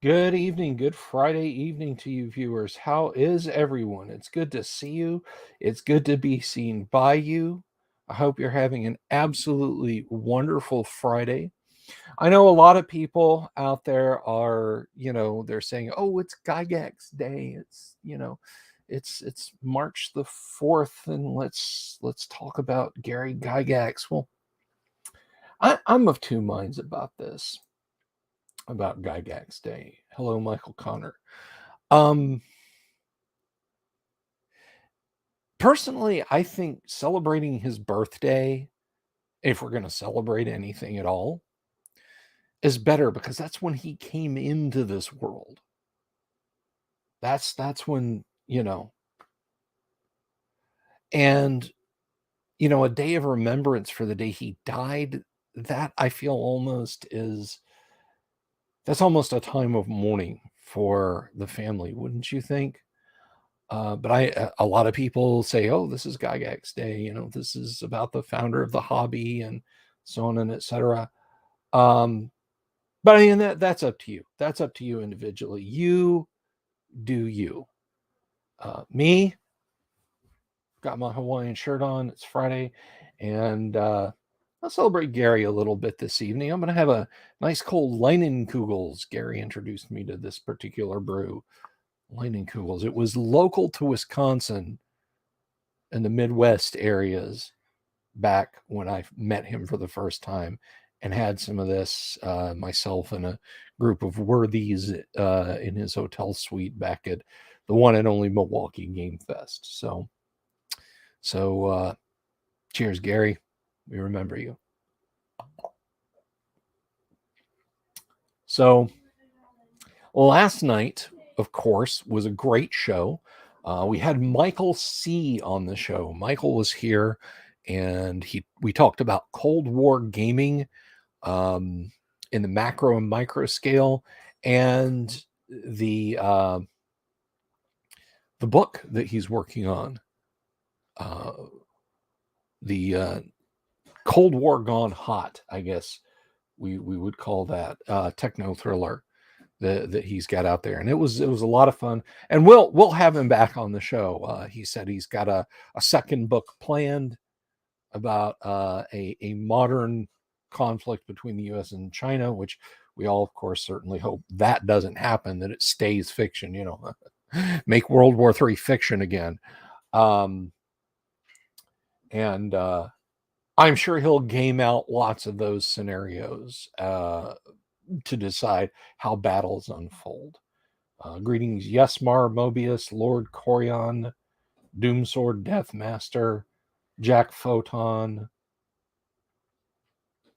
Good evening, good Friday evening to you viewers. How is everyone? It's good to see you. It's good to be seen by you. I hope you're having an absolutely wonderful Friday. I know a lot of people out there are, they're saying, "Oh, it's Gygax Day. It's March the 4th and let's talk about Gary Gygax." Well, I'm of two minds about this, about Gygax Day. Hello, Michael Connor. Um, Personally, I think celebrating his birthday, if we're going to celebrate anything at all, is better because that's when he came into this world. That's when, and a day of remembrance for the day he died, that I feel almost is that's almost a time of mourning for the family, wouldn't you think? But a lot of people say, "Oh, this is Gygax Day. This is about the founder of the hobby and so on and etc." Um, but I mean that's up to you. That's up to you individually. You do you. Me, got my Hawaiian shirt on. It's Friday, and I'll celebrate Gary a little bit this evening. I'm going to have a nice cold Leinenkugels. Gary introduced me to this particular brew, Leinenkugels. It was local to Wisconsin in the Midwest areas back when I met him for the first time and had some of this myself and a group of worthies in his hotel suite back at the one and only Milwaukee Game Fest. So cheers, Gary. We remember you. So last night, of course, was a great show. We had Michael C. on the show. Michael was here, and we talked about Cold War gaming in the macro and micro scale, and the uh, the book that he's working on, uh, the Cold War Gone Hot, I guess we would call that techno thriller that he's got out there, and it was a lot of fun. And we'll have him back on the show. He said he's got a second book planned about a modern conflict between the U.S. and China, which we all, of course, certainly hope that doesn't happen, that it stays fiction, make World War III fiction again. Um, and I'm sure he'll game out lots of those scenarios to decide how battles unfold. Greetings, Yesmar, Mobius, Lord Corion, Doomsword, Deathmaster, Jack Photon.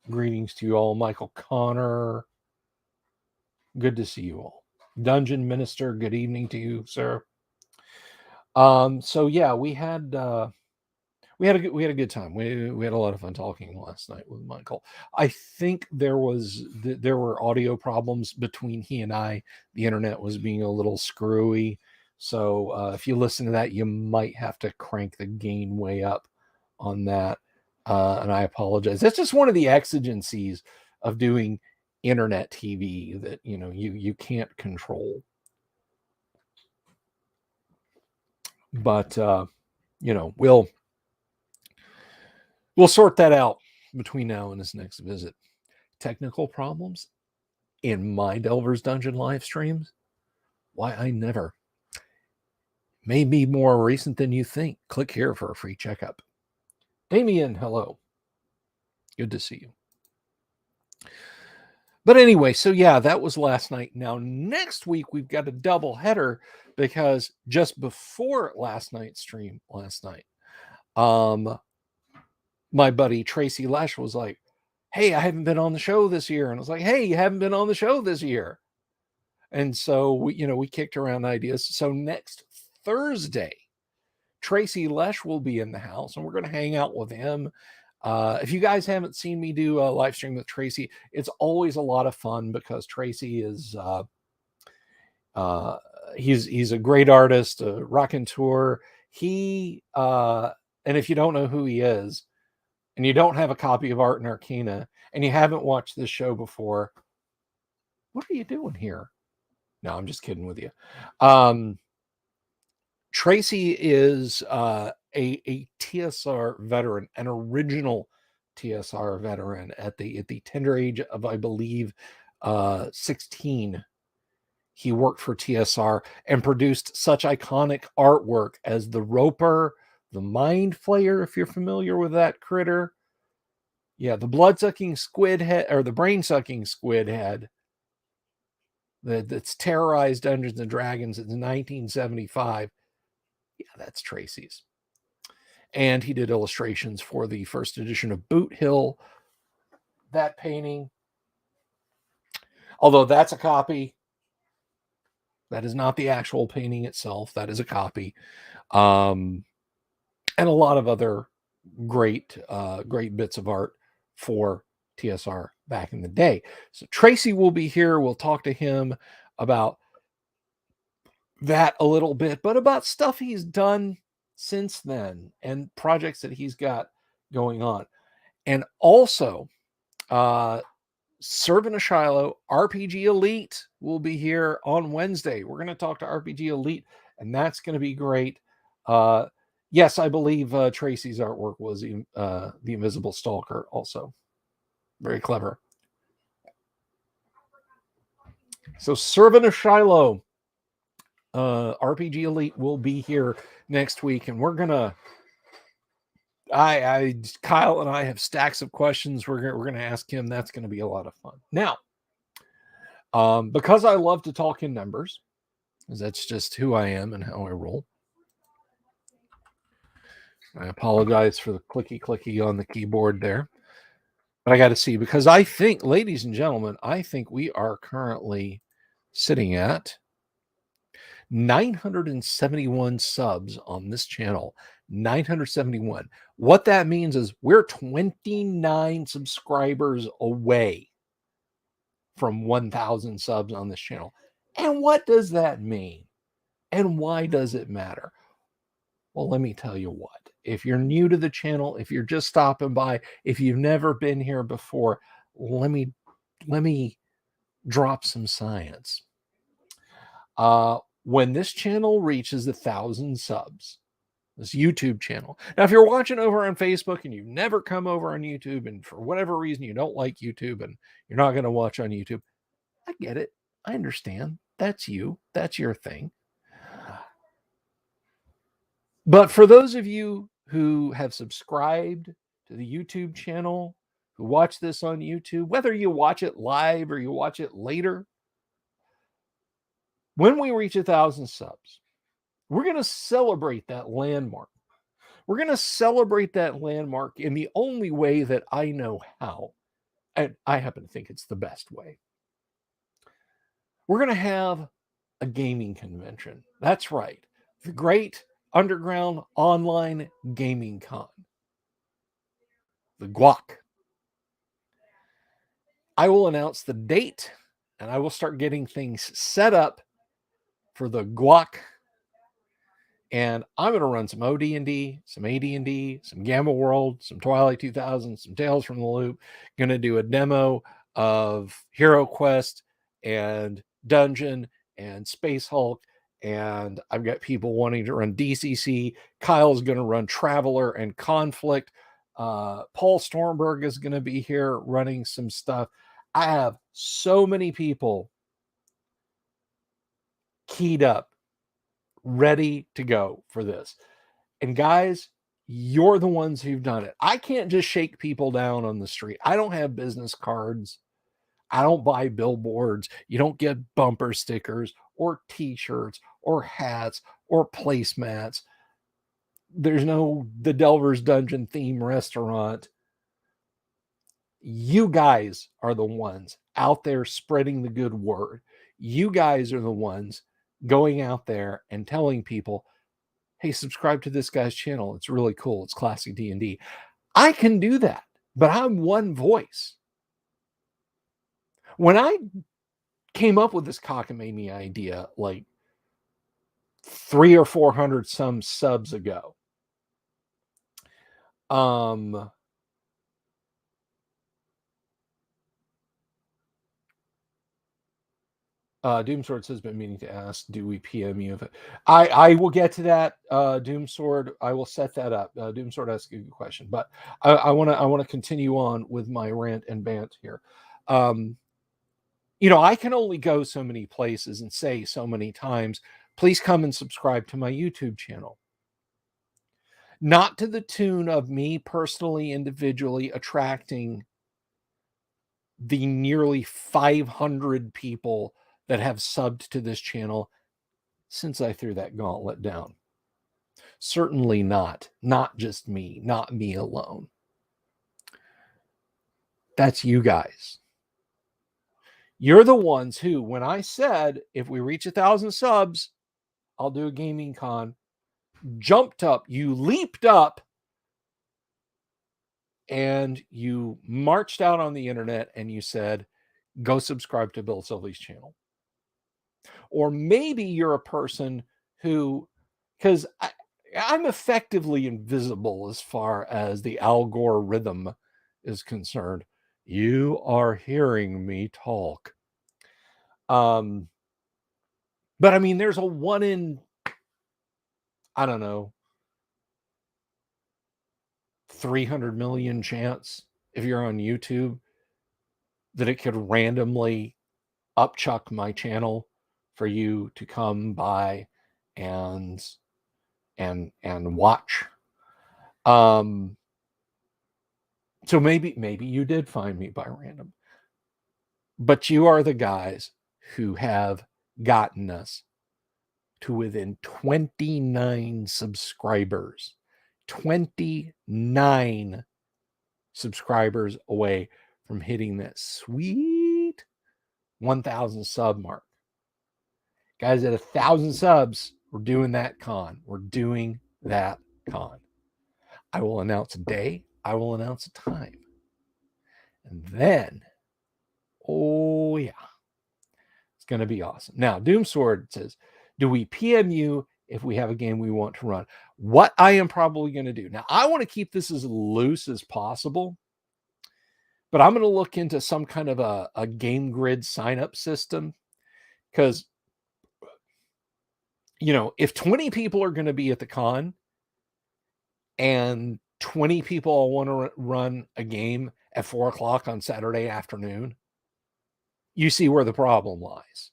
Greetings to you all, Michael Connor. Good to see you all. Dungeon Minister, good evening to you, sir. So yeah, we had a good time. We had a lot of fun talking last night with Michael. I think there were audio problems between he and I. The internet was being a little screwy, so if you listen to that, you might have to crank the gain way up on that. And I apologize. That's just one of the exigencies of doing internet TV that you can't control. But we'll sort that out between now and his next visit. Technical problems in my Delver's Dungeon live streams? Why, I never. May be more recent than you think. Click here for a free checkup. Damien, hello. Good to see you. But anyway, so yeah, that was last night. Now, next week, we've got a double header because just before last night's stream, my buddy Tracy Lesh was like, "Hey, I haven't been on the show this year." And I was like, "Hey, you haven't been on the show this year." And so we kicked around ideas. So next Thursday, Tracy Lesh will be in the house, and we're going to hang out with him. If you guys haven't seen me do a live stream with Tracy, it's always a lot of fun because Tracy is he's a great artist, a raconteur. He and if you don't know who he is, and you don't have a copy of Art and Arcana, and you haven't watched this show before, what are you doing here? No, I'm just kidding with you. Tracy is a TSR veteran, an original TSR veteran at the tender age of, I believe, 16. He worked for TSR and produced such iconic artwork as the Roper, the Mind Flayer, if you're familiar with that critter. Yeah, the blood-sucking squid head, or the brain-sucking squid head that's terrorized Dungeons and Dragons in 1975. Yeah, that's Tracy's. And he did illustrations for the first edition of Boot Hill. That painting, although that's a copy, that is not the actual painting itself. That is a copy. And a lot of other great bits of art for TSR back in the day. So Tracy will be here. We'll talk to him about that a little bit, but about stuff he's done since then and projects that he's got going on. And also, Servant of Shiloh, RPG Elite will be here on Wednesday. We're going to talk to RPG Elite, and that's going to be great. Yes, I believe Tracy's artwork was the Invisible Stalker also. Very clever. So Servant of Shiloh, RPG Elite will be here next week, and we're gonna. Kyle and I have stacks of questions. We're gonna ask him. That's gonna be a lot of fun. Now, because I love to talk in numbers, because that's just who I am and how I roll. I apologize for the clicky on the keyboard there, but I got to see, because I think, ladies and gentlemen, I think we are currently sitting at 971 subs on this channel. 971. What that means is we're 29 subscribers away from 1,000 subs on this channel. And what does that mean? And why does it matter? Well, let me tell you what. If you're new to the channel, if you're just stopping by, if you've never been here before, let me drop some science. When this channel reaches 1,000 subs, this YouTube channel. Now, if you're watching over on Facebook and you've never come over on YouTube, and for whatever reason you don't like YouTube and you're not going to watch on YouTube, I get it. I understand. That's you. That's your thing. But for those of you who have subscribed to the YouTube channel, who watch this on YouTube, whether you watch it live or you watch it later, when we reach 1,000 subs, we're going to celebrate that landmark. We're going to celebrate that landmark in the only way that I know how. And I happen to think it's the best way. We're going to have a gaming convention. That's right. The Great Underground Online Gaming Con. The GWOC. I will announce the date, and I will start getting things set up for the GWOC. And I'm going to run some OD&D, some AD&D, some Gamma World, some Twilight 2000, some Tales from the Loop. Going to do a demo of Hero Quest and Dungeon and Space Hulk. And I've got people wanting to run DCC. Kyle's going to run Traveler and Conflict. Paul Stormberg is going to be here running some stuff. I have so many people keyed up, ready to go for this. And guys, you're the ones who've done it. I can't just shake people down on the street. I don't have business cards. I don't buy billboards. You don't get bumper stickers or t-shirts or hats or placemats. There's no the Delver's Dungeon theme restaurant. You guys are the ones out there spreading the good word. You guys are the ones going out there and telling people, hey, subscribe to this guy's channel. It's really cool. It's classic D&D. I can do that, but I'm one voice. When I came up with this cockamamie idea like 300 or 400 some subs ago, Doomsword says, been meaning to ask, do we PM you? I will get to that, Doomsword. I will set that up. Doomsword asked a good question, but I want to continue on with my rant and bant here. I can only go so many places and say so many times, please come and subscribe to my YouTube channel. Not to the tune of me personally, individually attracting the nearly 500 people that have subbed to this channel since I threw that gauntlet down. Certainly not just me, not me alone. That's you guys. You're the ones who, when I said, if we reach 1,000 subs, I'll do a gaming con, jumped up, you leaped up, and you marched out on the internet and you said, go subscribe to Bill Sylvie's channel. Or maybe you're a person who, because I'm effectively invisible as far as the algorithm is concerned. You are hearing me talk. But I mean, there's a 1 in, I don't know, 300 million chance if you're on YouTube that it could randomly upchuck my channel for you to come by and watch. So maybe you did find me by random, but you are the guys who have gotten us to within 29 subscribers. 29 subscribers away from hitting that sweet 1,000 sub mark. Guys, at 1,000 subs, we're doing that con. We're doing that con. I will announce a day. I will announce a time. And then, oh yeah, it's going to be awesome. Now, Doomsword says, do we PM you if we have a game we want to run? What I am probably going to do. Now, I want to keep this as loose as possible, but I'm going to look into some kind of a game grid sign-up system because, if 20 people are going to be at the con and 20 people want to run a game at 4:00 on Saturday afternoon, you see where the problem lies.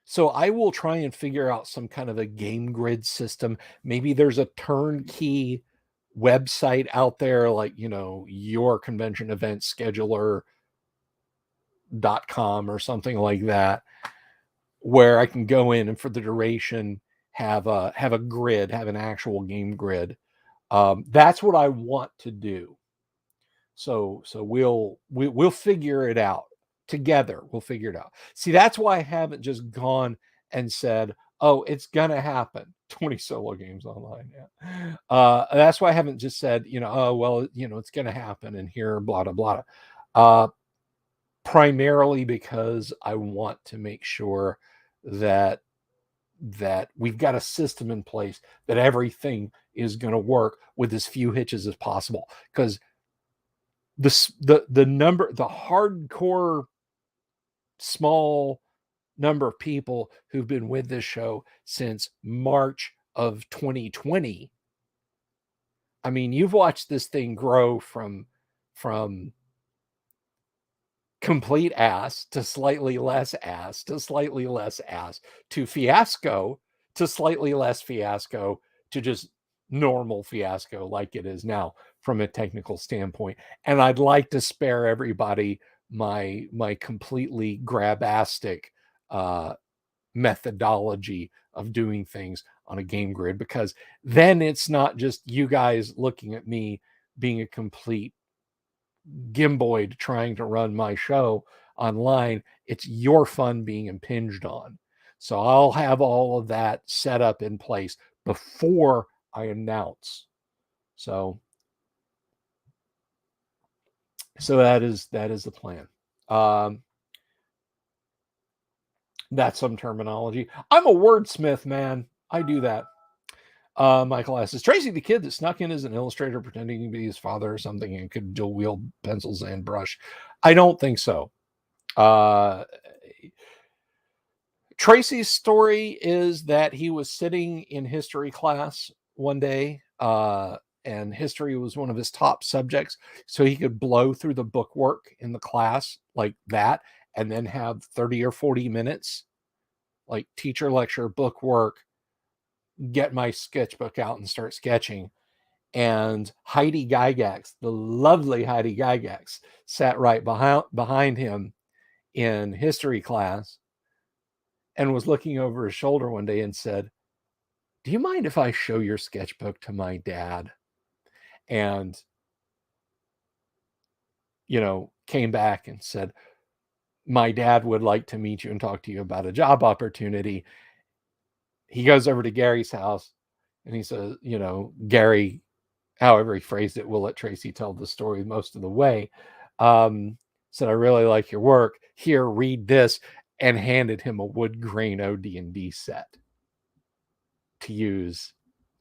So I will try and figure out some kind of a game grid system. Maybe there's a turnkey website out there, like, your convention event scheduler.com or something like that, where I can go in and for the duration have a grid, have an actual game grid. That's what I want to do. So we'll figure it out together. We'll figure it out. See, that's why I haven't just gone and said, oh, it's gonna happen. 20 solo games online. Yeah. That's why I haven't just said, oh, well, it's gonna happen and here, blah, blah, blah. Primarily because I want to make sure that we've got a system in place that everything is going to work with as few hitches as possible. Because the hardcore small number of people who've been with this show since March of 2020. I mean, you've watched this thing grow from complete ass to slightly less ass to slightly less ass to fiasco to slightly less fiasco to just normal fiasco like it is now from a technical standpoint. And I'd like to spare everybody my completely grabastic methodology of doing things on a game grid, because then it's not just you guys looking at me being a complete gimboid trying to run my show online. It's your fun being impinged on. So I'll have all of that set up in place before I announce. So that is the plan. That's some terminology. I'm a wordsmith, man. I do that. Michael asks, Tracy the kid that snuck in as an illustrator pretending to be his father or something and could dual wield pencils and brush? I don't think so. Uh, Tracy's story is that he was sitting in history class one day, and history was one of his top subjects. So he could blow through the bookwork in the class like that, and then have 30 or 40 minutes, like teacher lecture, book work, get my sketchbook out and start sketching. And Heidi Gygax, the lovely Heidi Gygax, sat right behind him in history class and was looking over his shoulder one day and said, "Do you mind if I show your sketchbook to my dad?" And, came back and said, "My dad would like to meet you and talk to you about a job opportunity." He goes over to Gary's house and he says, Gary, however he phrased it, we'll let Tracy tell the story most of the way. Said, "I really like your work. Here, read this," and handed him a wood grain OD&D set to use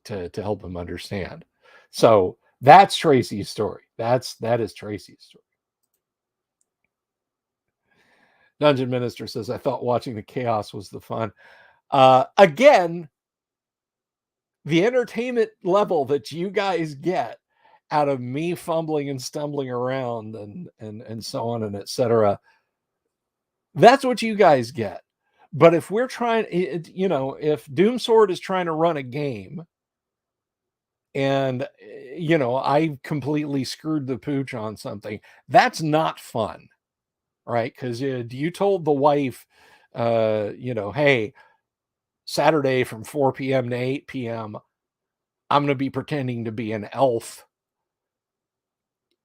to help him understand. So that's Tracy's story. That is Tracy's story. Dungeon Minister says, "I thought watching the chaos was the fun." Again, the entertainment level that you guys get out of me fumbling and stumbling around and so on and etc. That's what you guys get. But if we're trying, if Doomsword is trying to run a game and I completely screwed the pooch on something, that's not fun, right? Because you told the wife, hey, Saturday from 4 p.m. to 8 p.m., I'm going to be pretending to be an elf,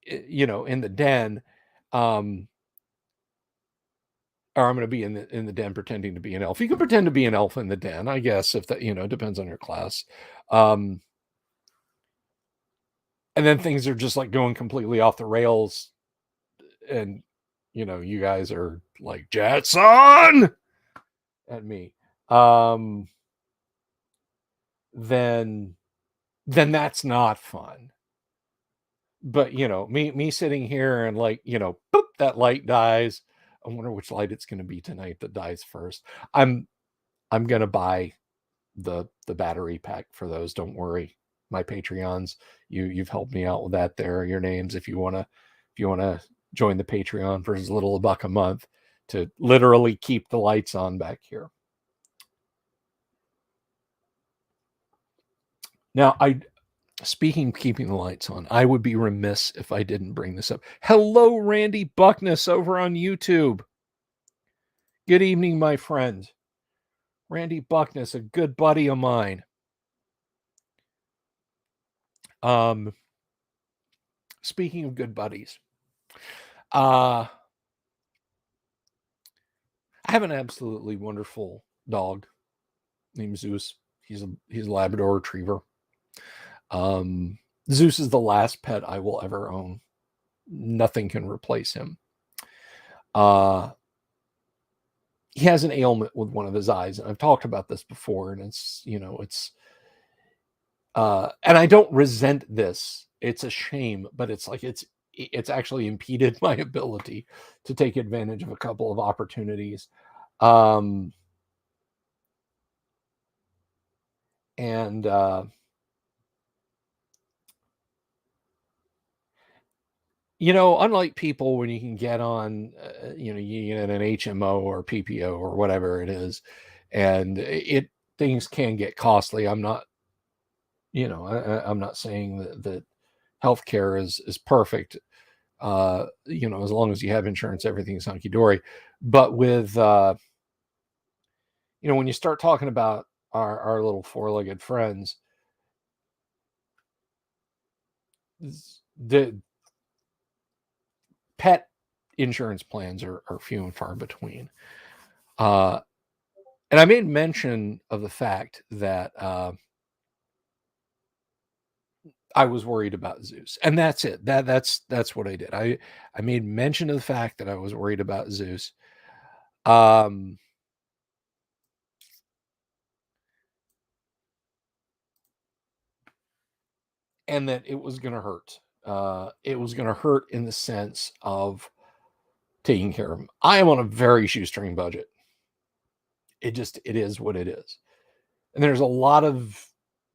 in the den, um, or I'm going to be in the den pretending to be an elf. You can pretend to be an elf in the den, I guess, if that depends on your class. Um, and then things are just like going completely off the rails, and you guys are like Jetson at me. Um, then that's not fun. But me sitting here and like boop, that light dies. I wonder which light it's going to be tonight that dies first. I'm gonna buy the battery pack for those. Don't worry, my Patreons. You've helped me out with that. There are your names if you wanna join the Patreon for as little as $1 a month to literally keep the lights on back here. Now, speaking of keeping the lights on, I would be remiss if I didn't bring this up. Hello, Randy Buckness over on YouTube. Good evening, my friend. Randy Buckness, a good buddy of mine. Speaking of good buddies, I have an absolutely wonderful dog named Zeus. He's a Labrador Retriever. Zeus is the last pet I will ever own. Nothing can replace him. He has an ailment with one of his eyes, and I've talked about this before, and and I don't resent this. It's a shame, but it's like it's actually impeded my ability to take advantage of a couple of opportunities. Um, and unlike people, when you can get on, you get an HMO or PPO or whatever it is, and things can get costly. I'm not, I'm not saying that healthcare is perfect. As long as you have insurance, everything's hunky dory. But with, when you start talking about our little four-legged friends, the pet insurance plans are few and far between. And I made mention of the fact that I was worried about Zeus, and that's it. That's what I did. I made mention of the fact that I was worried about Zeus, um, and that it was going to hurt. It was going to hurt in the sense of taking care of them. I am on a very shoestring budget. It is what it is. And there's a lot of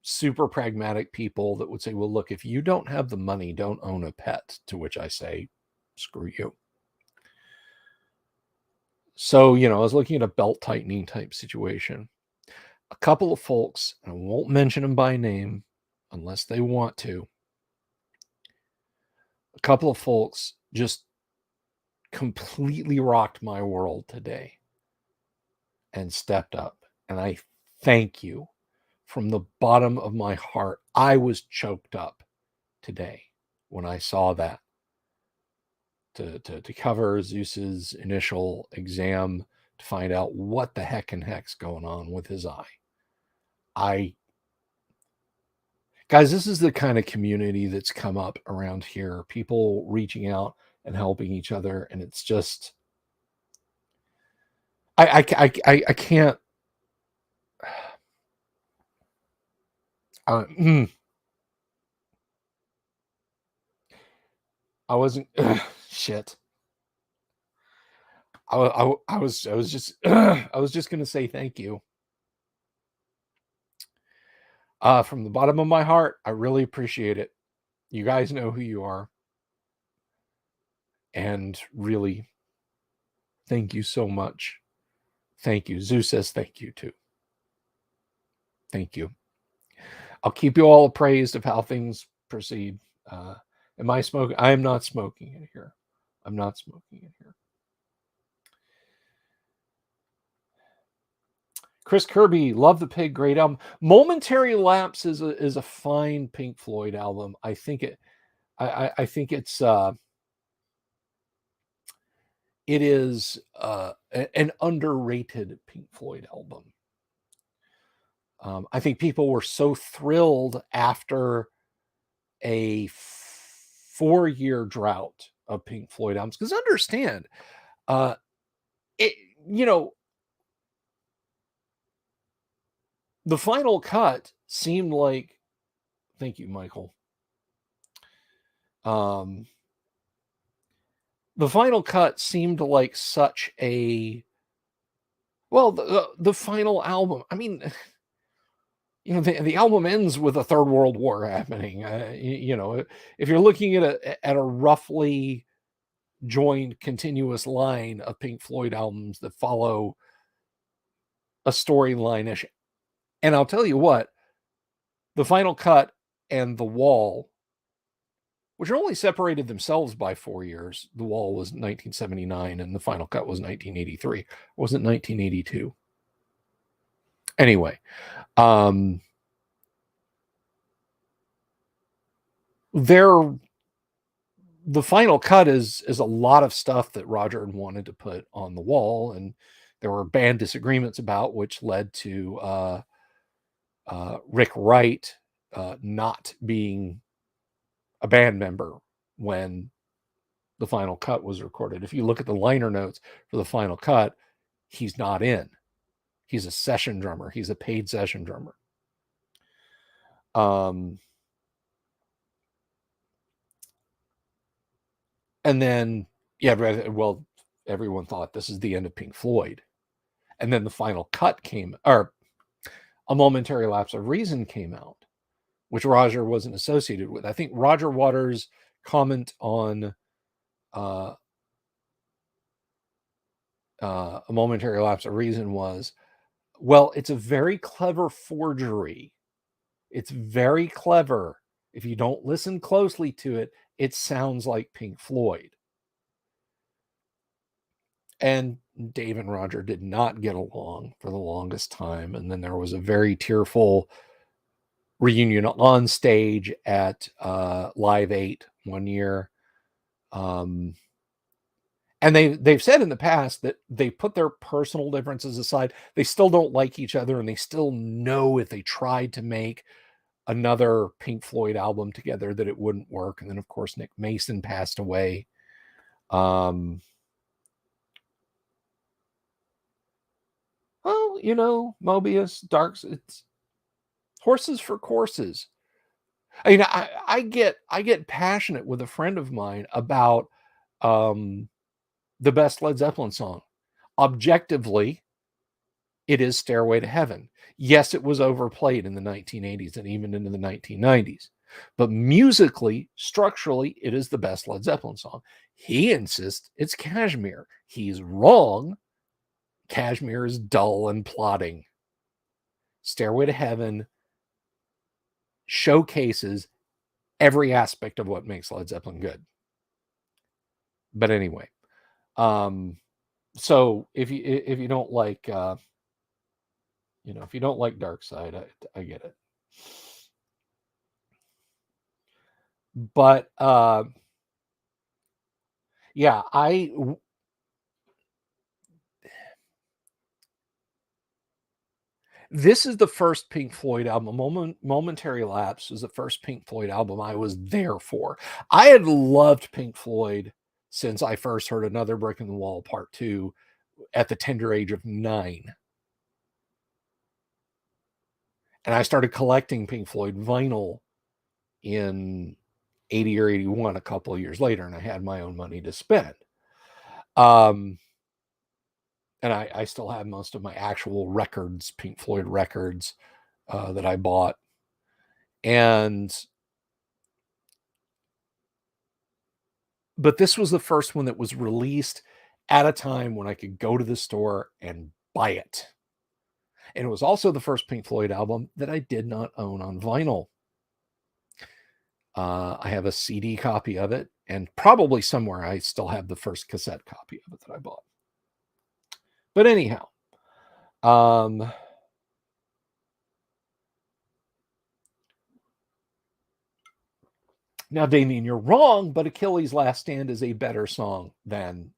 super pragmatic people that would say, well, look, if you don't have the money, don't own a pet. To which I say, screw you. So, I was looking at a belt tightening type situation. A couple of folks, and I won't mention them by name unless they want to. A couple of folks just completely rocked my world today and stepped up. And I thank you from the bottom of my heart. I was choked up today when I saw that. To cover Zeus's initial exam to find out what the heck and heck's going on with his eye. Guys, this is the kind of community that's come up around here. People reaching out and helping each other, and it's just I can't. I wasn't shit. I was just I was just gonna say thank you. From the bottom of my heart, I really appreciate it. You guys know who you are. And really, thank you so much. Thank you. Zeus says thank you too. Thank you. I'll keep you all appraised of how things proceed. Am I smoking? I am not smoking in here. I'm not smoking in here. Chris Kirby, love the Pig, great album. Momentary Lapse is a fine Pink Floyd album. I think it's it is an underrated Pink Floyd album. I think people were so thrilled after a 4-year drought of Pink Floyd albums, because understand, it the final cut seemed like, thank you, Michael. The final cut seemed like such a the final album. I mean, the album ends with a third world war happening. If you're looking at a roughly joined continuous line of Pink Floyd albums that follow a storyline-ish, and I'll tell you what, the final cut and The Wall, which are only separated themselves by 4 years. The Wall was 1979 and the final cut was 1983. Or was it 1982? Anyway, the final cut is a lot of stuff that Roger wanted to put on The Wall, and there were band disagreements about, which led to Rick Wright not being a band member when the final cut was recorded. If you look at the liner notes for the final cut, he's not in. He's a session drummer. He's a paid session drummer. And then, well, everyone thought this is the end of Pink Floyd. And then the final cut came, or A Momentary Lapse of Reason came out, which Roger wasn't associated with. I think Roger Waters' comment on A Momentary Lapse of Reason was, well, it's a very clever forgery. It's very clever. If you don't listen closely to it, it sounds like Pink Floyd. And Dave and Roger did not get along for the longest time. And then there was a very tearful reunion on stage at Live 8 one year. And they've said in the past that they put their personal differences aside. They still don't like each other, and they still know if they tried to make another Pink Floyd album together that it wouldn't work. And then, of course, Nick Mason passed away. Well, Mobius, Darks, it's horses for courses. I mean, I get passionate with a friend of mine about the best Led Zeppelin song. Objectively, it is Stairway to Heaven. Yes, it was overplayed in the 1980s and even into the 1990s. But musically, structurally, it is the best Led Zeppelin song. He insists it's Kashmir. He's wrong. Kashmir is dull and plodding. Stairway to Heaven showcases every aspect of what makes Led Zeppelin good. But anyway, so if you don't like if you don't like Dark Side, I get it. But yeah, this is the first Pink Floyd album. Momentary Lapse is the first Pink Floyd album I was there for. I had loved Pink Floyd since I first heard Another Brick in the Wall Part 2 at the tender age of 9. And I started collecting Pink Floyd vinyl in 80 or 81, a couple of years later, and I had my own money to spend. And I still have most of my actual records, Pink Floyd records, that I bought. But this was the first one that was released at a time when I could go to the store and buy it. And it was also the first Pink Floyd album that I did not own on vinyl. I have a CD copy of it, and probably somewhere I still have the first cassette copy of it that I bought. But anyhow, now, Damien, you're wrong, but Achilles' Last Stand is a better song than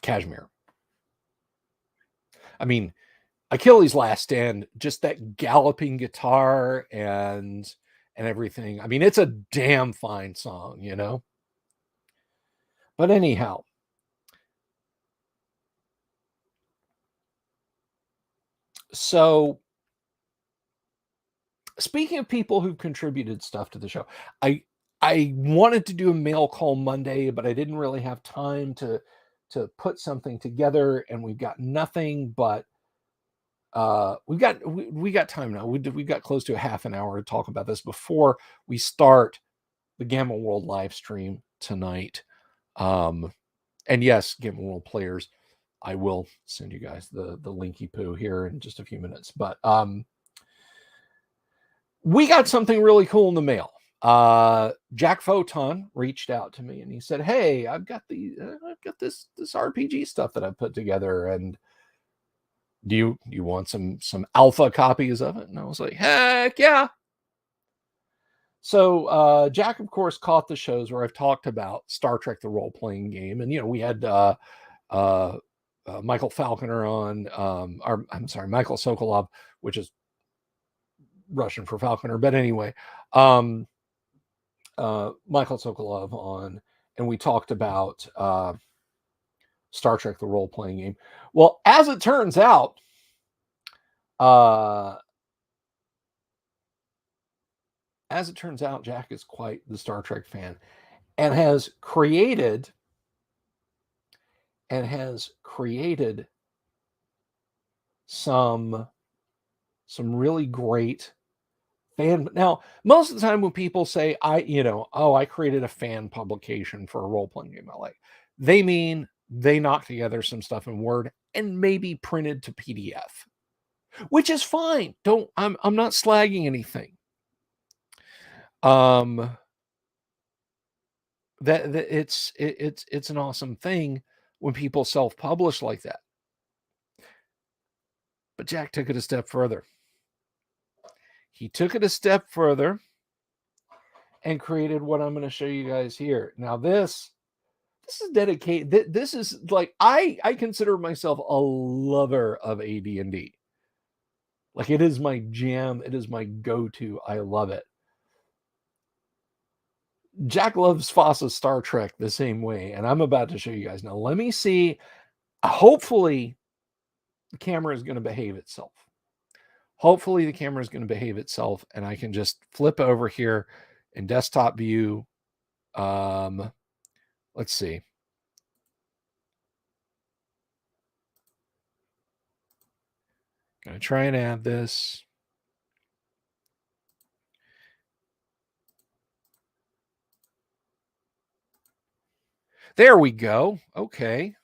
Kashmir. I mean, Achilles' Last Stand, just that galloping guitar and everything. I mean, it's a damn fine song, you know? But anyhow, so speaking of people who've contributed stuff to the show, I wanted to do a mail call Monday, but I didn't really have time to put something together, and we've got nothing but we got time now. We've got close to a half an hour to talk about this before we start the Gamma World live stream tonight. And yes, Gamma World players, I will send you guys the linky poo here in just a few minutes. But we got something really cool in the mail. Jack Photon reached out to me and he said, "Hey, I've got this RPG stuff that I've put together, and do you want some alpha copies of it?" And I was like, "Heck yeah!" So Jack, of course, caught the shows where I've talked about Star Trek: The Role Playing Game, and we had Michael Falconer on, or I'm sorry, Michael Sokolov, which is Russian for Falconer, but anyway, Michael Sokolov on, and we talked about Star Trek: The Role Playing Game. Well, as it turns out, Jack is quite the Star Trek fan, and has created some really great fan. Now, most of the time when people say I created a fan publication for a role-playing game I like, they mean they knocked together some stuff in Word and maybe printed to PDF, which is fine. I'm not slagging anything. That it's an awesome thing when people self-publish like that. But Jack took it a step further. He took it a step further and created what I'm going to show you guys here. Now, this is dedicated. This is like, I consider myself a lover of AD&D. Like, it is my jam. It is my go-to. I love it. Jack loves Foss's Star Trek the same way, and I'm about to show you guys. Now, let me see. Hopefully, the camera is going to behave itself. And I can just flip over here in desktop view. Let's see. Gonna try and add this. There we go. Okay.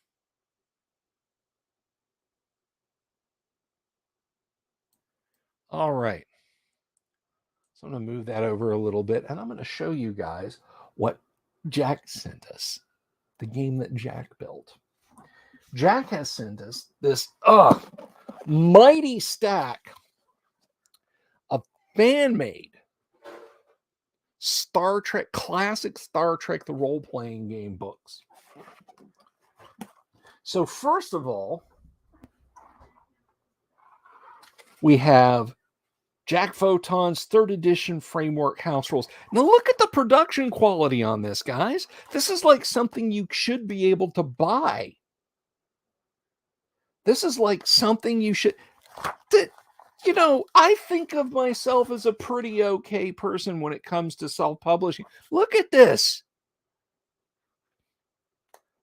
All right. So I'm going to move that over a little bit, and I'm going to show you guys what Jack sent us, the game that Jack built. Jack has sent us this mighty stack of fan-made Star Trek, classic Star Trek, the role-playing game books. So first of all, we have Jack Photon's 3rd edition framework house rules. Now look at the production quality on this, guys. This is like something you should be able to buy. This is like something you should... You know, I think of myself as a pretty okay person when it comes to self-publishing. Look at this.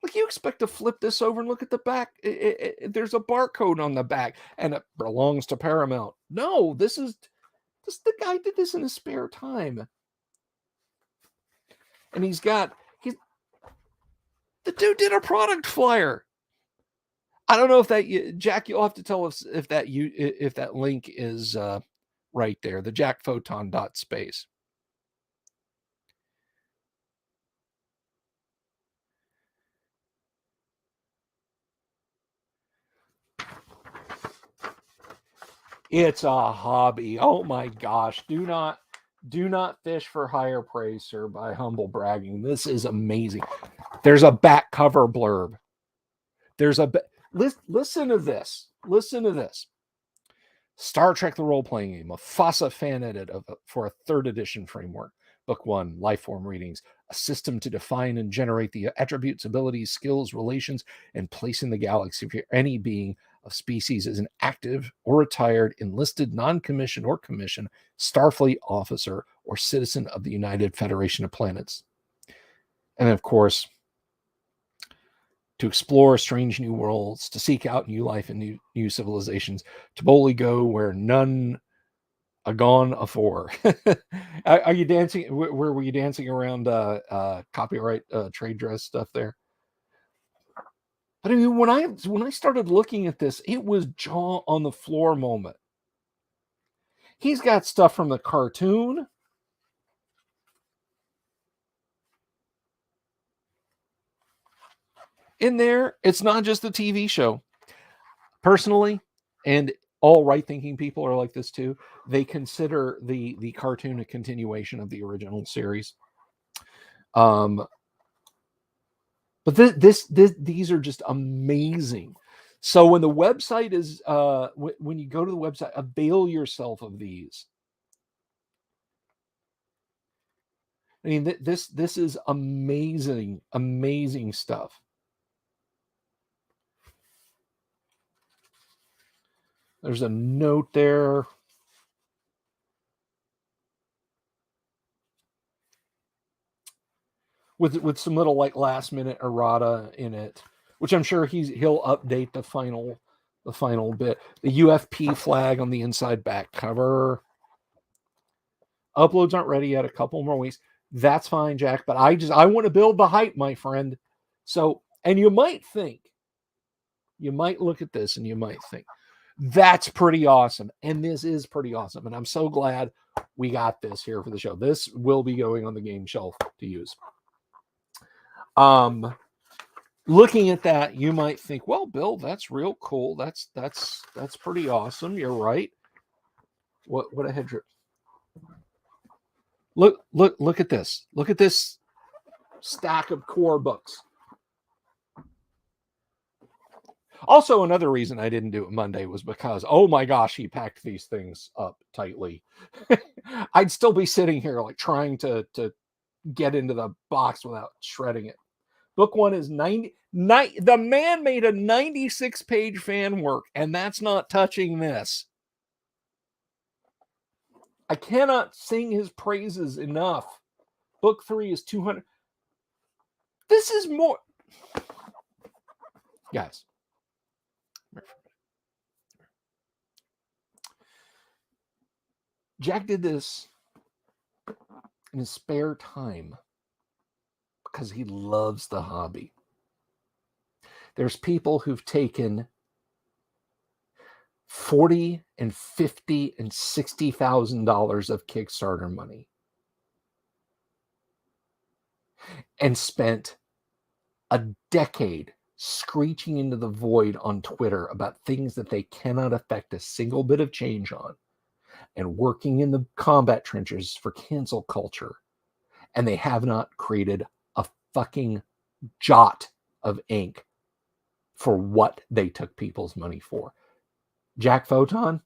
Like, you expect to flip this over and look at the back. There's a barcode on the back, and it belongs to Paramount. No, the guy did this in his spare time. And the dude did a product flyer. I don't know if that, Jack, you'll have to tell us if that link is right there, the jackphoton.space. It's a hobby. Oh my gosh. Do not fish for higher praise, sir, by humble bragging. This is amazing. There's a back cover blurb. Listen to this. Listen to this. Star Trek the role-playing game, a FASA fan edit for a 3rd edition framework. Book 1, Lifeform Readings, a system to define and generate the attributes, abilities, skills, relations, and place in the galaxy for any being of species as an active or retired, enlisted, non-commissioned or commissioned Starfleet officer or citizen of the United Federation of Planets. And of course, to explore strange new worlds, to seek out new life and new civilizations, to boldly go where none are gone afore. Are you dancing? Where were you dancing around copyright trade dress stuff there? But I mean, when I started looking at this, it was jaw on the floor moment. He's got stuff from the cartoon. In there, it's not just the TV show. Personally, and all right-thinking people are like this too, they consider the cartoon a continuation of the original series. But these are just amazing. So when the website is when you go to the website, avail yourself of these. I mean, this is amazing, amazing stuff. There's a note there. With some little like last minute errata in it, which I'm sure he'll update the final bit. The UFP flag on the inside back cover. Uploads aren't ready yet. A couple more weeks. That's fine, Jack. But I want to build the hype, my friend. So, and you might look at this and you might think, that's pretty awesome. And this is pretty awesome. And I'm so glad we got this here for the show. This will be going on the game shelf to use. Looking at that, you might think, well, Bill, that's real cool. That's pretty awesome. You're right. What a head trip. Look at this. Look at this stack of core books. Also, another reason I didn't do it Monday was because, oh my gosh, he packed these things up tightly. I'd still be sitting here like trying to get into the box without shredding it. Book 1 is 90. The man made a 96-page fan work, and that's not touching this. I cannot sing his praises enough. Book 3 is 200. This is more. Guys. Jack did this in his spare time because he loves the hobby. There's people who've taken $40 and $50 and $60,000 of Kickstarter money and spent a decade screeching into the void on Twitter about things that they cannot affect a single bit of change on, and working in the combat trenches for cancel culture, and they have not created a fucking jot of ink for what they took people's money for. Jack Photon,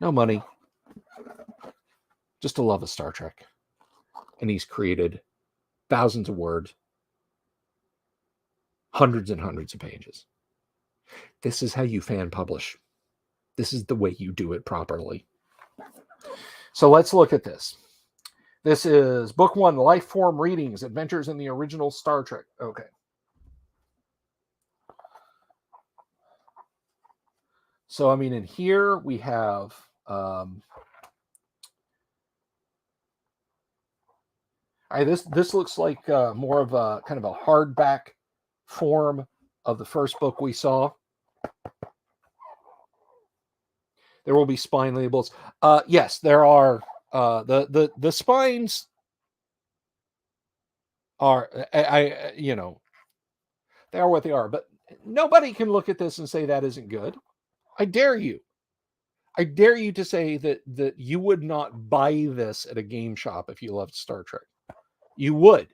no money, just a love of Star Trek. And he's created thousands of words, hundreds and hundreds of pages. This is how you fan publish. This is the way you do it properly. So let's look at this. This is book 1, Lifeform Readings, Adventures in the Original Star Trek. Okay. So, I mean, in here we have this looks like more of a kind of a hardback form of the first book we saw. There will be spine labels. Yes, there are. The spines are, they are what they are. But nobody can look at this and say that isn't good. I dare you. I dare you to say that you would not buy this at a game shop if you loved Star Trek. You would.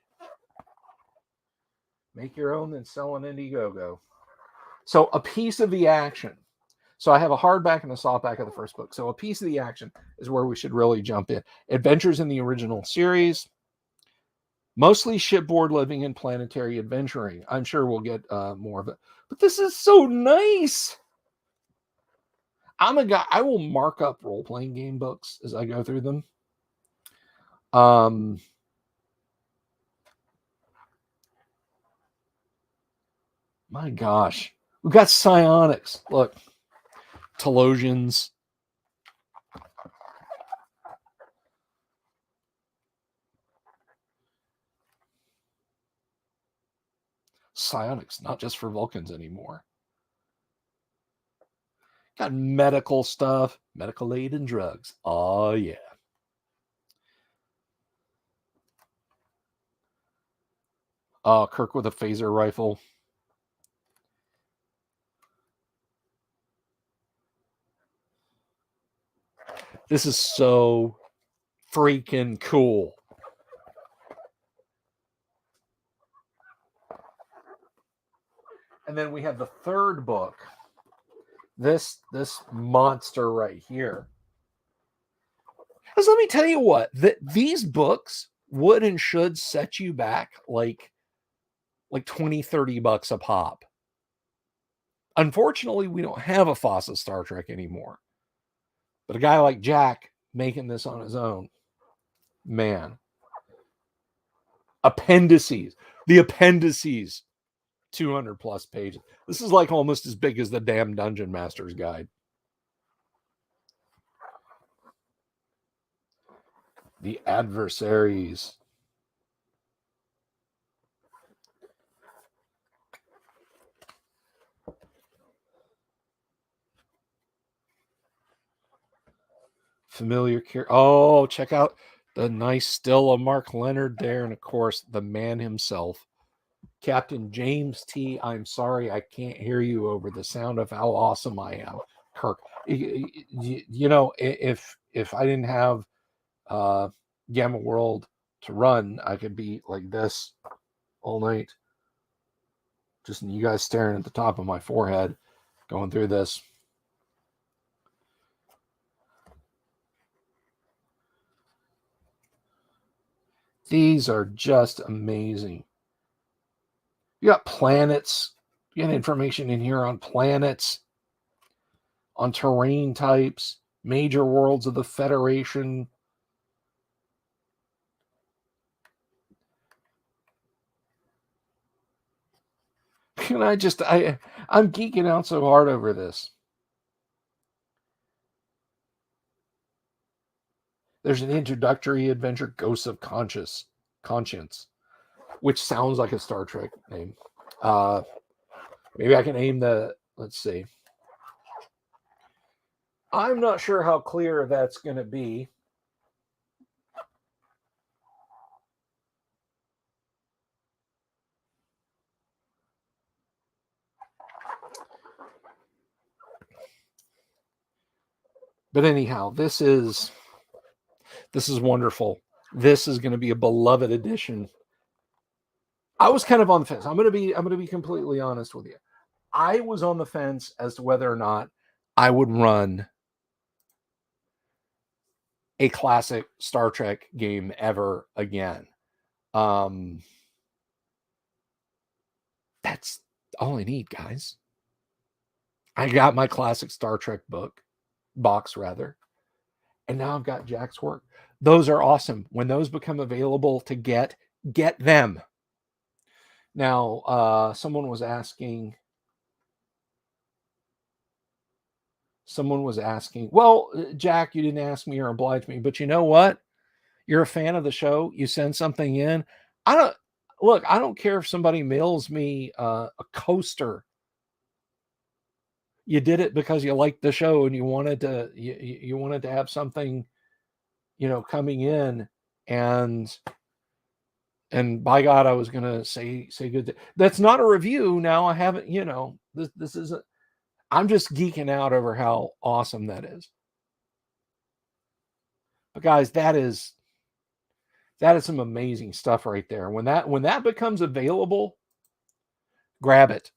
Make your own and sell on Indiegogo. So a piece of the action. So I have a hardback and a softback of the first book. So a piece of the action is where we should really jump in. Adventures in the Original Series. Mostly shipboard living and planetary adventuring. I'm sure we'll get more of it. But this is so nice. I'm a guy, I will mark up role-playing game books as I go through them. My gosh. We've got psionics. Look. Telosians. Psionics, not just for Vulcans anymore. Got medical stuff, medical aid and drugs. Oh, yeah. Kirk with a phaser rifle. This is so freaking cool. And then we have the third book. This monster right here. Because let me tell you what, these books would and should set you back like $20-$30 a pop. Unfortunately, we don't have a FOSSA Star Trek anymore. But a guy like Jack making this on his own, man. Appendices. The appendices. 200 plus pages. This is like almost as big as the damn Dungeon Master's Guide. The adversaries. Familiar care. Oh, check out the nice still of Mark Leonard there. And of course, the man himself, Captain James T. I'm sorry, I can't hear you over the sound of how awesome I am, Kirk. You know, if I didn't have Gamma World to run, I could be like this all night. Just you guys staring at the top of my forehead, going through this. These are just amazing. You got planets. You got information in here on planets, on terrain types, major worlds of the Federation. And I'm geeking out so hard over this. There's an introductory adventure, Ghosts of Conscience, which sounds like a Star Trek name. Maybe I can aim the. Let's see. I'm not sure how clear that's going to be. But anyhow, this is wonderful. This is going to be a beloved edition. I was kind of on the fence. I'm going to be completely honest with you. I was on the fence as to whether or not I would run a classic Star Trek game ever again. That's all I need, guys. I got my classic Star Trek box rather, and now I've got Jack's work. Those are awesome. When those become available to get them. Now, someone was asking, well, Jack, you didn't ask me or oblige me, but you know what? You're a fan of the show. You send something in. I don't care if somebody mails me a coaster. You did it because you liked the show and you wanted to have something, coming in, and by God, I was gonna say good. That's not a review. Now I haven't. This isn't. I'm just geeking out over how awesome that is. But guys, that is some amazing stuff right there. When that becomes available, grab it.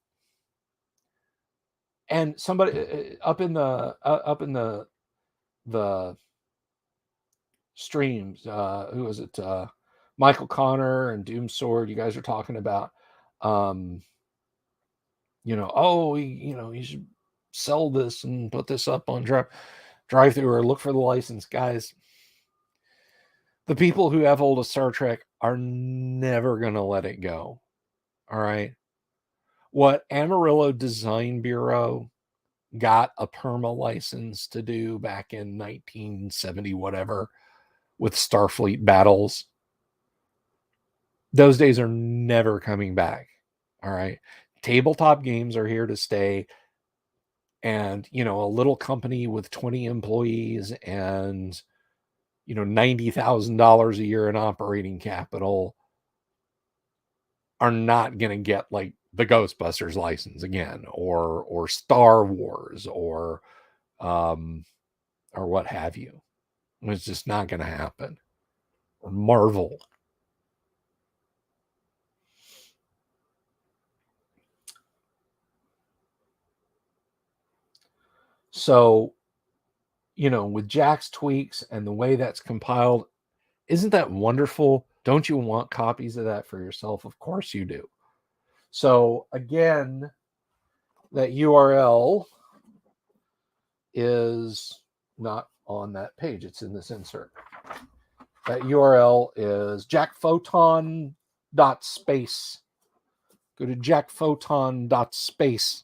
And somebody up in the streams, who is it? Michael Connor and Doom Sword. You guys are talking about, you should sell this and put this up on drive through or look for the license, guys. The people who have hold of Star Trek are never going to let it go. All right. What Amarillo Design Bureau got a perma license to do back in 1970, whatever, with Starfleet battles, those days are never coming back. All right. Tabletop games are here to stay. And, a little company with 20 employees and, $90,000 a year in operating capital are not going to get like the Ghostbusters license again, or Star Wars, or what have you. It's just not going to happen. Or Marvel. So, with Jack's tweaks and the way that's compiled, isn't that wonderful? Don't you want copies of that for yourself? Of course you do. So again, that URL is not on that page. It's in this insert. That URL is jackphoton.space. Go to jackphoton.space.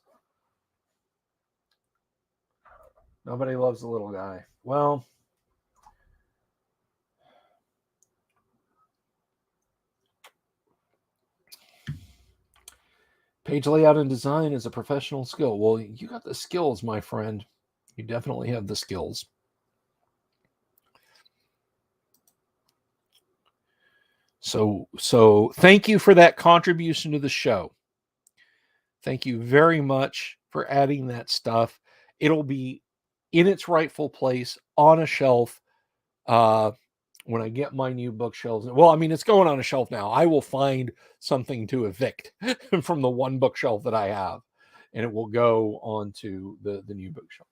Nobody loves the little guy. Well, page layout and design is a professional skill. Well, you got the skills, my friend. You definitely have the skills. So thank you for that contribution to the show. Thank you very much for adding that stuff. It'll be in its rightful place on a shelf when I get my new bookshelves. Well, I mean, it's going on a shelf now. I will find something to evict from the one bookshelf that I have, and it will go onto the new bookshelf.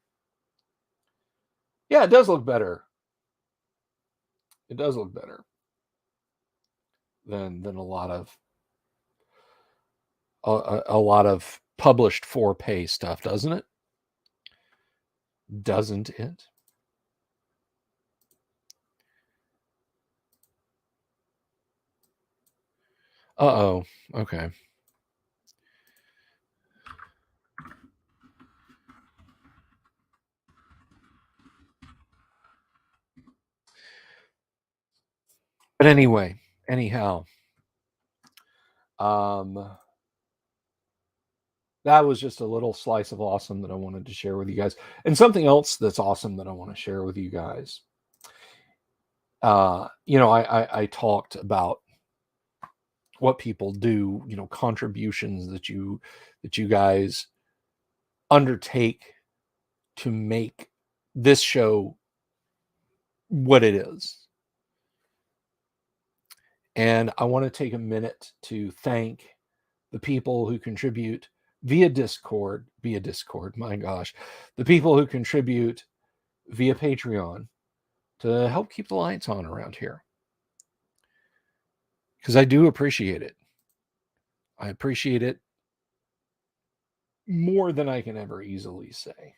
Yeah, it does look better. It does look better than a lot of published for pay stuff, doesn't it? Doesn't it? Uh-oh. Okay. But anyway, anyhow, that was just a little slice of awesome that I wanted to share with you guys. And something else that's awesome that I want to share with you guys. I talked about what people do, contributions that you guys undertake to make this show what it is. And I want to take a minute to thank the people who contribute via Discord, my gosh, the people who contribute via Patreon to help keep the lights on around here. Because I do appreciate it. I appreciate it more than I can ever easily say.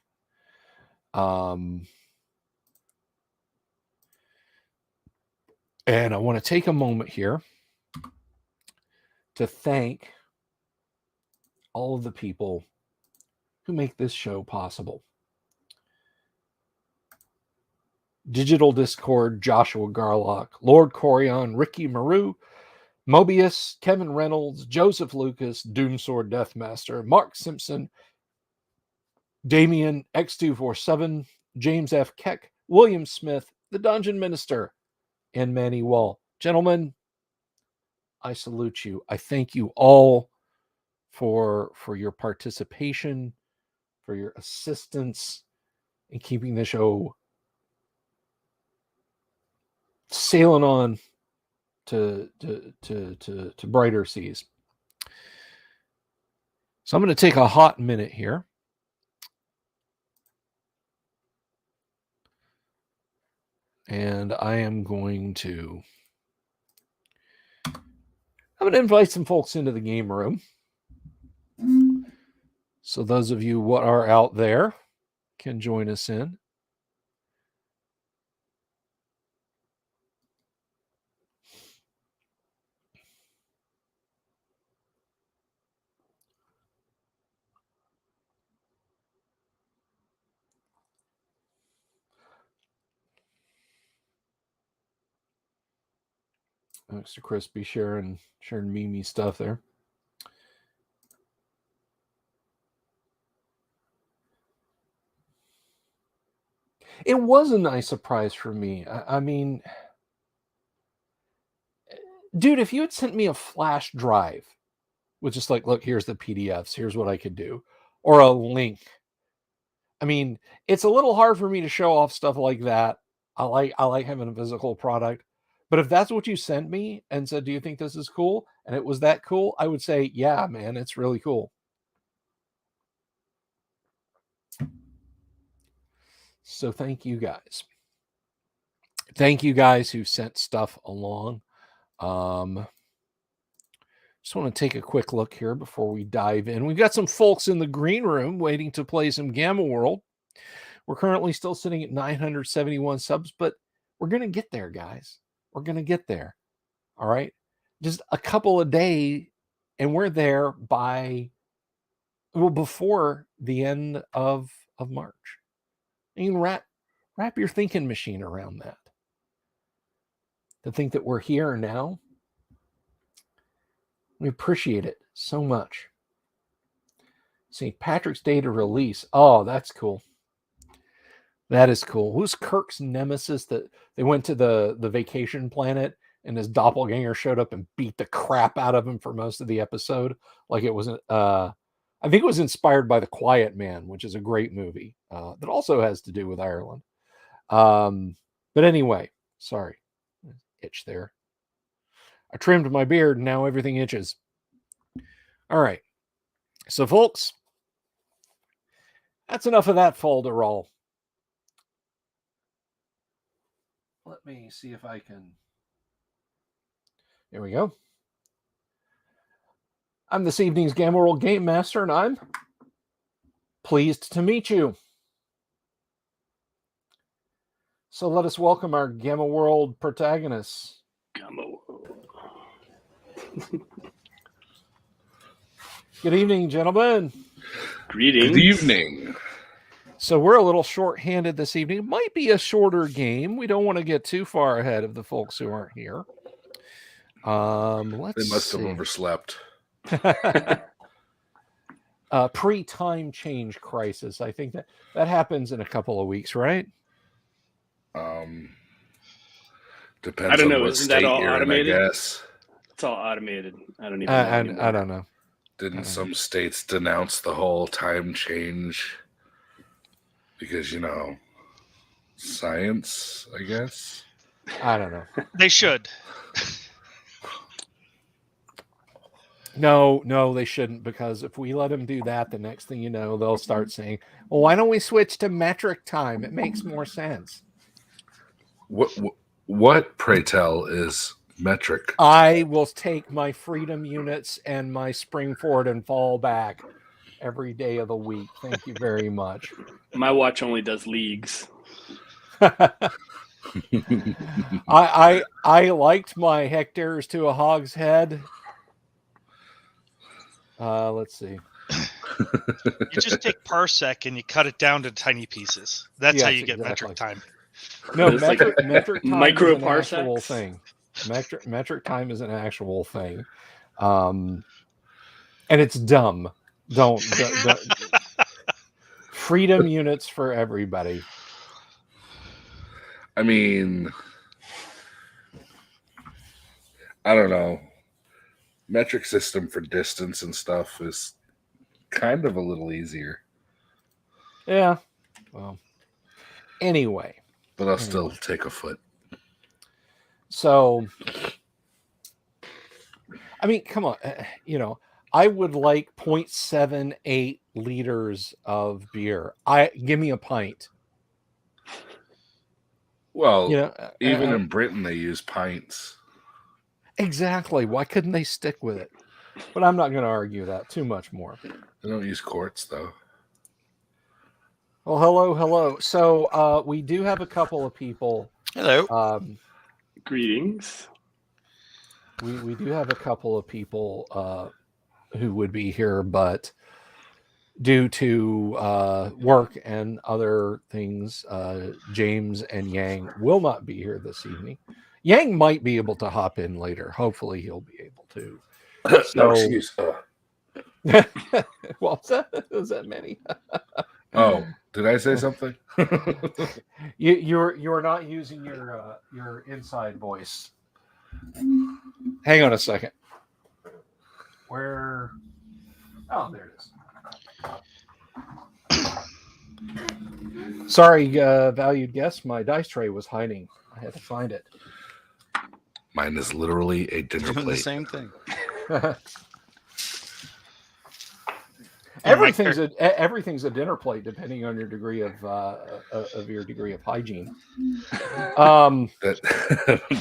And I want to take a moment here to thank all of the people who make this show possible. Digital Discord, Joshua Garlock, Lord Corion, Ricky Maru, Mobius, Kevin Reynolds, Joseph Lucas, Doomsword Deathmaster, Mark Simpson, Damien X247, James F. Keck, William Smith, the Dungeon Minister, and Manny Wall. Gentlemen, I salute you. I thank you all for your participation, for your assistance in keeping the show sailing on to brighter seas. So I'm going to take a hot minute here. And I'm going to invite some folks into the game room. So those of you what are out there can join us in. Thanks to Crispy sharing Mimi stuff there. It was a nice surprise for me. I mean, dude, if you had sent me a flash drive with just like, look, here's the PDFs, here's what I could do, or a link. I mean, it's a little hard for me to show off stuff like that. I like having a physical product. But if that's what you sent me and said, do you think this is cool? And it was that cool, I would say, yeah, man, it's really cool. So thank you guys. Thank you guys who sent stuff along. Just want to take a quick look here before we dive in. We've got some folks in the green room waiting to play some Gamma World. We're currently still sitting at 971 subs, but we're going to get there, guys. We're going to get there. All right. Just a couple of days, and we're there before the end of March. You can wrap your thinking machine around that. To think that we're here now, we appreciate it so much. St. Patrick's Day to release. Oh, that's cool. That is cool. Who's Kirk's nemesis that they went to the vacation planet and his doppelganger showed up and beat the crap out of him for most of the episode? Like it wasn't, I think it was inspired by The Quiet Man, which is a great movie that also has to do with Ireland. But anyway, sorry. Itch there. I trimmed my beard and now everything itches. All right. So, folks, that's enough of that folderol. Let me see if I can. There we go. I'm this evening's Gamma World Game Master, and I'm pleased to meet you. So let us welcome our Gamma World protagonists. Gamma World. Good evening, gentlemen. Greetings. Good evening. So we're a little short-handed this evening. It might be a shorter game. We don't want to get too far ahead of the folks who aren't here. Let's They must have see. overslept. Pre-time change crisis. I think that happens in a couple of weeks, right? Depends I don't on know. what Isn't that state all you're automated? in, I guess. It's all automated. I don't even know anymore. I don't know. Didn't some states denounce the whole time change? Because, science, I guess. I don't know. They should. No, they shouldn't, because if we let them do that, the next thing you know, they'll start saying, well, why don't we switch to metric time? It makes more sense. What, pray tell, is metric? I will take my freedom units and my spring forward and fall back every day of the week. Thank you very much. My watch only does leagues. I liked my hectares to a hogshead. Let's see. You just take parsec and you cut it down to tiny pieces. That's how you get metric time. No, It's like metric time micro is an actual parsecs? thing. Metric time is an actual thing. And it's dumb. Don't freedom units for everybody. I mean, I don't know. Metric system for distance and stuff is kind of a little easier. Yeah. Well, anyway. But I'll still take a foot. So, I mean, come on. I would like 0.78 liters of beer. Give me a pint. Well, even in Britain, they use pints. Exactly. Why couldn't they stick with it? But I'm not going to argue that too much more. They don't use quarts, though. Well, hello. So we do have a couple of people. Hello. Greetings. We do have a couple of people who would be here, but due to work and other things, James and Yang will not be here this evening. Yang might be able to hop in later. Hopefully he'll be able to. No excuse. Well, is that many? Oh, did I say something? You're not using your inside voice. Hang on a second. Where? Oh, there it is. Sorry, valued guest. My dice tray was hiding. I had to find it. Mine is literally a dinner Doing plate. the same thing. Everything's a dinner plate, depending on your degree of hygiene.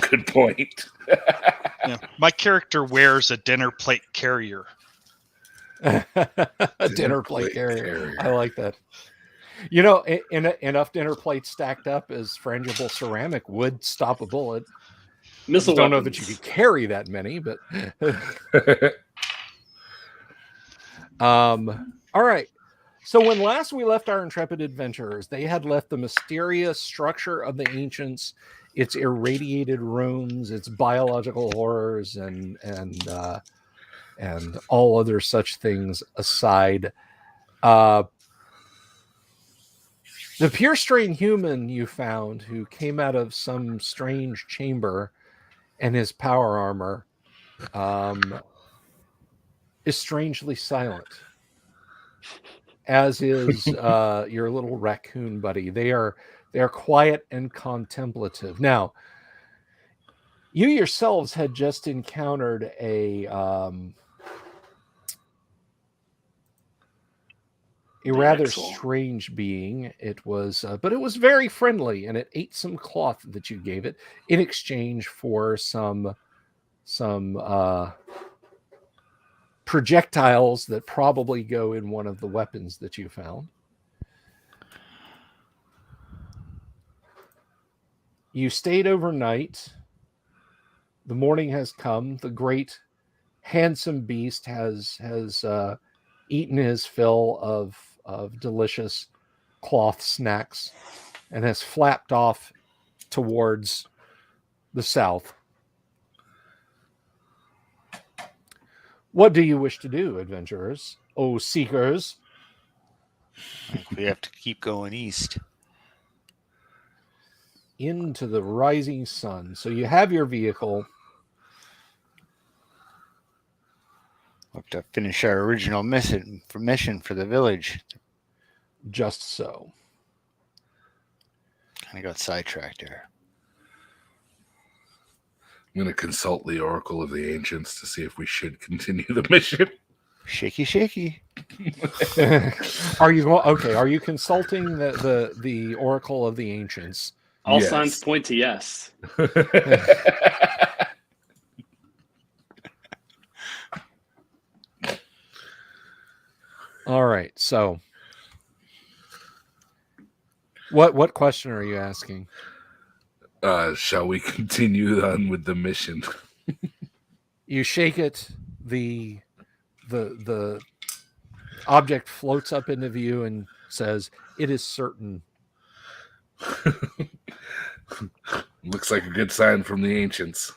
Good point. My character wears a dinner plate carrier. A dinner plate carrier. I like that. Enough dinner plates stacked up as frangible ceramic would stop a bullet. Missile Don't know weapons. that you could carry that many, but all right. So when last we left our intrepid adventurers, they had left the mysterious structure of the ancients, its irradiated rooms, its biological horrors, and all other such things aside. The pure strain human you found, who came out of some strange chamber, and his power armor is strangely silent, as is your little raccoon buddy. They're quiet and contemplative. Now, you yourselves had just encountered a rather strange being. It was, but it was very friendly, and it ate some cloth that you gave it in exchange for some projectiles that probably go in one of the weapons that you found. You stayed overnight. The morning has come. The great handsome beast has eaten his fill of delicious cloth snacks and has flapped off towards the south. What do you wish to do, adventurers? Oh, seekers. I think we have to keep going east. Into the rising sun. So you have your vehicle. We'll have to finish our original mission for the village. Just so. Kind of got sidetracked there. I'm going to consult the Oracle of the Ancients to see if we should continue the mission. Shaky, shaky. Are you okay? Are you consulting the Oracle of the Ancients? All Yes. signs point to yes. All right. So, what question are you asking? Shall we continue on with the mission? You shake it. The object floats up into view and says, "It is certain." Looks like a good sign from the ancients.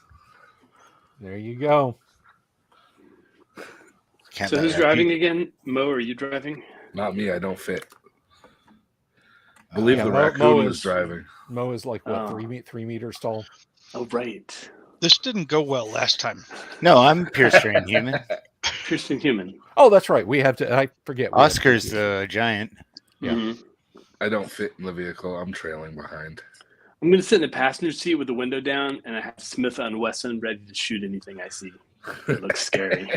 There you go. Can't So let who's our driving people- again? Mo, are you driving? Not me, I don't fit. I believe Yeah, the Mo raccoon is- was driving. Mo is like what, Oh. 3 meters tall. Oh, right. This didn't go well last time. No, I'm Pierce Train Human. Christian human. Oh, that's right. We have to. I forget. we have to Oscar's do- the giant. Yeah. Mhm. I don't fit in the vehicle. I'm trailing behind. I'm going to sit in the passenger seat with the window down, and I have Smith & Wesson ready to shoot anything I see. It looks scary.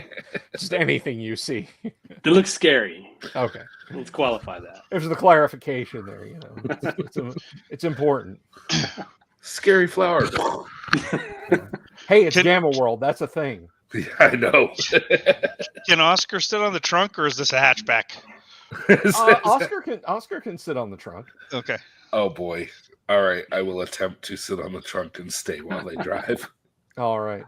just anything you see. It looks scary. Okay. Let's qualify that. There's the clarification there. You know, it's important. Scary flower. Hey, it's Can- Gamma World. That's a thing. Yeah, I know. Can Oscar sit on the trunk, or is this a hatchback? Oscar can sit on the trunk. Okay. Oh boy. All right, I will attempt to sit on the trunk and stay while they drive. All right.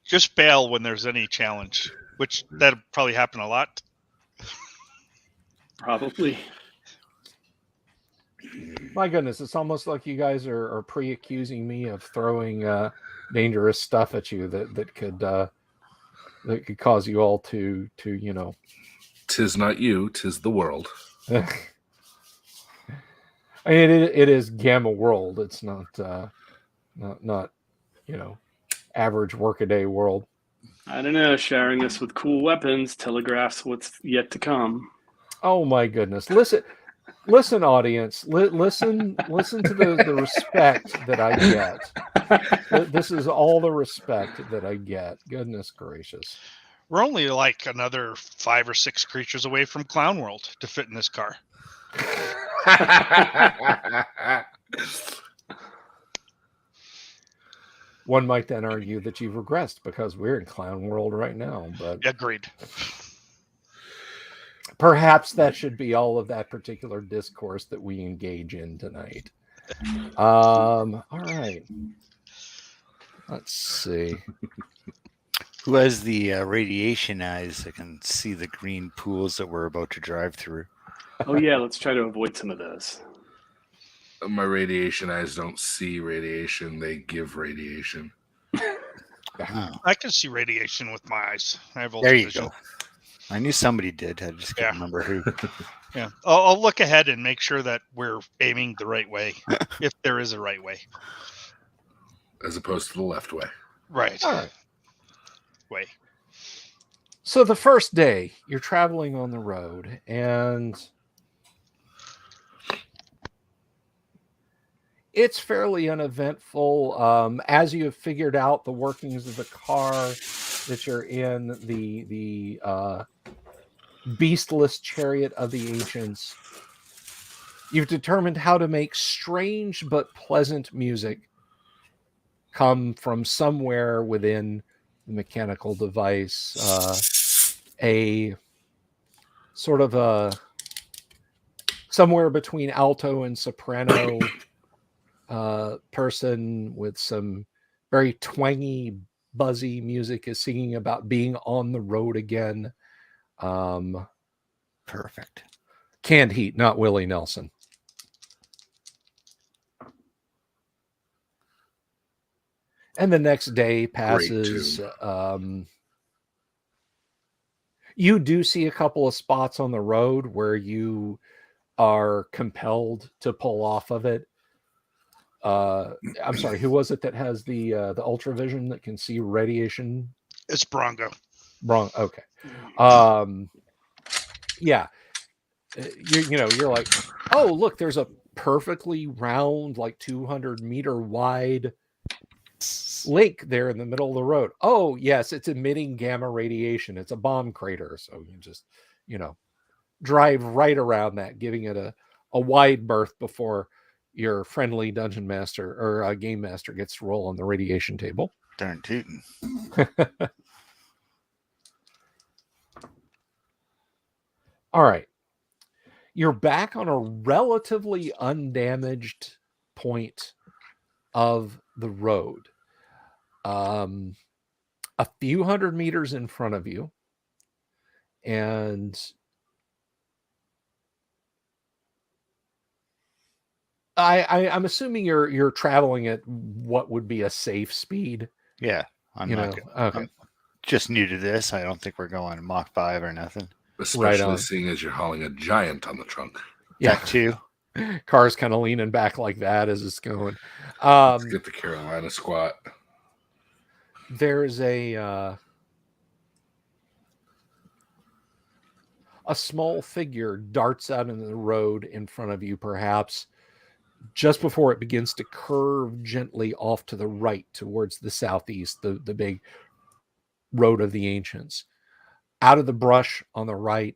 Just bail when there's any challenge, which that'll probably happen a lot. Probably. My goodness, it's almost like you guys are pre-accusing me of throwing dangerous stuff at you that could cause you all to Tis not you, tis the world. I mean, it is Gamma World. It's not average workaday world. I don't know. Showering us with cool weapons telegraphs what's yet to come. Oh my goodness! Listen, audience. Listen to the respect that I get. This is all the respect that I get. Goodness gracious! We're only like another 5 or 6 creatures away from Clown World to fit in this car. One might then argue that you've regressed because we're in Clown World right now, but Agreed. perhaps that should be all of that particular discourse that we engage in tonight. All right. Let's see. Who has the radiation eyes that can see the green pools that we're about to drive through? Oh, yeah. Let's try to avoid some of those. My radiation eyes don't see radiation, they give radiation. Oh, I can see radiation with my eyes. I have there you vision. go. I knew somebody did. I just can't Yeah. remember who. Yeah, I'll look ahead and make sure that we're aiming the right way, if there is a right way. As opposed to the left way. Right. All right. Way. So the first day you're traveling on the road and it's fairly uneventful. As you have figured out the workings of the car that you're in, the beastless chariot of the ancients, you've determined how to make strange but pleasant music come from somewhere within the mechanical device. A sort of a somewhere between alto and soprano person with some very twangy, buzzy music is singing about being on the road again. Perfect. Canned Heat, not Willie Nelson. And the next day passes. You do see a couple of spots on the road where you are compelled to pull off of it. I'm sorry, who was it that has the ultravision that can see radiation? It's Bronco. Okay. Yeah. You're like, oh, look, there's a perfectly round, like 200-meter wide lake there in the middle of the road. Oh, yes, it's emitting gamma radiation. It's a bomb crater. So you just, drive right around that, giving it a wide berth before your friendly dungeon master or game master gets to roll on the radiation table. Darn tootin'. All right. You're back on a relatively undamaged point of the road. A few hundred meters in front of you. And I'm assuming you're traveling at what would be a safe speed. Yeah, Okay. I'm just new to this. I don't think we're going Mach 5 or nothing. Especially seeing as you're hauling a giant on the trunk. Yeah, That too. Car's kind of leaning back like that as it's going. Let's get the Carolina squat. There's a small figure darts out into the road in front of you, perhaps just before it begins to curve gently off to the right towards the southeast, the big road of the ancients. Out of the brush on the right,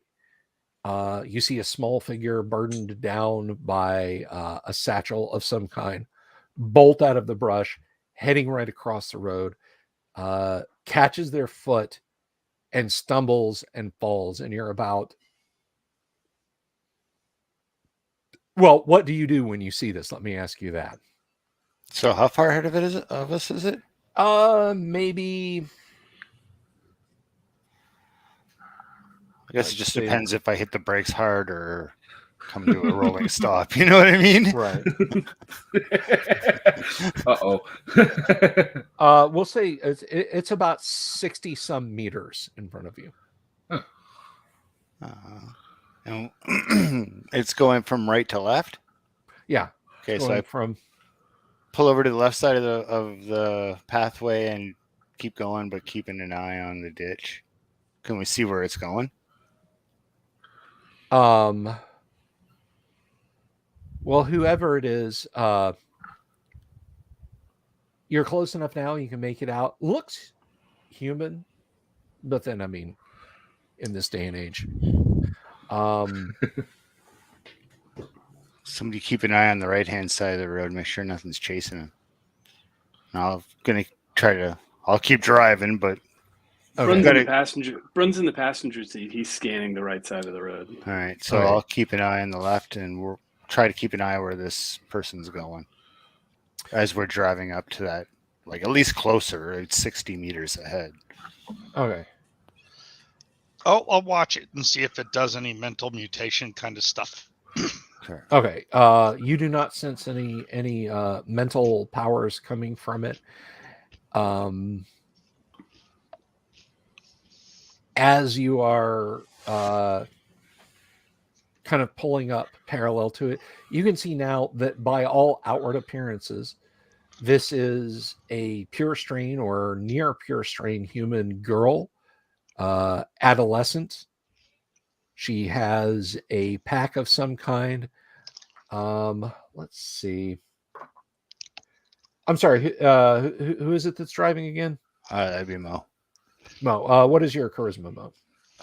you see a small figure burdened down by a satchel of some kind, bolt out of the brush, heading right across the road, catches their foot and stumbles and falls. And you're about... Well, what do you do when you see this? Let me ask you that. So how far ahead of us is it? Maybe... I guess it just depends if I hit the brakes hard or come to a rolling stop. You know what I mean? Right. Uh-oh. We'll say it's about 60 some meters in front of you. And it's going from right to left. Yeah. Okay, so I from pull over to the left side of the pathway and keep going, but keeping an eye on the ditch. Can we see where it's going? Well, whoever it is, you're close enough now. You can make it out. Looks human, but then, I mean, in this day and age, somebody keep an eye on the right-hand side of the road. Make sure nothing's chasing him. I'll keep driving, but okay. Brun's in the passenger seat. He's scanning the right side of the road. All right, so I'll keep an eye on the left, and we'll try to keep an eye where this person's going as we're driving up to that, like at least closer. It's 60 meters ahead. Okay. Oh, I'll watch it and see if it does any mental mutation kind of stuff. Sure. Okay. You do not sense any mental powers coming from it. As you are kind of pulling up parallel to it, you can see now that by all outward appearances, this is a pure strain or near pure strain human girl, adolescent. She has a pack of some kind. Let's see. I'm sorry. Who is it that's driving again? That'd be Mo. Mo. What is your charisma, Mo?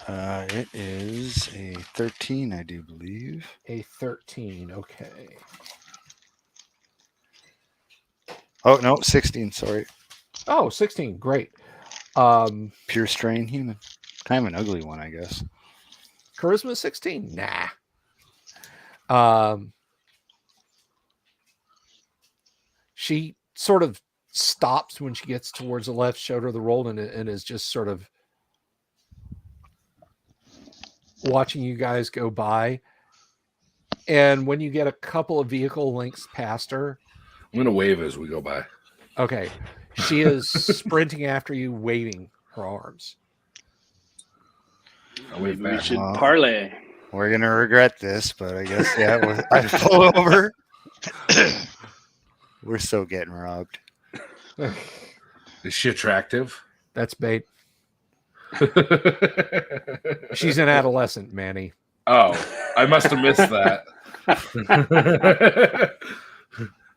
It is a 13, I do believe. A 13. Okay. Oh no, 16. Sorry. Oh, 16. Great. Pure strain human. Kind of an ugly one, I guess. Charisma 16. Nah. She sort of stops when she gets towards the left shoulder of the road and is just sort of watching you guys go by. And when you get a couple of vehicle lengths past her, I'm going to wave as we go by. okay, She is sprinting after you, waving her arms. I wave Maybe we back. should Wow. parlay. We're gonna regret this, but I guess I pull over. We're so getting robbed. Is she attractive? That's bait. She's an adolescent, Manny. Oh, I must have missed that.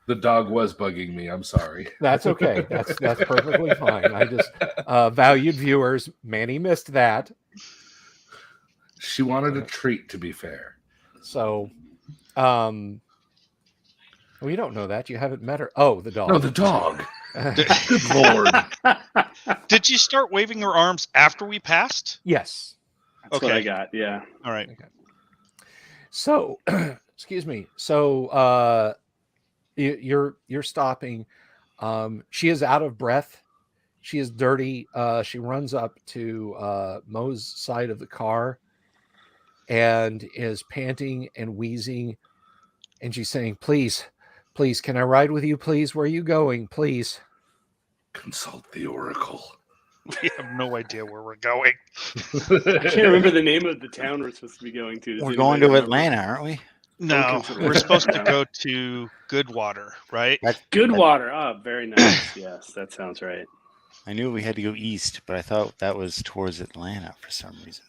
The dog was bugging me. I'm sorry. That's okay. That's perfectly fine. I just valued viewers. Manny missed that. She wanted a treat, to be fair. So, well, you don't know that. You haven't met her. Oh, the dog. No, the dog. Good Lord. Did you start waving her arms after we passed? Yes. That's what Okay. I got. Yeah. All right. So, excuse me. So, you're stopping. She is out of breath. She is dirty. She runs up to Mo's side of the car and is panting and wheezing. And she's saying, please, can I ride with you? Please, where are you going? Please. Consult the Oracle. We have no idea where we're going. I can't remember the name of the town we're supposed to be going to. Does We're anybody going to remember? Atlanta, aren't we? No, Don't we're supposed to go to Goodwater, right? Goodwater. Oh, very nice. Yes, that sounds right. I knew we had to go east, but I thought that was towards Atlanta for some reason.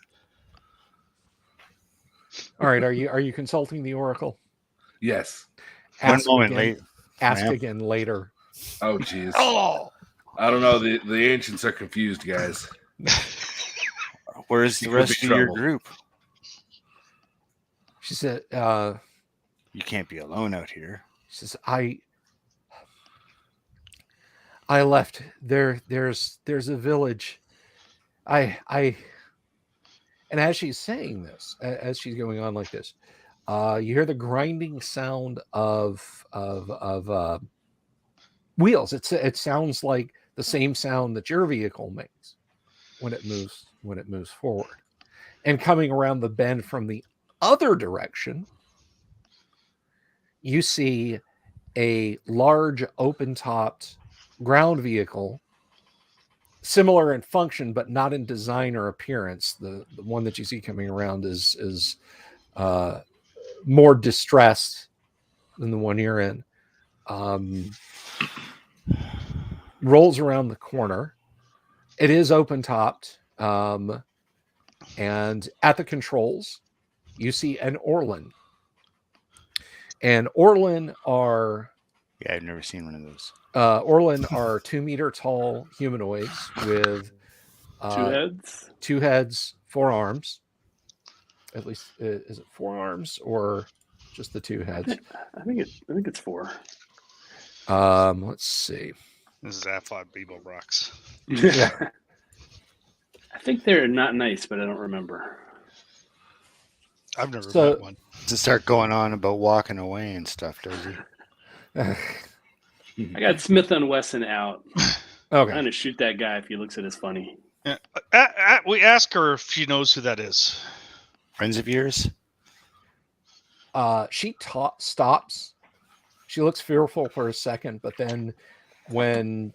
All right. Are you consulting the Oracle? Yes. Ask One moment again, late. Ask ma'am. again later. Oh, jeez. Oh, I don't know. The ancients are confused, guys. Where's the You could rest be of your trouble. group? she said. You can't be alone out here. She says, I left. There's a village. And as she's saying this, as she's going on like this, you hear the grinding sound of wheels. It sounds like the same sound that your vehicle makes when it moves forward. And coming around the bend from the other direction, you see a large open-topped ground vehicle, similar in function but not in design or appearance. The one that you see coming around is more distressed than the one you're in. Rolls around the corner. It is open-topped, and at the controls you see an Orlan. And Orlan are Yeah, I've never seen one of those. Orlan are 2 meter tall humanoids with Two heads. 2 heads, 4 arms. At least, is it 4 arms or just the 2 heads? I think it's 4. Let's see. This is Aflod Beeble Rocks. Yeah. I think they're not nice, but I don't remember. I've never So- met one. To start going on about walking away and stuff, does he? I got Smith and Wesson out. I'm Okay. gonna shoot that guy if he looks at us funny. Yeah. We ask her if she knows who that is. Friends of yours? She stops. She looks fearful for a second, but then when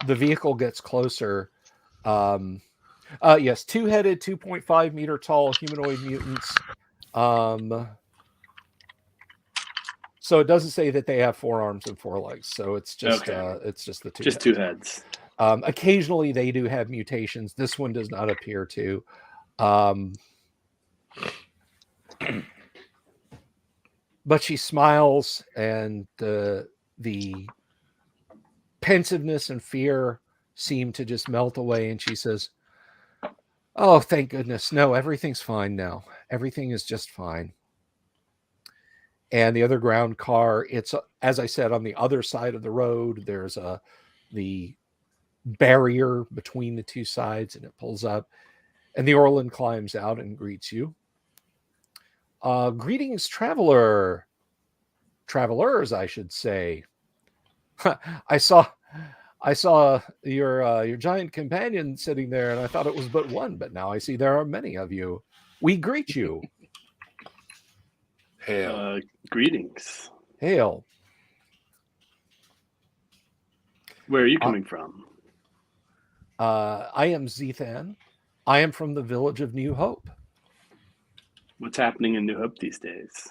the vehicle gets closer, yes, 2-headed, 2.5 meter tall humanoid mutants. So it doesn't say that they have 4 arms and 4 legs. So it's just Okay. it's just the 2. Just 2 heads. Occasionally they do have mutations. This one does not appear to. But she smiles, and the pensiveness and fear seem to just melt away. And she says, "Oh, thank goodness. No, everything's fine now. Everything is just fine." And the other ground car, it's, as I said, on the other side of the road. There's the barrier between the 2 sides, and it pulls up. And the Orlan climbs out and greets you. Greetings, travelers, I should say. I saw your giant companion sitting there, and I thought it was but one, but now I see there are many of you. We greet you. Hail. Greetings. Hail. Where are you coming from? I am Zethan. I am from the village of New Hope. What's happening in New Hope these days?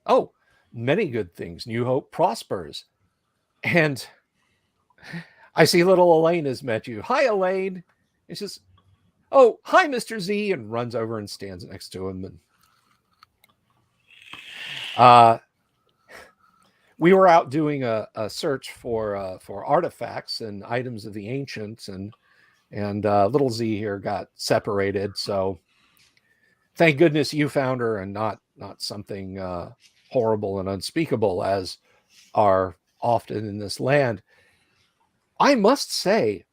Oh, many good things. New Hope prospers. And I see little Elaine has met you. Hi, Elaine. He says, oh, hi, Mr. Z, and runs over and stands next to him. And we were out doing a search for artifacts and items of the ancients, and little Z here got separated. So thank goodness you found her, and not something horrible and unspeakable as are often in this land. I must say,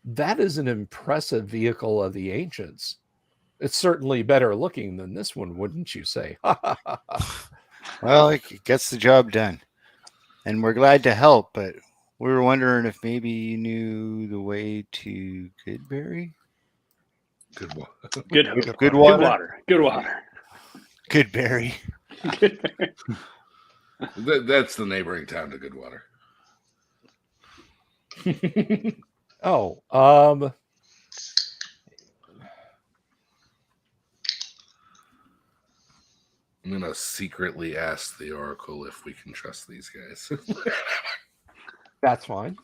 that is an impressive vehicle of the ancients. It's certainly better looking than this one, wouldn't you say? Well, it gets the job done. And we're glad to help, but we were wondering if maybe you knew the way to Goodberry? Good one. Good Hope. Good water? Good water. Good water. Goodberry. That's the neighboring town to Goodwater. Oh, I'm gonna secretly ask the Oracle if we can trust these guys. that's fine.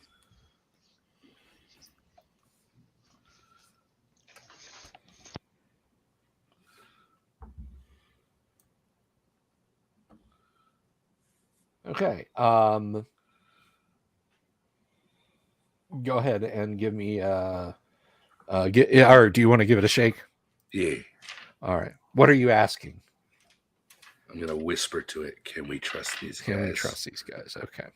Okay. Go ahead and give me or do you want to give it a shake? Yeah. All right. What are you asking? I'm gonna whisper to it. Can we trust these guys? Can we trust these guys? Okay.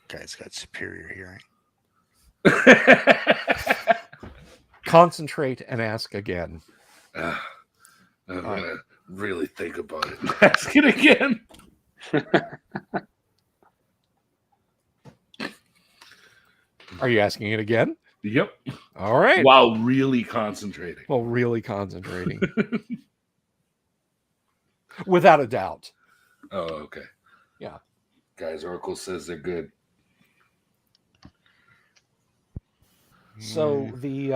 Guy's got superior hearing. Concentrate and ask again. I'm gonna really think about it. Ask it again. Are you asking it again? Yep. All right. While really concentrating. Well, really concentrating. Without a doubt. Oh, okay. Yeah. Guys, Oracle says they're good. So the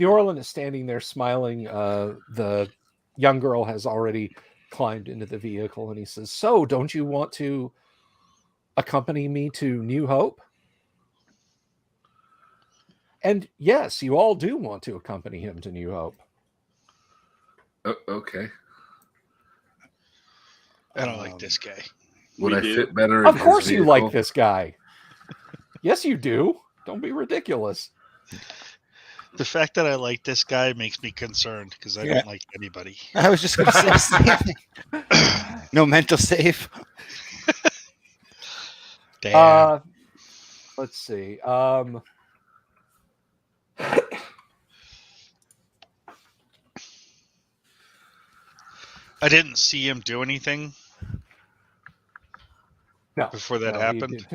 Orlin is standing there smiling. The young girl has already climbed into the vehicle, and he says, so don't you want to accompany me to New Hope? And yes, you all do want to accompany him to New Hope. Okay. I don't like this guy. Would We I do. fit better? Of in course his you like vehicle? this guy. Yes, you do. Don't be ridiculous. The fact that I like this guy makes me concerned because I Yeah. don't like anybody. I was just going to say the same thing. No mental save. Damn. Let's see. I didn't see him do anything No, before that no, happened.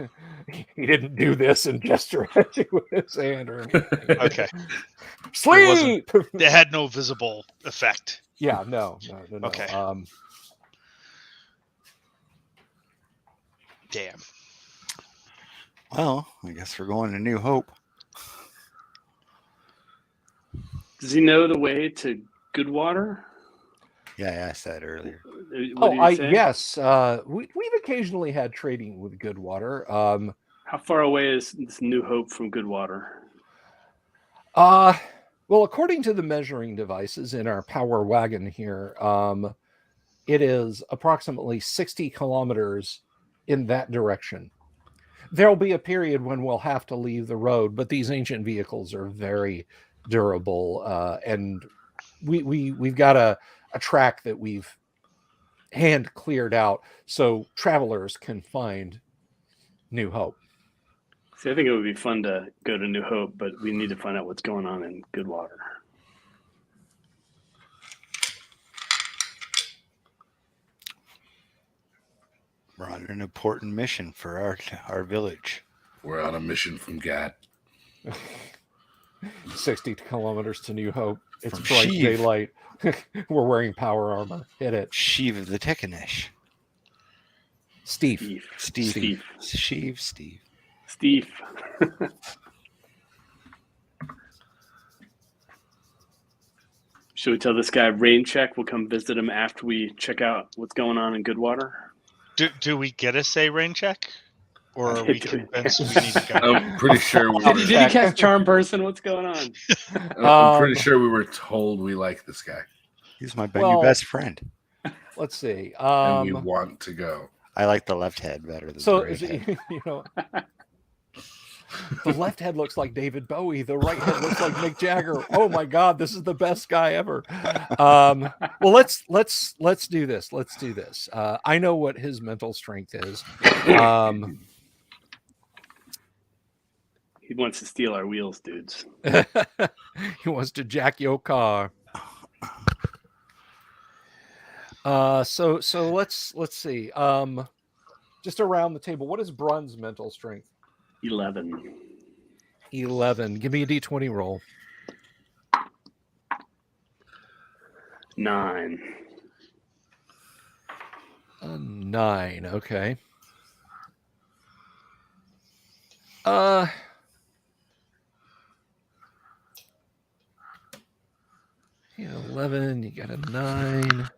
He didn't do this and gesture at you with his hand or anything. Okay. Sleep. It had no visible effect. Yeah, no. Okay. Damn. Well, I guess we're going to New Hope. Does he know the way to Goodwater? Yeah, I asked that earlier. What did he say? Yes. We've occasionally had trading with Goodwater. How far away is this New Hope from Goodwater? Well, according to the measuring devices in our power wagon here, it is approximately 60 kilometers in that direction. There'll be a period when we'll have to leave the road, but these ancient vehicles are very durable, and we've got a track that we've hand cleared out so travelers can find New Hope. See, I think it would be fun to go to New Hope, but we need to find out what's going on in Goodwater. We're on an important mission for our village. We're on a mission from God. 60 kilometers to New Hope. It's From bright Sheev. daylight. We're wearing power armor. Hit it. Sheev of the Tekanish. Steve. Steve. Steve. Should we tell this guy rain check? We'll come visit him after we check out what's going on in Goodwater. Do we get a say rain check? Or are we convinced we need to go? I'm pretty sure we were, Did you catch Charm Person? What's going on? I'm pretty sure we were told we like this guy He's my Well, new best friend. Let's see. and we want to go. I like the left head better than So the right head. you know, the left head looks like David Bowie. The right head looks like Mick Jagger. Oh my God, this is the best guy ever. Well, let's do this. Let's do this. I know what his mental strength is. He wants to steal our wheels, dudes. He wants to jack your car. So let's see. Just around the table, what is Brun's mental strength? 11. 11. Give me a D20 roll. 9. 9. Okay. 11. You got a 9.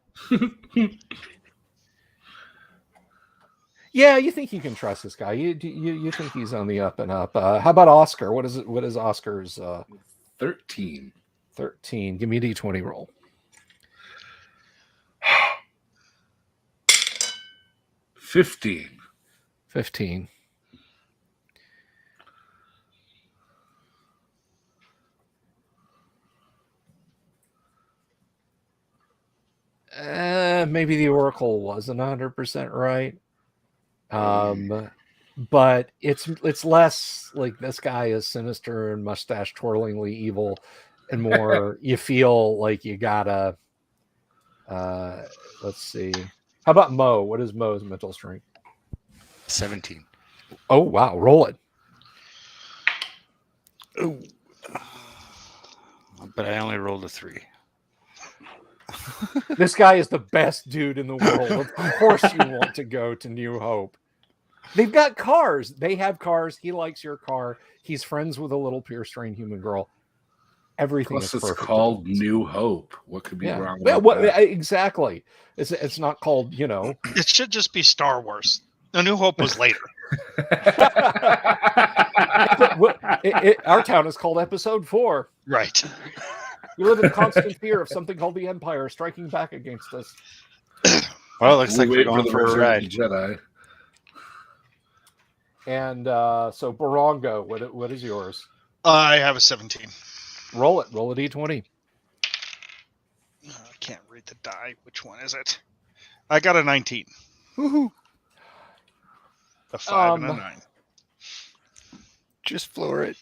Yeah, you think you can trust this guy. You think he's on the up and up. How about Oscar? What is Oscar's 13. 13? Give me a D20 roll. 15. 15. Maybe the Oracle wasn't 100% right. But it's less like this guy is sinister and mustache twirlingly evil, and more you feel like you gotta. Let's see. How about Mo? What is Mo's mental strength? 17. Oh wow, roll it. Ooh. But I only rolled a 3. This guy is the best dude in the world. Of course you want to go to New Hope. They've got cars. They have cars. He likes your car. He's friends with a little pure-strain human girl. Everything Plus, is it's perfect. called New Hope. What could be wrong with Well, that? exactly. It's not called, It should just be Star Wars. A New Hope was later. Our town is called Episode 4. Right. We live in constant fear of something called the Empire striking back against us. Well, it looks like we're wait going the for a Return ride. of the Jedi. And so Barongo, what is yours? I have a 17. Roll it. Roll a D20. I can't read the die. Which one is it? I got a 19. Woohoo! A 5 and a 9. Just floor it.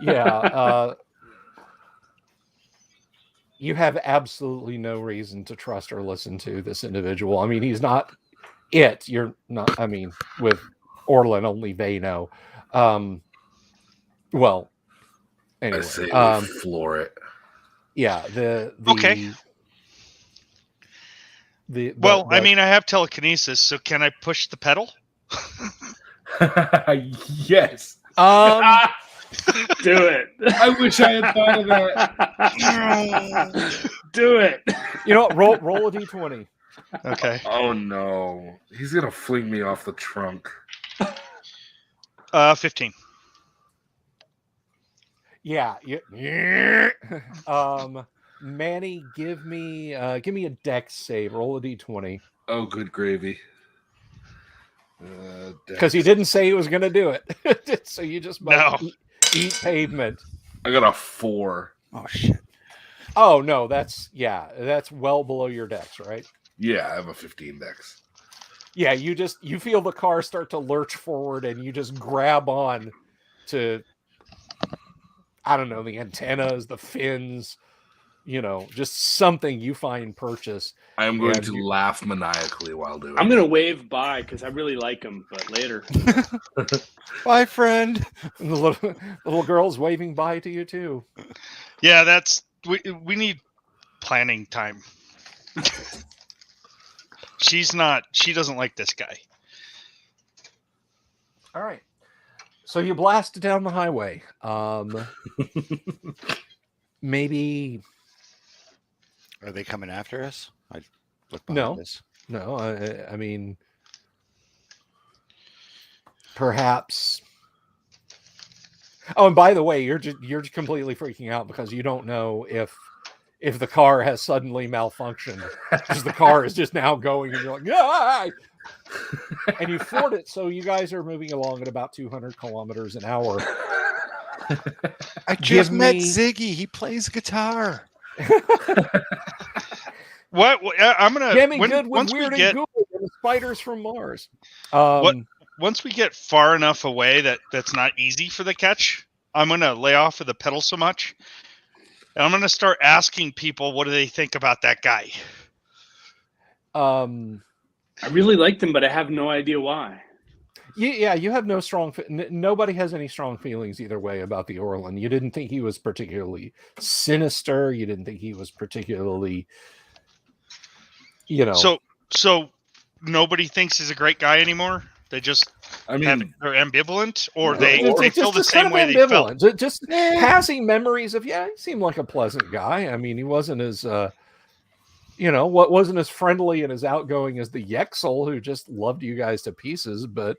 Yeah. You have absolutely no reason to trust or listen to this individual. I mean, he's not it. You're not. I mean, with Orlin, only they know. Well, anyway. I say we floor it. Yeah. Okay. Well, I mean, I have telekinesis, so can I push the pedal? Yes. Do it. I wish I had thought of that. Do it. You know what? Roll a D20. Okay. Oh no. He's gonna fling me off the trunk. 15. Yeah. Manny, give me a dex save. Roll a D20. Oh, good gravy. Because he didn't say he was going to do it. So you just might eat pavement. I got a 4. Oh shit! Oh no, that's well below your dex, right? Yeah, I have a 15 dex. Yeah, you feel the car start to lurch forward, and you just grab on to, I don't know, the antennas, the fins, just something you find purchase. I am going to laugh maniacally while doing I'm it. gonna wave bye because I really like him, but later. Bye, friend. And the little girl's waving bye to you too. Yeah, we need planning time. she's not. She doesn't like this guy. All right. So you blast down the highway. Maybe Are they coming after us? I look No. behind us. no. I mean, perhaps. Oh, and by the way, you're just completely freaking out because you don't know if the car has suddenly malfunctioned because the car is just now going and you're like, ah! And you floored it, so you guys are moving along at about 200 kilometers an hour. I Give just met me- Ziggy. He plays guitar. What? I'm gonna. Damn good with once weird we get and Google and the spiders from Mars. once we get far enough away that's not easy for the catch, I'm gonna lay off of the pedal so much, and I'm gonna start asking people what do they think about that guy. I really liked him, but I have no idea why. Yeah, you have no strong. Nobody has any strong feelings either way about the Orlan. You didn't think he was particularly sinister. You didn't think he was particularly, So nobody thinks he's a great guy anymore. They just I mean, they're ambivalent, or No, they or- feel the just same kind way of they felt. ambivalent. Just passing memories of he seemed like a pleasant guy. I mean, he wasn't as wasn't as friendly and as outgoing as the Yexel, who just loved you guys to pieces. But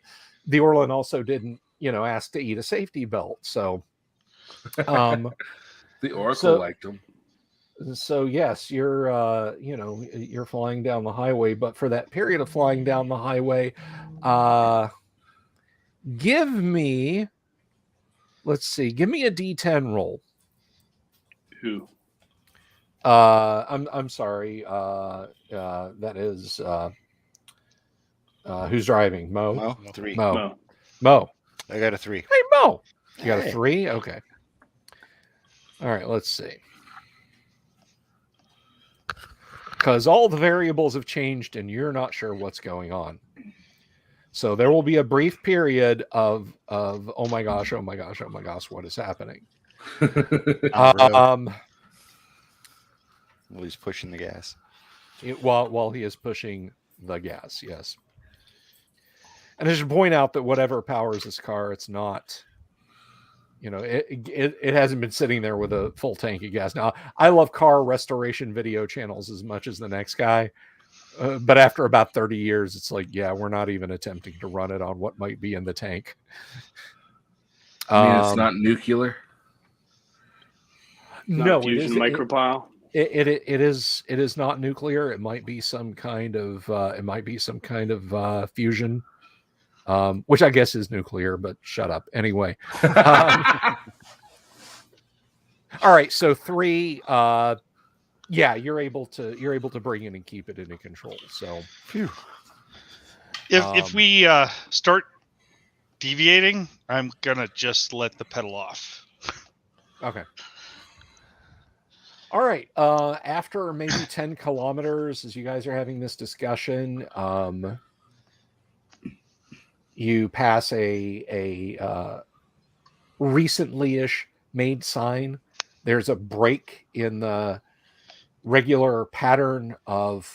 the Orlan also didn't, ask to eat a safety belt. So, the Oracle so- liked him. so yes, you're flying down the highway, but for that period of flying down the highway, give me a D10 roll. Who? I'm sorry. That is who's driving? Mo. Mo, 3. Mo. No. I got a 3. Hey, Mo. You got a Hey. 3? Okay. All right. Let's see. Because all the variables have changed, and you're not sure what's going on. So there will be a brief period of oh my gosh, what is happening? Well, he's pushing the gas. While he is pushing the gas, yes. And I should point out that whatever powers this car, it's not, it hasn't been sitting there with a full tank of gas. Now, I love car restoration video channels as much as the next guy, but after about 30 years, it's like, yeah, we're not even attempting to run it on what might be in the tank. I mean, it's not nuclear. No, fusion micropile. It is not nuclear. It might be some kind of fusion, which I guess is nuclear. But shut up anyway. All right, so 3. You're able to bring in and keep it under control. So, phew. If we start deviating, I'm gonna just let the pedal off. Okay. All right. After maybe 10 kilometers, as you guys are having this discussion, you pass a recently-ish made sign. There's a break in the regular pattern of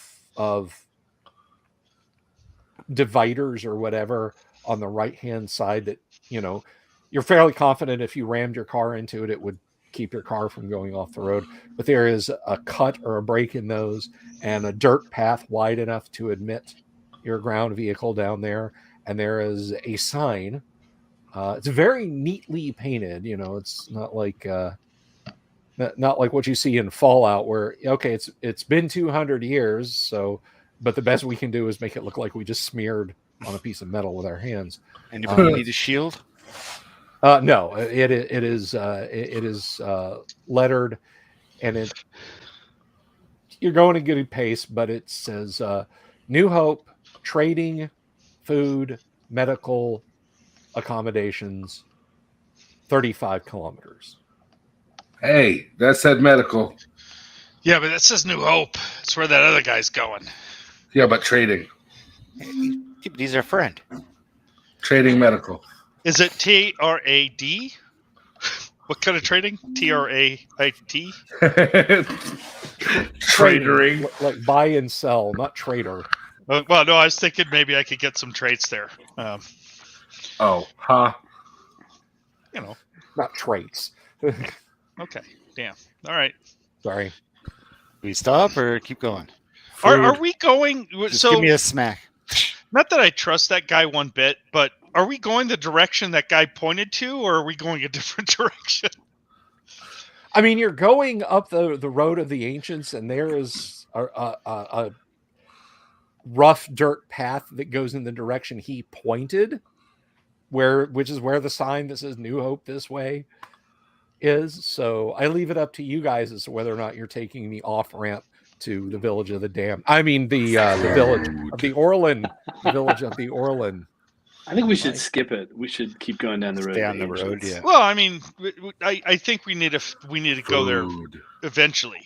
dividers or whatever on the right-hand side that, you're fairly confident if you rammed your car into it, it would keep your car from going off the road. But there is a cut or a break in those and a dirt path wide enough to admit your ground vehicle down there. And there is a sign. It's very neatly painted. It's not like what you see in Fallout where, okay, it's been 200 years. So, but the best we can do is make it look like we just smeared on a piece of metal with our hands. Anybody need a shield? No, it is lettered, and you're going at a good pace, but it says New Hope trading, food, medical accommodations, 35 kilometers. Hey, that said medical. Yeah, but that says New Hope. It's where that other guy's going. Yeah, but trading. He's our friend. Trading medical. Is it TRAD? What kind of trading? TRAIT? Tradering. Like buy and sell, not trader. Well, no, I was thinking maybe I could get some traits there. Oh, huh? You know. Not traits. Okay. Damn. All right. Sorry. We stop or keep going? Are Food. we going? Just So give me a smack. not that I trust that guy one bit, but are we going the direction that guy pointed to, or are we going a different direction? I mean, you're going up the road of the ancients, and there is a rough dirt path that goes in the direction he pointed, which is where the sign that says New Hope this way is. So I leave it up to you guys as to whether or not you're taking the off ramp to the village of the Dam. I mean, the village of the Orland, village of the Orland. I think we should skip it. We should keep going down the road. Stay to on the road, Ancients. yeah. Well, I mean, I think we need to go there Food. eventually.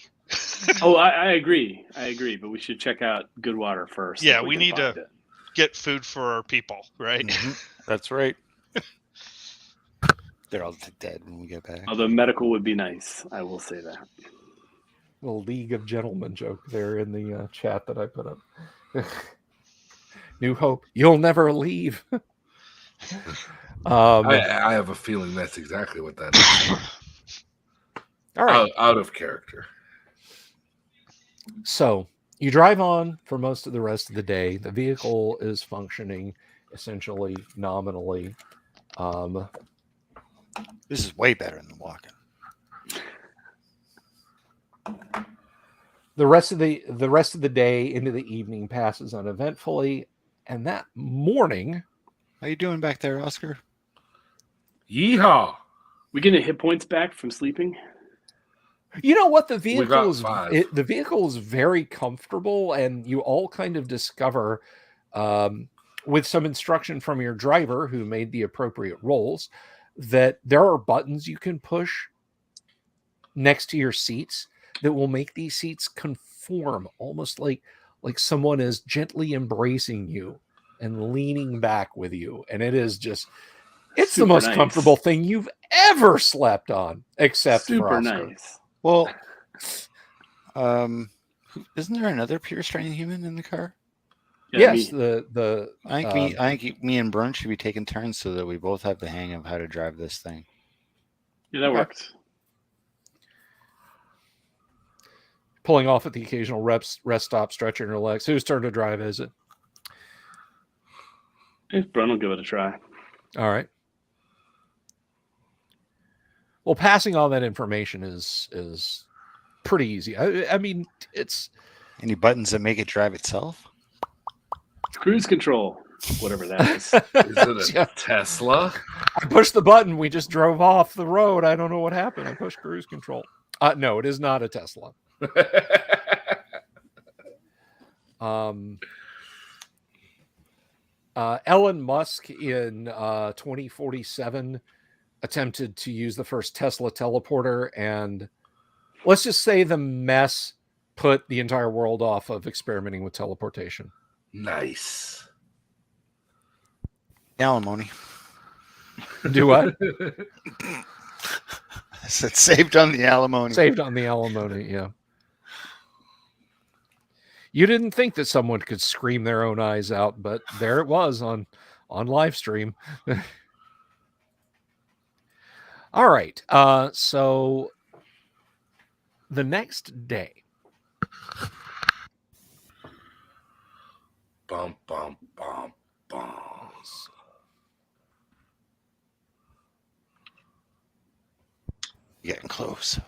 Oh, I agree. I agree. But we should check out Goodwater first. Yeah, if we can need find to- it. Get food for our people, right? Mhm. That's right. They're all dead when we get back. Although medical would be nice. I will say that. Little League of Gentlemen joke there in the chat that I put up. New Hope, you'll never leave. I have a feeling that's exactly what that is. All right. Out of character. So you drive on for most of the rest of the day. The vehicle is functioning essentially nominally. This is way better than walking. The rest of the day into the evening passes uneventfully, and that morning, How you doing back there, Oscar? Yeehaw! We getting hit points back from sleeping? you know what, the got vehicle is 5. the vehicle is very comfortable, and you all kind of discover, with some instruction from your driver who made the appropriate rolls, that there are buttons you can push next to your seats that will make these seats conform almost like someone is gently embracing you and leaning back with you. And it is just, it's the Super most nice. comfortable thing you've ever slept on, except for Super Oscar. nice. Well, isn't there another pure strain human in the car? Yeah, Yes, me- the I think me and Brun should be taking turns so that we both have the hang of how to drive this thing. yeah, that Okay. works. pulling off at the occasional rest stop, stretching your legs. Whose turn to drive is it? Brun will give it a try. All right. Well, passing on that information is pretty easy. I mean, it's Any buttons that make it drive itself? Cruise control, whatever that is. Is it a Yeah. Tesla? I pushed the button. We just drove off the road. I don't know what happened. I pushed cruise control. No, it is not a Tesla. Elon Musk in 2047 attempted to use the first Tesla teleporter, and let's just say the mess put the entire world off of experimenting with teleportation. Nice. Alimony. Do what? I said saved on the alimony. Saved on the alimony, yeah. You didn't think that someone could scream their own eyes out, but there it was on live stream. All right. So the next day, Bum, bum, bum, bum. Getting close.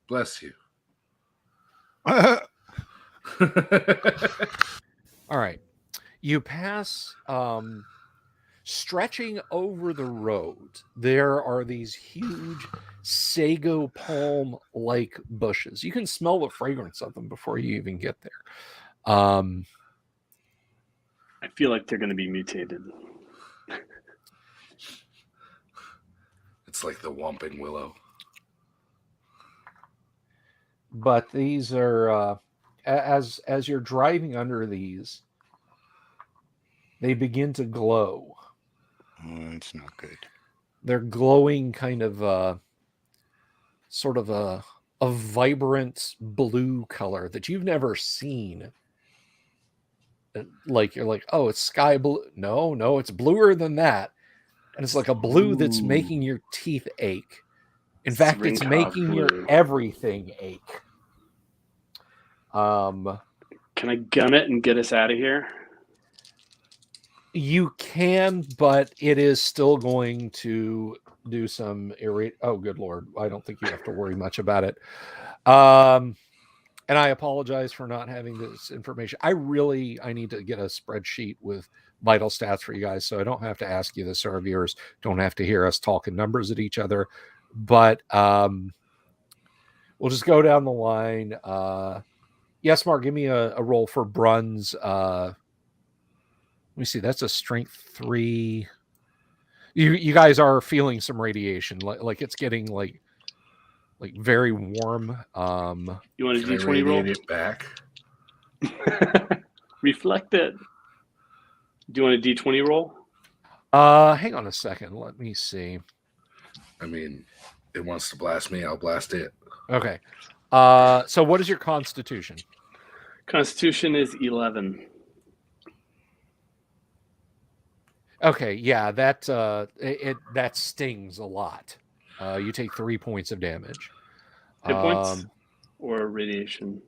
Bless you. all right. You pass stretching over the road. There are these huge sago palm like bushes. You can smell the fragrance of them before you even get there. I feel like they're going to be mutated. It's like the Whomping Willow. But these are as you're driving under these, they begin to glow. It's not good. They're glowing kind of sort of a a vibrant blue color that you've never seen. Like you're like, oh, it's sky blue. No, it's bluer than that. And it's like a blue that's Ooh. making your teeth ache. In fact, it's Ringtop making your blue. everything ache. Can I gun it and get us out of here? You can, but it is still going to do some oh, good Lord. I don't think you have to worry much about it. And I apologize for not having this information. I need to get a spreadsheet with vital stats for you guys, so I don't have to ask you this, so our viewers don't have to hear us talking numbers at each other. But we'll just go down the line. Yes, Mark, give me a roll for Bruns. Let me see. That's a strength 3. You guys are feeling some radiation, like it's getting like very warm. You want a Can I D20 roll? radiate it back? Reflect it. Do you want a D20 roll? Hang on a second. Let me see. I mean, it wants to blast me. I'll blast it. Okay. So what is your constitution? Constitution is 11. Okay, yeah, that that stings a lot. You take 3 points of damage. Hit points or radiation?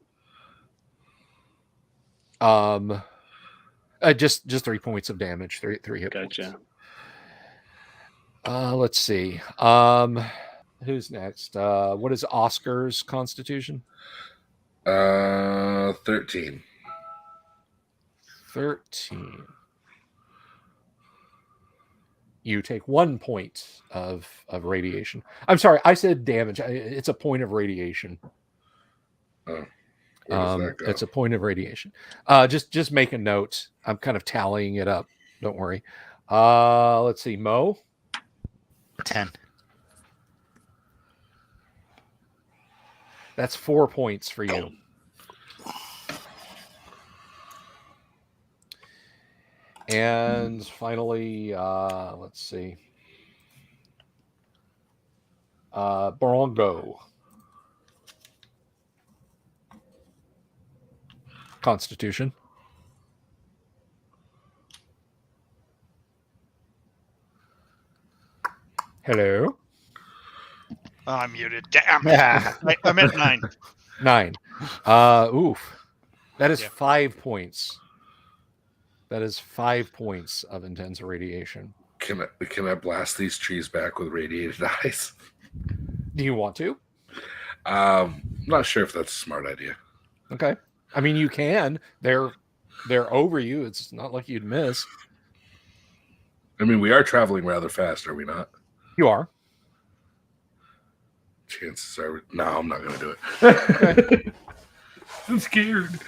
Just 3 points of damage. Three hit Gotcha. points. Let's see. Who's next? What is Oscar's constitution? 13. 13. You take 1 point of radiation. I'm sorry, I said damage. It's a point of radiation. Oh, where does that go? It's a point of radiation. Just make a note. I'm kind of tallying it up. Don't worry. Let's see. Mo? 10. That's 4 points for you. And finally, let's see. Borongo. Constitution. Hello. Oh, I'm muted. Damn. Yeah. I'm at 9. 9. Oof. That is Yeah. 5 points. That is 5 points of intense radiation. Can I blast these trees back with radiated eyes? Do you want to? I'm not sure if that's a smart idea. Okay. I mean, you can. They're over you. It's not like you'd miss. I mean, we are traveling rather fast, are we not? You are. Chances are, no, I'm not going to do it. Okay. I'm scared.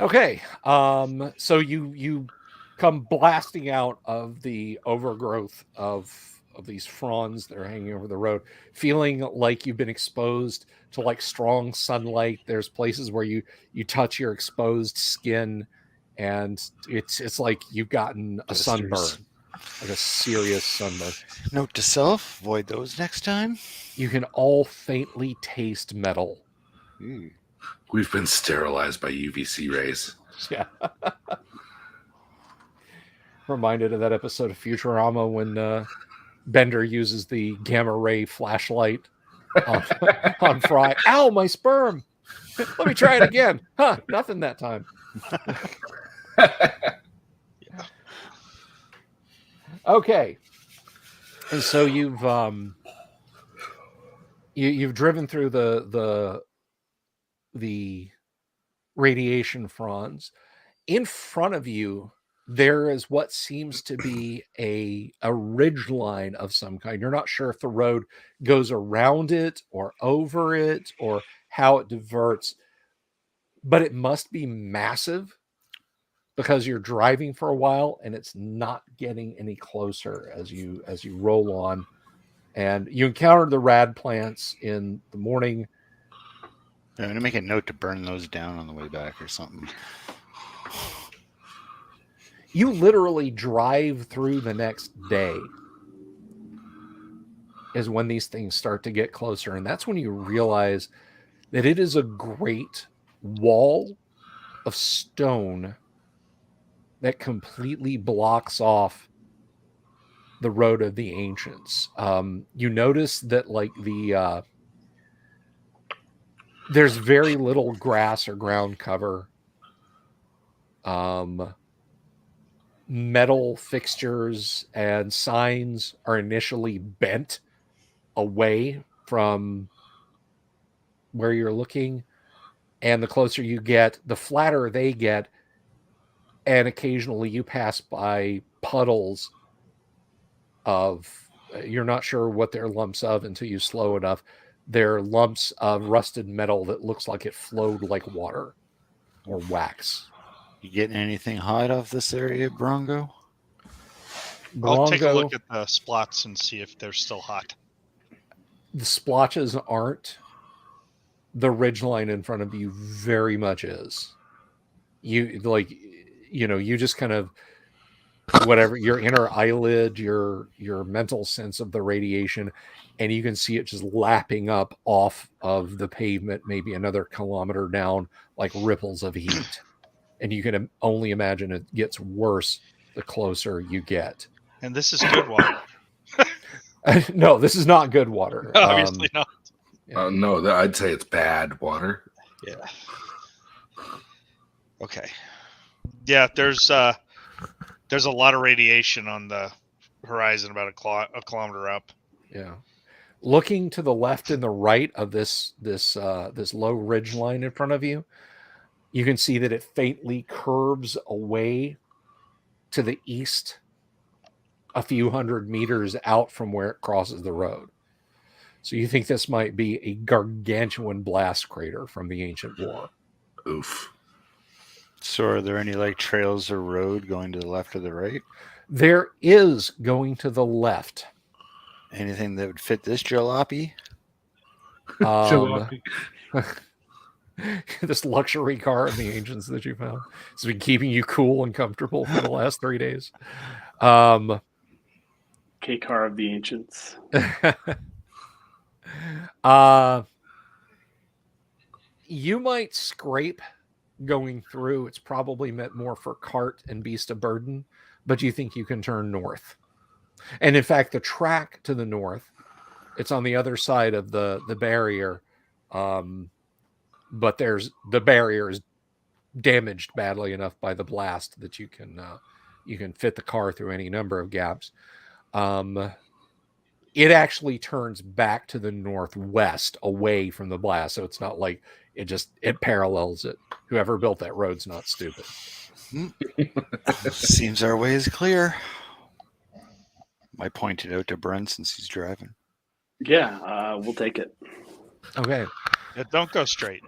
Okay. So you come blasting out of the overgrowth of these fronds that are hanging over the road, feeling like you've been exposed to like strong sunlight. There's places where you touch your exposed skin, and it's like you've gotten a sunburn, like a serious sunburn. Note to self: avoid those next time. You can all faintly taste metal. Ooh. We've been sterilized by UVC rays. Yeah. Reminded of that episode of Futurama when Bender uses the gamma ray flashlight on Fry. Ow, my sperm! Let me try it again. Huh? Nothing that time. Okay. And so you've driven through the radiation fronds. In front of you, there is what seems to be a ridge line of some kind. You're not sure if the road goes around it or over it or how it diverts, but it must be massive because you're driving for a while and it's not getting any closer as you roll on. And you encountered the rad plants in the morning. I'm going to make a note to burn those down on the way back or something. You literally drive through the next day is when these things start to get closer. And that's when you realize that it is a great wall of stone that completely blocks off the road of the ancients. You notice that like there's very little grass or ground cover. Metal fixtures and signs are initially bent away from where you're looking, and the closer you get, the flatter they get, and occasionally you pass by puddles of, you're not sure what they're lumps of until you slow enough. They're lumps of rusted metal that looks like it flowed like water or wax. You getting anything hot off this area, Brongo? I'll take a Brongo, look at the splots and see if they're still hot. the splotches aren't. The ridgeline in front of you very much is. You like, you just kind of, whatever your inner eyelid, your mental sense of the radiation, and you can see it just lapping up off of the pavement, maybe another kilometer down, like ripples of heat. And you can only imagine it gets worse the closer you get. And this is good water. No, this is not good water. Obviously not. No, I'd say it's bad water. Yeah. Okay. Yeah, there's a lot of radiation on the horizon, about a kilometer up. Yeah. Looking to the left and the right of this low ridge line in front of you, you can see that it faintly curves away to the east a few hundred meters out from where it crosses the road. So you think this might be a gargantuan blast crater from the ancient war. Oof. So are there any like trails or road going to the left or the right? There is going to the left. Anything that would fit this jalopy? Jalopy. This luxury car of the ancients that you found. It's been keeping you cool and comfortable for the last 3 days. K-car of the ancients. You might scrape going through. It's probably meant more for cart and beast of burden, but you think you can turn north. And in fact, the track to the north, it's on the other side of the barrier. But the barrier is damaged badly enough by the blast that you can fit the car through any number of gaps. It actually turns back to the northwest away from the blast, so it's not like it parallels it. Whoever built that road's not stupid. Seems our way is clear. I pointed out to Brent since he's driving. Yeah, we'll take it. Okay. Yeah, don't go straight.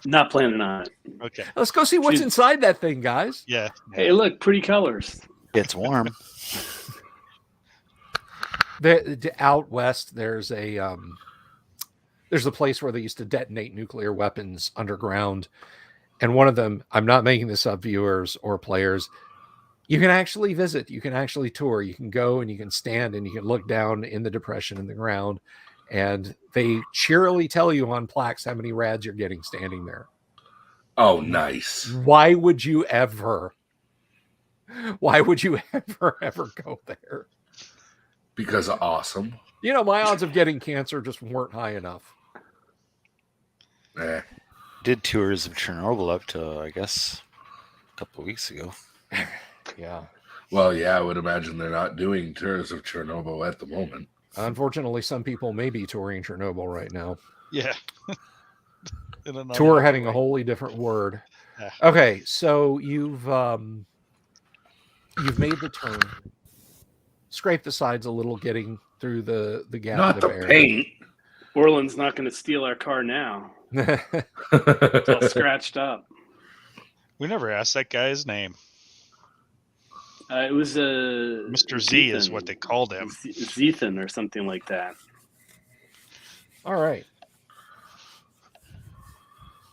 Not planning on it. Okay. Let's go see what's Jeez. inside that thing, guys. Yeah. Hey, look, pretty colors. It's warm. Out west, there's a place where they used to detonate nuclear weapons underground, and one of them, I'm not making this up, viewers or players, you can actually visit, you can actually tour, you can go and you can stand and you can look down in the depression in the ground, and they cheerily tell you on plaques how many rads you're getting standing there. Oh, nice. Why would you ever go there? Because awesome. My odds of getting cancer just weren't high enough. Did tours of Chernobyl up to, I guess, a couple of weeks ago. Yeah. Well, yeah, I would imagine they're not doing tours of Chernobyl at the moment. Unfortunately, some people may be touring Chernobyl right now. Yeah. Tour having a wholly different word. Yeah. Okay, so you've made the turn. Scrape the sides a little, getting through the gap. Not of the barrier. paint. Orland's not going to steal our car now. It's all scratched up. We never asked that guy his name. It was Mr. Z is what they called him. Zethan or something like that. All right.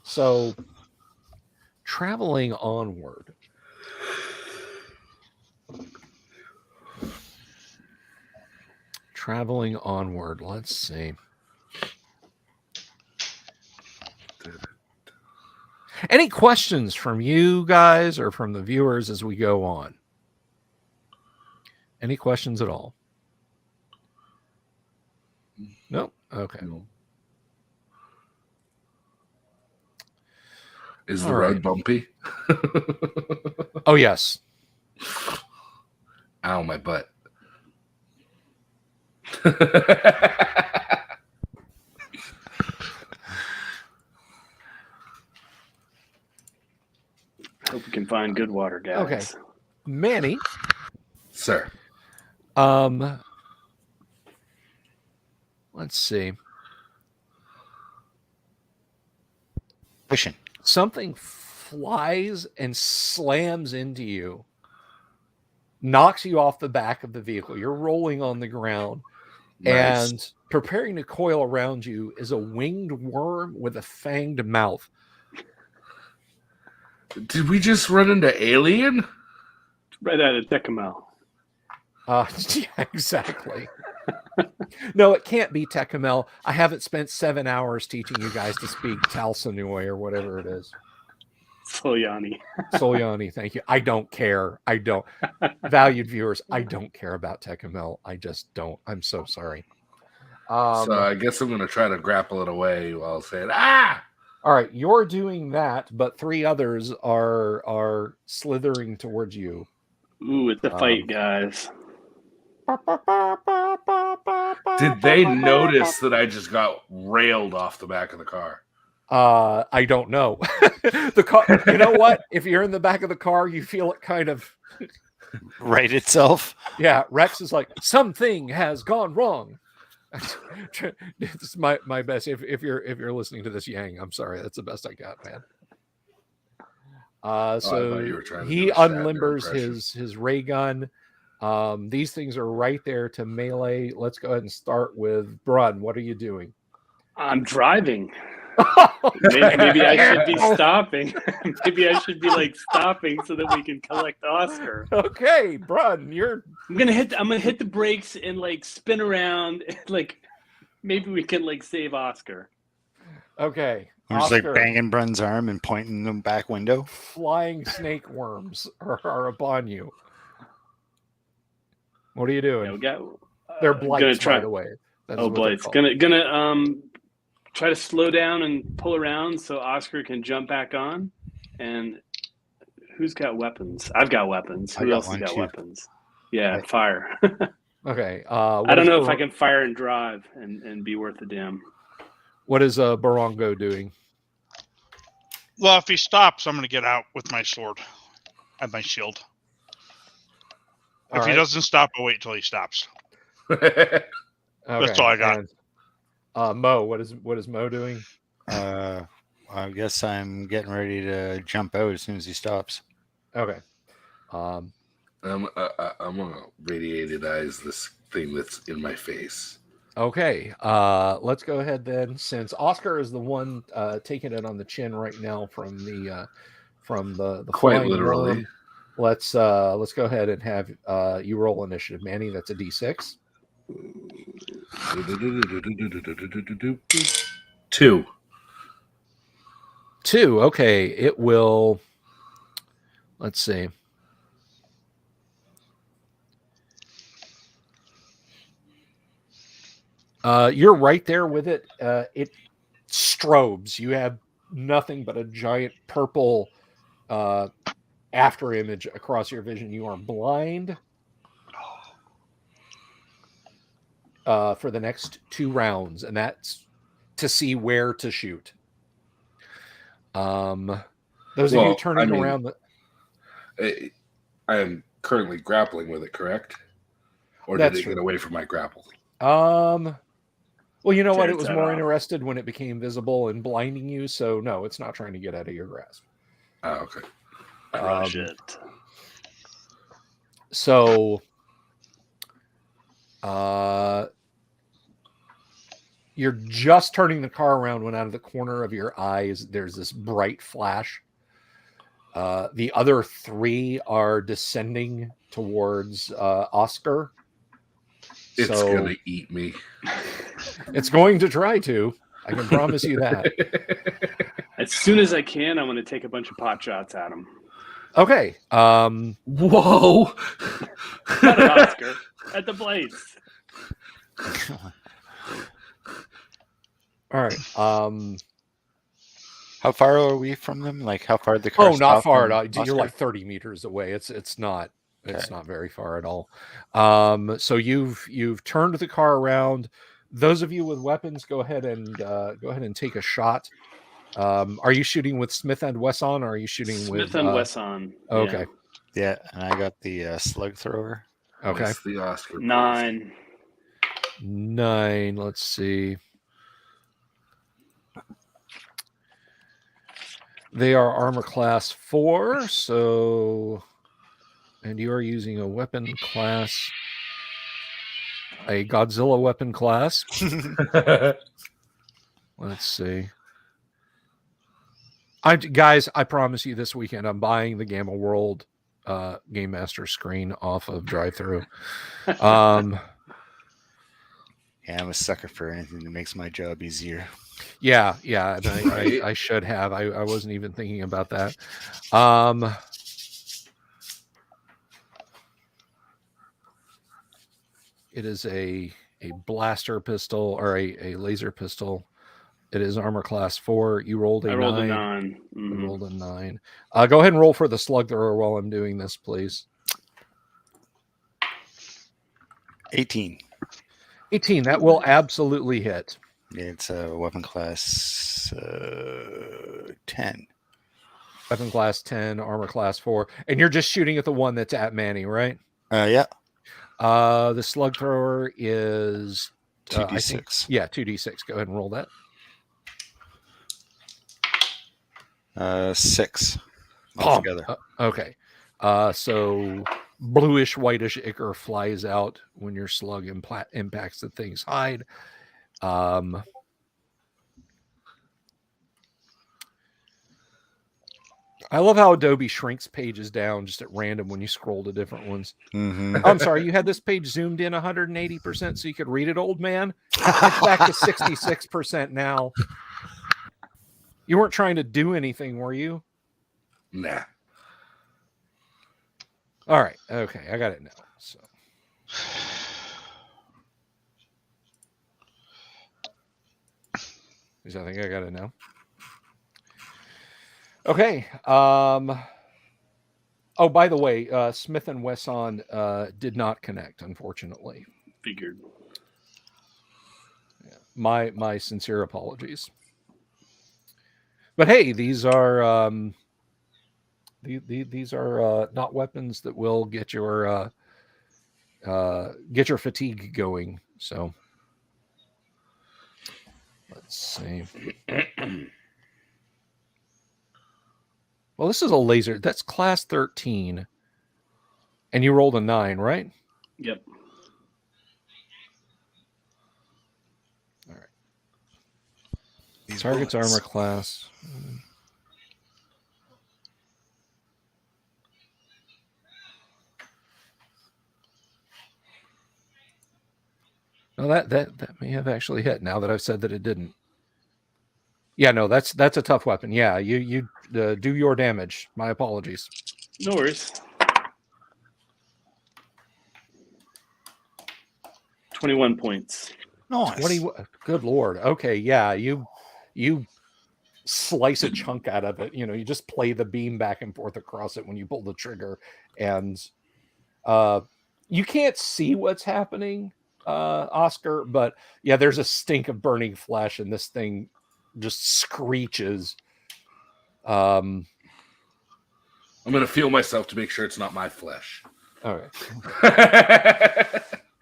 So, traveling onward. traveling onward. Let's see. Any questions from you guys or from the viewers as we go on? Any questions at all? No? Okay. No. Is the All road right. bumpy? Oh, yes. Ow, my butt. Hope we can find good water, guys. Okay. Manny, Sir. let's see. Fishing. Something flies and slams into you, knocks you off the back of the vehicle. You're rolling on the ground, Nice. and preparing to coil around you is a winged worm with a fanged mouth. Did we just run into Alien? Right out of Tecumseh. Yeah, exactly. No, it can't be Tecumseh. I haven't spent 7 hours teaching you guys to speak Talsanoi or whatever it is. Solyani. Solyani, thank you. I don't care. I don't. Valued viewers, I don't care about Tecumseh. I just don't. I'm so sorry. So I guess I'm going to try to grapple it away while saying, ah! All right, you're doing that, but 3 others are slithering towards you. Ooh, it's a fight, guys. Did they notice that I just got railed off the back of the car? I don't know. The car. You know what? If you're in the back of the car, you feel it kind of. Right itself. Yeah, Rex is like, something has gone wrong. This is my best. If you're listening to this, Yang, I'm sorry. That's the best I got, man. I So thought you were trying to he do a Shatner unlimbers impression. his ray gun. These things are right there to melee. Let's go ahead and start with Brun. What are you doing? I'm driving. Maybe I should be stopping. Maybe I should be like stopping so that we can collect Oscar. Okay, Brun, you're I'm gonna hit the brakes and like spin around. Like maybe we can like save Oscar. okay. I'm just like Oscar, banging Brun's arm and pointing the back window. flying snake worms are upon you. What are you doing? Yeah, we got. They're gonna blights, try. by the way. That is Oh, what they're blights. called. Gonna try to slow down and pull around so Oscar can jump back on. And who's got weapons? I've got weapons. I Who got else has one, got too. weapons? Yeah, Right. fire. Okay. I don't know if I can fire and drive and be worth a damn. What is Barongo doing? Well, if he stops, I'm going to get out with my sword and my shield. All If he right. doesn't stop, I'll wait until he stops. Okay. That's all I got. And, Mo, what is Mo doing? I guess I'm getting ready to jump out as soon as he stops. Okay. I'm gonna radiationize this thing that's in my face. Okay. Let's go ahead then. Since Oscar is the one taking it on the chin right now from the Quite flying literally. worm, let's go ahead and have you roll initiative, Manny. That's a D6. 2. 2. Okay. It will. Let's see. You're right there with it. It strobes. You have nothing but a giant purple after image across your vision. You are blind for the next 2 rounds, and that's to see where to shoot. Those of you Well, turning I mean- around. I am currently grappling with it, correct? Or That's did it true. get away from my grapple? Well, you know what? It Turns was that more off. interested when it became visible and blinding you. So no, it's not trying to get out of your grasp. Oh, okay. Crush Um, it. So, you're just turning the car around when out of the corner of your eyes, there's this bright flash. The other 3 are descending towards Oscar. It's So gonna eat me. it's going to try to. I can promise you that. As soon as I can, I'm going to take a bunch of pot shots at him. Okay. Whoa! Not at Oscar, at the blades. All right. How far are we from them? Like how far the car? Oh, not stop far at from all. You're Oscar? like 30 meters away. It's not Okay. very far at all. So you've turned the car around. Those of you with weapons, go ahead and take a shot. Are you shooting with Smith and Wesson, or are you shooting Smith with and Wesson. Okay. Yeah, and I got the slug thrower. Okay. It's the Oscar. Yeah. 9. 9. Let's see. They are armor class 4, so and you are using a weapon class, a Godzilla weapon class. Let's see. Guys, I promise you this weekend I'm buying the Gamma World Game Master screen off of drive-thru. Yeah, I'm a sucker for anything that makes my job easier. Yeah, and Right. I should have. I wasn't even thinking about that. It is a blaster pistol or a laser pistol. It is armor class 4. You rolled a I rolled 9. a 9. You Mhm. rolled a 9. Go ahead and roll for the slug thrower while I'm doing this, please. 18. 18. That will absolutely hit. It's a weapon class 10. Weapon class 10, armor class 4. And you're just shooting at the one that's at Manny, right? Yeah, The slug thrower is 2d6. Yeah, 2d6. Go ahead and roll that. 6 Pom. altogether. Okay. So bluish, whitish ichor flies out when your slug impacts the thing's hide. I love how Adobe shrinks pages down just at random when you scroll to different ones. Mm-hmm. I'm sorry, you had this page zoomed in 180% so you could read it, old man. It's back to 66% now. You weren't trying to do anything, were you? Nah. All right. Okay, I got it now. So I think I got it now. Okay. Oh, by the way, Smith and Wesson did not connect, unfortunately. Figured. Yeah. My sincere apologies. But hey, these are these are not weapons that will get your fatigue going. So let's see. Well, this is a laser. That's class 13. And you rolled a 9, right? Yep. All right. These Target's bullets. armor class. No, that may have actually hit now that I've said that it didn't. Yeah, no, that's a tough weapon. Yeah, you do your damage. My apologies. No worries. 21 points. Nice. 20. Good lord. Okay, yeah, you slice a chunk out of it. You just play the beam back and forth across it when you pull the trigger, and you can't see what's happening, Oscar. But yeah, there's a stink of burning flesh, and this thing just screeches. I'm gonna feel myself to make sure it's not my flesh. All right.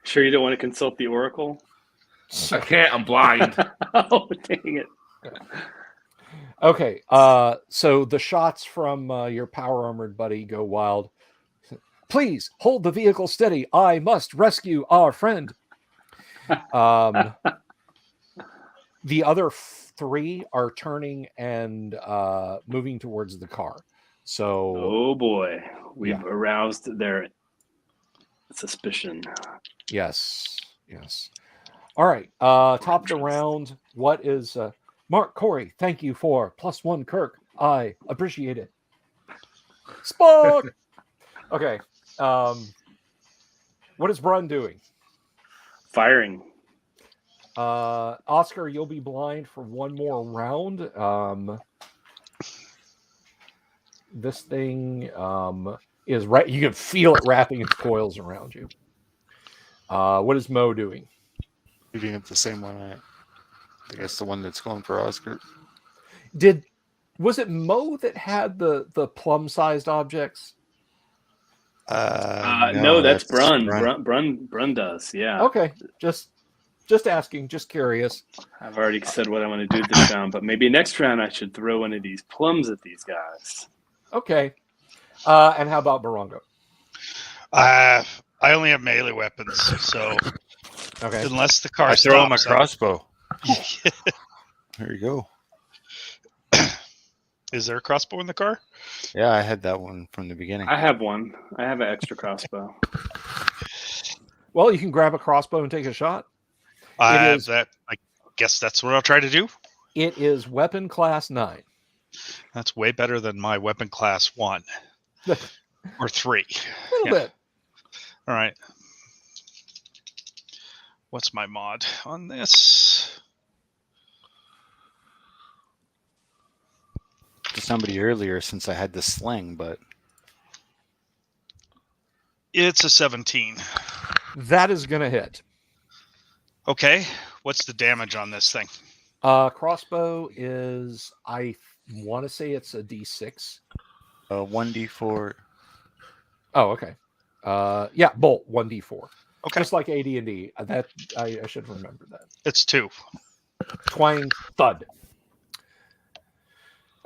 Sure you don't want to consult the Oracle? I can't. I'm blind. Oh, dang it. Okay. So the shots from your power armored buddy go wild. Please hold the vehicle steady. I must rescue our friend. The other 3 are turning and moving towards the car. So Oh boy. We've Yeah. aroused their suspicion. yes. Yes. All right. Top of the round. What is Mark Corey? Thank you for +1 Kirk. I appreciate it. Spock. Okay. What is Brun doing? Firing. Oscar, you'll be blind for one more round. This thing is right. You can feel it wrapping its coils around you. What is Mo doing? Shooting at the same one. I guess the one that's going for Oscar. Was it Mo that had the plum-sized objects? No, that's Brun. Brun does. Yeah. Okay, just asking, just curious. I've already said what I want to do this round, but maybe next round I should throw one of these plums at these guys. Okay. And how about Barongo? I only have melee weapons, so Okay. unless the car I throw him a stops, crossbow. There you go. Is there a crossbow in the car? Yeah, I had that one from the beginning. I have one. I have an extra crossbow. Well, you can grab a crossbow and take a shot. I have is- that. I guess that's what I'll try to do. It is weapon class 9. That's way better than my weapon class 1 or 3. A little bit. All right. What's my mod on this? To somebody earlier since I had the sling, but It's a 17. That is going to hit. Okay. What's the damage on this thing? Crossbow is, I want to say it's a D6. 1d4. Oh, okay. Yeah, bolt 1d4. Okay. Just like AD&D. That I should remember that. It's 2. Twang, thud.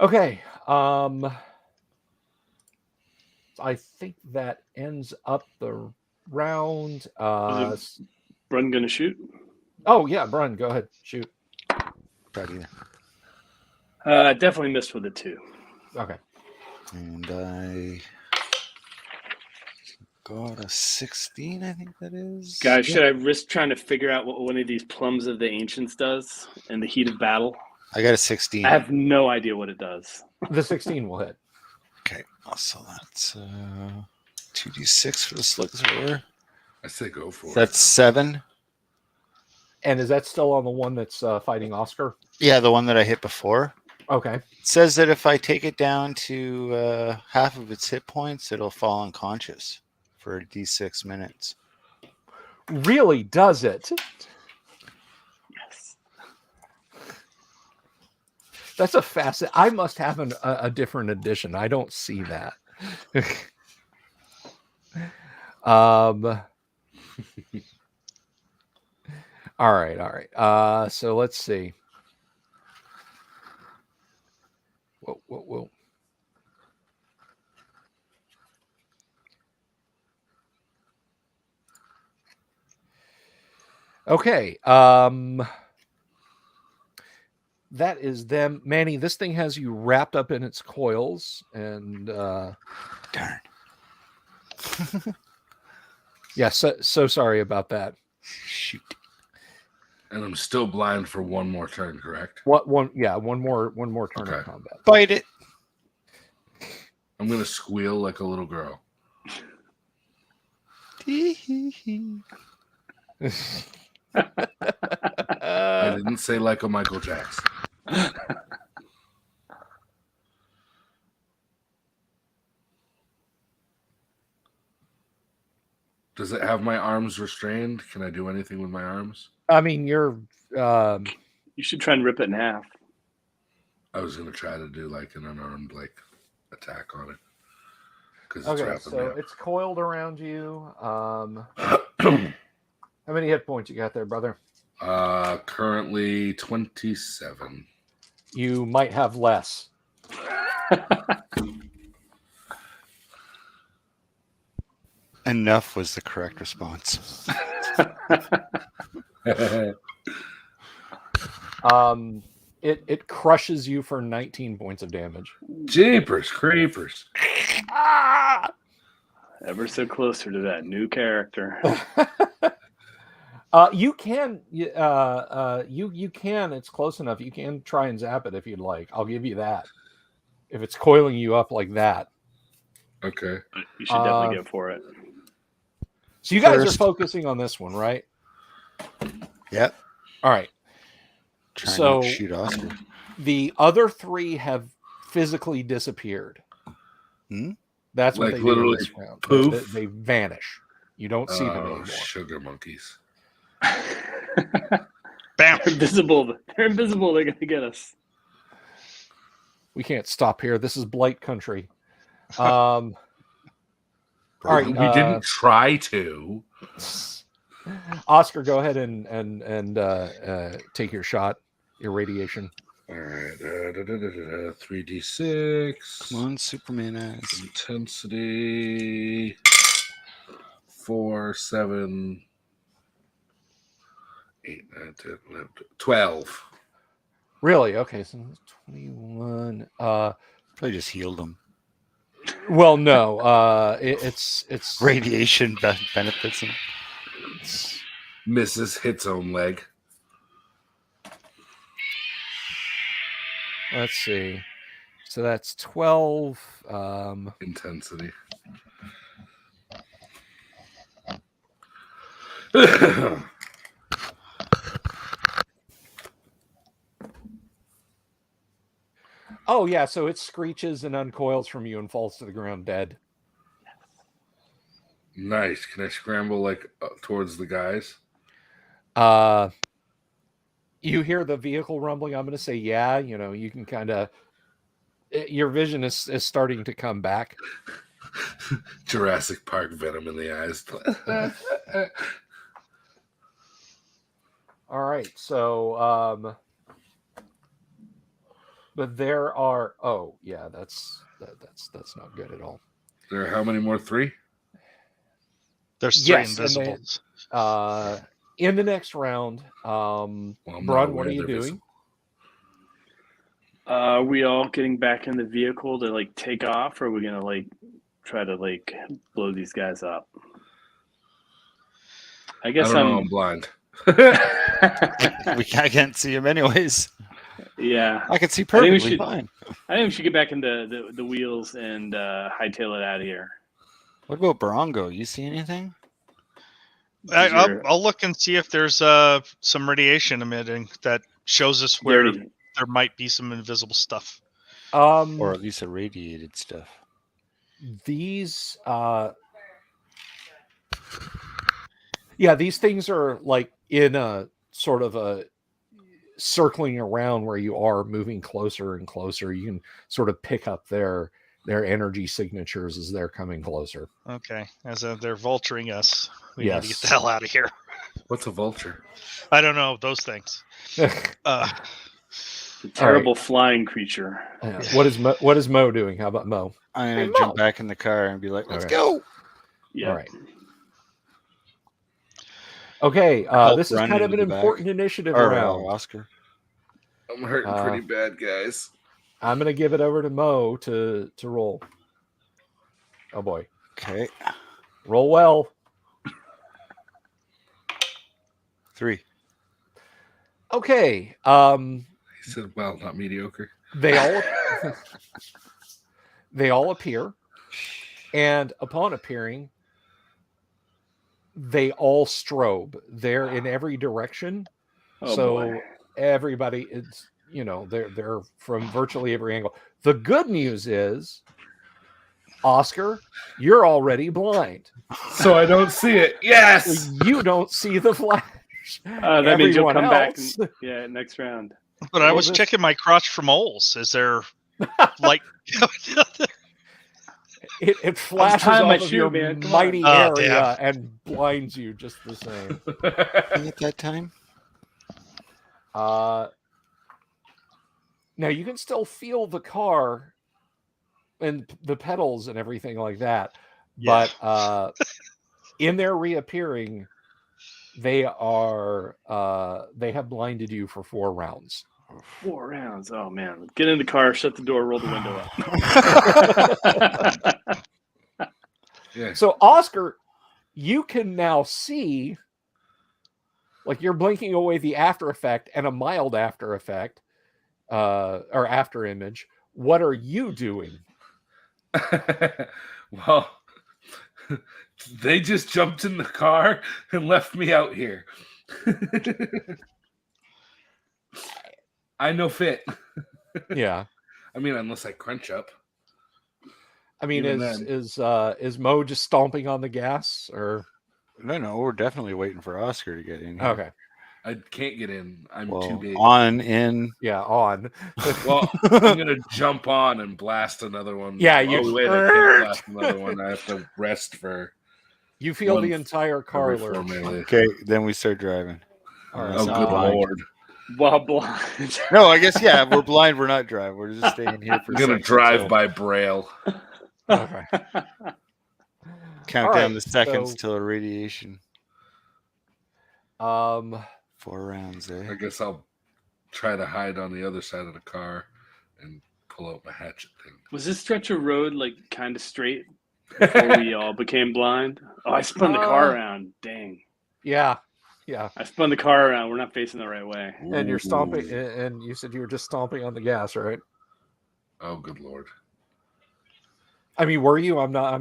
Okay. I think that ends up the round. Brun gonna shoot? Oh yeah, Brian, go ahead, shoot. Right either. Definitely missed with a 2. Okay. And I got a 16, I think that is. Guys, should I risk trying to figure out what one of these plums of the ancients does in the heat of battle? I got a 16. I have no idea what it does. The 16 will hit. Okay, so that's 2d6 for the Slugzor. I say go for it. That's 7. And is that still on the one that's fighting Oscar? Yeah, the one that I hit before. Okay. It says that if I take it down to half of its hit points, it'll fall unconscious for d6 minutes. Really does it? Yes. That's a facet. I must have a different edition. I don't see that. All right. So let's see. Whoa. Okay. That is them. Manny, this thing has you wrapped up in its coils and Darn. yeah, so sorry about that. Shoot. And I'm still blind for one more turn, correct? One more turn of Okay. combat. Bite it. I'm gonna squeal like a little girl. I didn't say like a Michael Jackson. Does it have my arms restrained? Can I do anything with my arms? I mean, you're You should try and rip it in half. I was gonna try to do like an unarmed attack on it. Because it's okay. wrapping So me up. it's coiled around you. How many hit points you got there, brother? Currently 27. You might have less. Enough was the correct response. It crushes you for 19 points of damage. Jeepers creepers. Ever so closer to that new character. You can. You can. It's close enough. You can try and zap it if you'd like. I'll give you that. If it's coiling you up like that. Okay. You should definitely go for it. So you guys First. are focusing on this one, right? Yep. All right. Trying So- to shoot Oscar. The other three have physically disappeared. Hmm? That's what Like they do in literally this round. poof? They vanish. You don't see them anymore. Sugar monkeys. Bam. They're invisible. They're invisible. They're gonna get us. We can't stop here. This is blight country. All right. We didn't try to. Oscar, go ahead and take your shot, your radiation. All right. 3d6. Come on, Superman ass. Intensity 4, 7, 8, 9, 10, 11, 12. Really? Okay, so 21. Probably just healed him. Well, no. It's Radiation benefits him. Misses hits own leg. Let's see. So that's 12. Intensity. Oh yeah, so it screeches and uncoils from you and falls to the ground dead. Nice. Can I scramble like towards the guys? You hear the vehicle rumbling. I'm going to say, yeah. You know, you can kind of. Your vision is starting to come back. Jurassic Park venom in the eyes. All right, so but there are. Oh yeah, that's not good at all. There are how many more? 3? There's 3 Yes, and they- invisibles. In the next round, Well, I'm not Braun, what aware are you they're doing? Are we all getting back in the vehicle to like take off, or are we gonna like try to like blow these guys up? I I guess don't know. I'm blind. I can't see him anyways. Yeah, I can see think we perfectly should- fine. I think we should get back into the wheels and hightail it out of here. What about Barongo? You see anything? I'll look and see if there's some radiation emitting that shows us where there might be some invisible stuff. Or at least irradiated stuff. these these things are like in a sort of a circling around where you are, moving closer and closer. You can sort of pick up their energy signatures as they're coming closer. Okay, as they're vulturing us, we need to get Yes. the hell out of here. What's a vulture? I don't know those things. The terrible flying creature. What is Mo doing? How about Mo? I'm Hey, gonna Mo. jump back in the car and be like, "Let's Okay. go!" Yeah. All right. Okay, Help this is run kind of into an the back. important initiative Or round. Oscar. I'm hurting pretty bad, guys. I'm going to give it over to Mo to roll. Oh boy, Okay, roll well. 3. Okay, He said, well, not mediocre. they all they all appear, and upon appearing, they all strobe. They're in every direction. Oh, So boy. everybody is, they're from virtually every angle. The good news is, Oscar, you're already blind. So I don't see it. Yes. You don't see the flash. That means you'll Everyone come back. else- Next round. But I Well, was this- checking my crotch for moles. Is there like? It flashes tying my off of shoe, your man. Come mighty on. Oh, area and blinds you just the same. At that time, Now you can still feel the car and the pedals and everything like that, Yeah. but in their reappearing, they have blinded you for 4 rounds. 4 rounds. Oh man. Get in the car, shut the door, roll the window up. Yeah. So Oscar, you can now see like you're blinking away the after effect and a mild after effect, or after image. What are you doing? Well, they just jumped in the car and left me out here. I know fit. Yeah. I mean, unless I crunch up. I mean, Even is Mo just stomping on the gas or No, we're definitely waiting for Oscar to get in here. okay? I can't get in. I'm too Well, big. on, in. Yeah, on. Well, I'm gonna jump on and blast another one. Yeah, you- Oh wait, I can't blast another one. I have to rest for. You feel One the entire car every 4 lurch. minutes. Okay, then we start driving. All right. Oh, good blind. lord! While blind. No, I guess yeah. We're blind. We're not driving. We're just staying here for. I'm gonna seconds drive till- by Braille. Okay. Count All down right, the seconds so- till irradiation. 4 rounds I there. guess I'll try to hide on the other side of the car and pull out my hatchet thing. Was this stretch of road like kind of straight before we all became blind? Oh, I spun the car around. Dang. Yeah. I spun the car around. We're not facing the right way. And you're stomping, Ooh. and you said you were just stomping on the gas, right? Oh, good lord! I mean, were you? I'm not.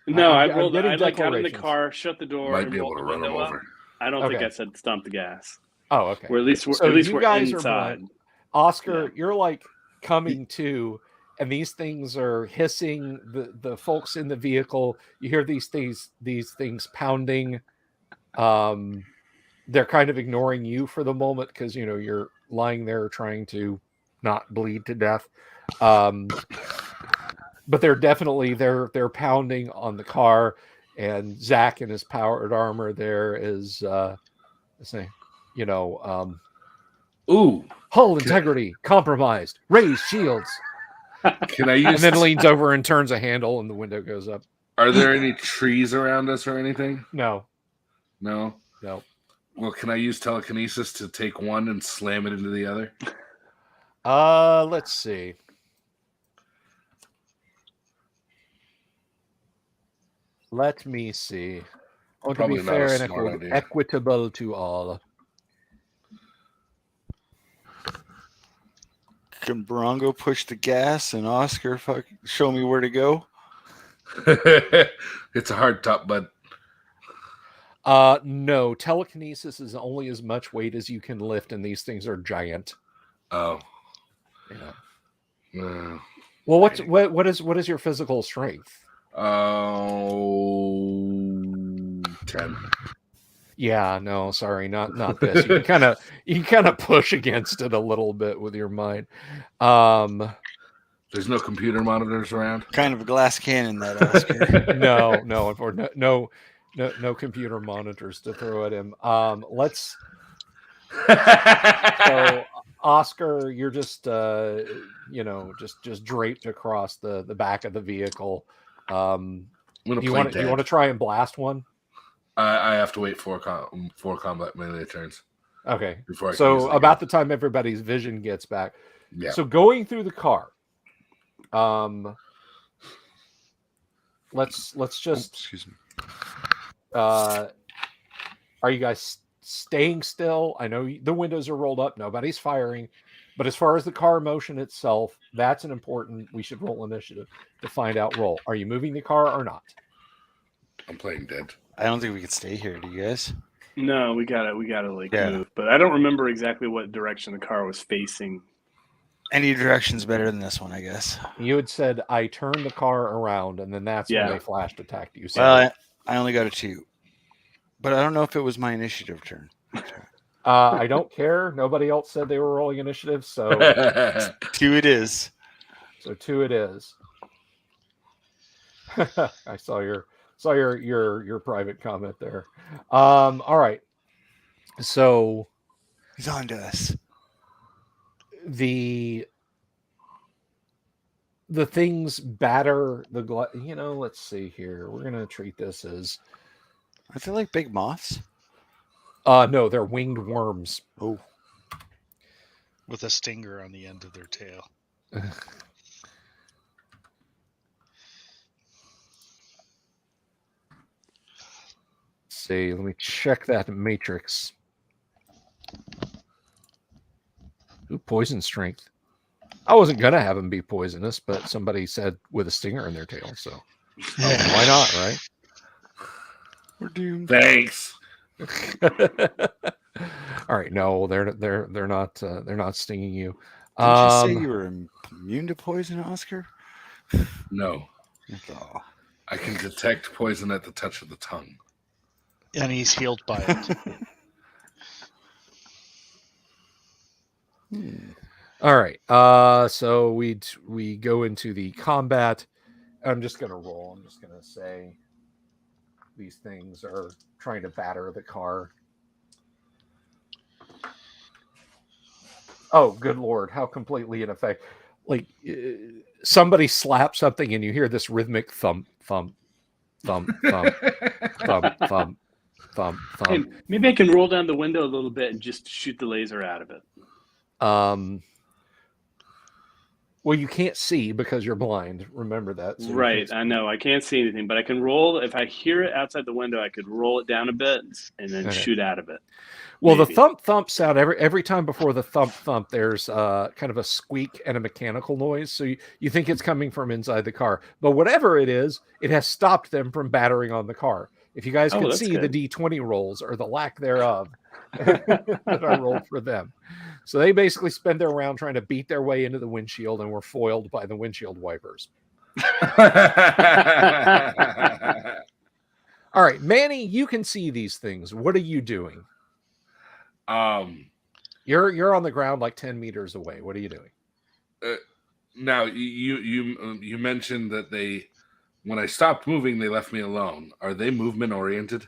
No, I'm I rolled. getting I got in the declarations. car, shut the door, Might and be able rolled to the run them window up. over. I don't think Okay. I said stomp the gas. Oh, okay. Or at least we're So you we're guys are inside. blind. Oscar, you're like coming to, and these things are hissing. The folks in the vehicle, you hear these things pounding. They're kind of ignoring you for the moment because you're lying there trying to not bleed to death. But they're definitely they're pounding on the car, and Zach in his powered armor there is saying, Ooh, hull integrity compromised. Raise shields. can I And use? then leans over and turns a handle, and the window goes up. Are there any trees around us or anything? No. No. Well, can I use telekinesis to take one and slam it into the other? Let's see. Let me see. Oh, to Probably be not a fair and smart idea. equitable to all. Can Barongo push the gas and Oscar show me where to go? It's a hard top, bud. No, telekinesis is only as much weight as you can lift, and these things are giant. Oh. Yeah. Uh, Well, what is your physical strength? oh, 10. Yeah, no, sorry, not this. You can kind of push against it a little bit with your mind. There's no computer monitors around. Kind of a glass cannon, that Oscar. no, unfortunately, no computer monitors to throw at him. Let's. So, Oscar, you're just just draped across the back of the vehicle. I'm gonna You play want dead. to try and blast one? I have to wait for combat melee turns Okay. before I can use So it again. about the time everybody's vision gets back. Yeah. So going through the car. Let's just Excuse me. are you guys staying still? I know the windows are rolled up, nobody's firing, but as far as the car motion itself, that's an important, we should roll initiative to find out roll. Are you moving the car or not? I'm playing dead. I don't think we could stay here. Do you guys? No, we gotta like Yeah. move. But I don't remember exactly what direction the car was facing. Any direction's better than this one, I guess. You had said I turned the car around, and then that's Yeah. when they flashed attacked you. So Well, I only got a 2, but I don't know if it was my initiative turn. I don't care. Nobody else said they were rolling initiative, so 2 it is. so 2 it is. I saw your private comment there. All right. So He's on to us. the things batter the let's see here. We're gonna treat this as I feel like big moths. no, they're winged worms. Oh, with a stinger on the end of their tail. See, let me check that matrix. Ooh, poison strength. I wasn't gonna have them be poisonous, but somebody said with a stinger in their tail, so why not, right? We're doomed. Thanks. All right, no, they're not stinging you. Didn't you say you were immune to poison, Oscar? No, Oh. I can detect poison at the touch of the tongue. And he's healed by it. All right. So we go into the combat. I'm just gonna roll. I'm just gonna say these things are trying to batter the car. Oh, good lord! How completely ineffective! Like somebody slaps something, and you hear this rhythmic thump, thump, thump, thump, thump, thump, thump, Hey, thump. maybe I can roll down the window a little bit and just shoot the laser out of it. Well, you can't see because you're blind. Remember that. So you Right, can't I know. I can't see anything, but I can roll. If I hear it outside the window, I could roll it down a bit and then Okay. shoot out of it. Well, the Maybe. thump thump sound every time before the thump thump, there's kind of a squeak and a mechanical noise. So you think it's coming from inside the car, but whatever it is, it has stopped them from battering on the car. If you guys Oh, could that's see good. the D20 rolls or the lack thereof that I rolled for them, so they basically spend their round trying to beat their way into the windshield and were foiled by the windshield wipers. All right, Manny, you can see these things. What are you doing? You're on the ground like 10 meters away. What are you doing? Now you mentioned that they, when I stopped moving, they left me alone. Are they movement oriented?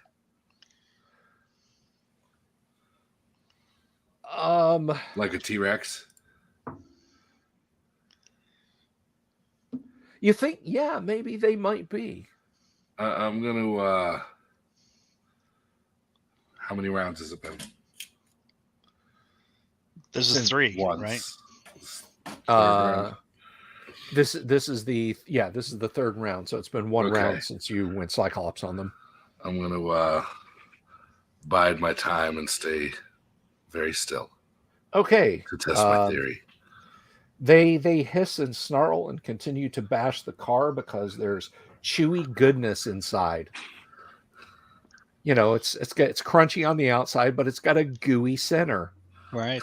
Like a T-Rex? You think, yeah, maybe they might be. I'm gonna. How many rounds has it been? This is 3, Once. right? Third round. This is the third round, so it's been one Okay. round since you went Cyclops on them. I'm gonna bide my time and stay very still Okay. to test my theory. They hiss and snarl and continue to bash the car because there's chewy goodness inside. You know, it's crunchy on the outside, but it's got a gooey center. Right.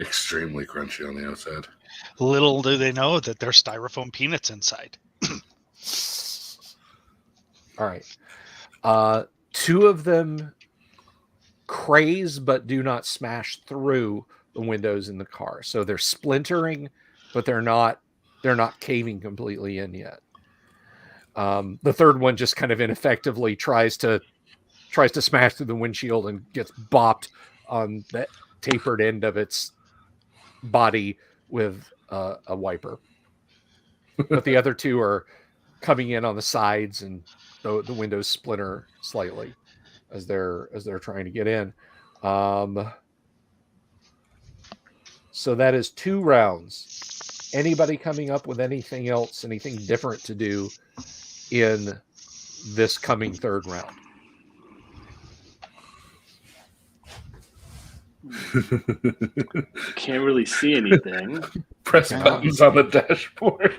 Extremely crunchy on the outside. Little do they know that there's styrofoam peanuts inside. All right. Two of them craze but do not smash through the windows in the car. So they're splintering, but they're not caving completely in yet. The third one just kind of ineffectively tries to smash through the windshield and gets bopped on that tapered end of its body with a wiper. But the other two are coming in on the sides, and the windows splinter slightly as they're trying to get in. So that is 2 rounds. Anybody coming up with anything else, anything different to do in this coming third round? Can't really see anything. Press buttons on the dashboard.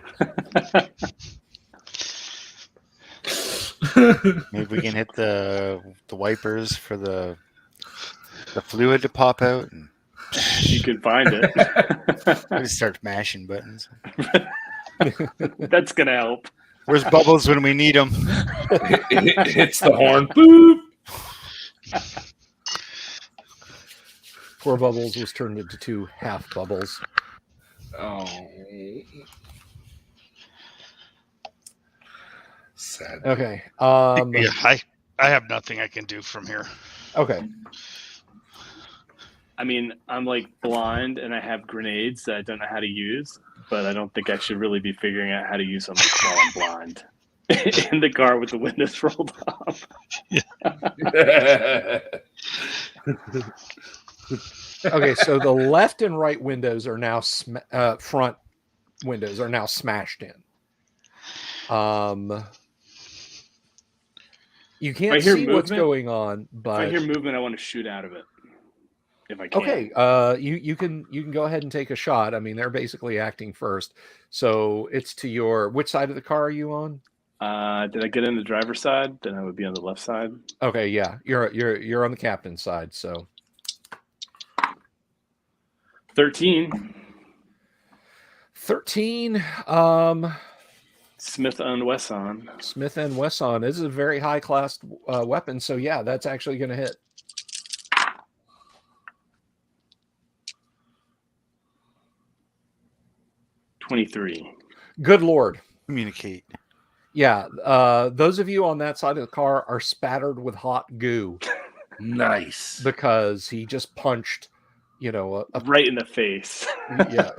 Maybe we can hit the wipers for the fluid to pop out, and You can find it. I just start mashing buttons. That's gonna help. Where's Bubbles when we need him? It hits the horn. Boop. Poor Bubbles was turned into 2 half bubbles. Oh. Sad. Okay. Yeah, I have nothing I can do from here. Okay. I mean, I'm like blind and I have grenades that I don't know how to use, but I don't think I should really be figuring out how to use them while I'm blind. In the car with the windows rolled up. Okay, so the left and right windows are now front windows are now smashed in. You can't I hear see what's movement. going on, If but I hear movement, I want to shoot out of it. if I can. Okay, you can go ahead and take a shot. I mean, they're basically acting first, so it's to your which side of the car are you on? Did I get in the driver's side? Then I would be on the left side. Okay, yeah, you're on the captain's side. So 13. 13. Smith and Wesson. Smith and Wesson. This is a very high class weapon, so yeah, that's actually going to hit. $23. Good Lord. Communicate. Yeah, those of you on that side of the car are spattered with hot goo Nice. because he just punched, you know, Right in the face. yeah.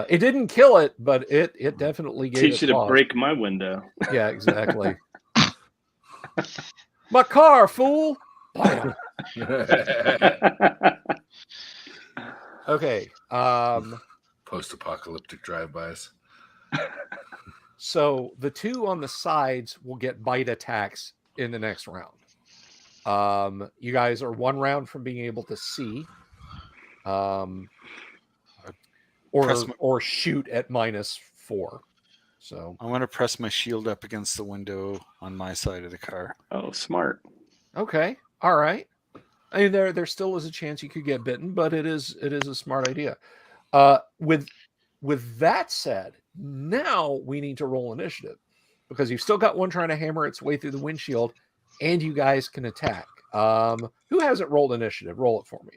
It didn't kill it, but it definitely gave Teach it you to pause. break my window. Yeah, exactly. My car, fool. Bam. Okay. Post-apocalyptic drive-bys. So the two on the sides will get bite attacks in the next round. You guys are one round from being able to see, or shoot at -4. So I want to press my shield up against the window on my side of the car. Oh, smart. okay, all right. I mean, there still is a chance you could get bitten, but it is a smart idea. With that said, now we need to roll initiative because you've still got one trying to hammer its way through the windshield, and you guys can attack. Who hasn't rolled initiative? Roll it for me.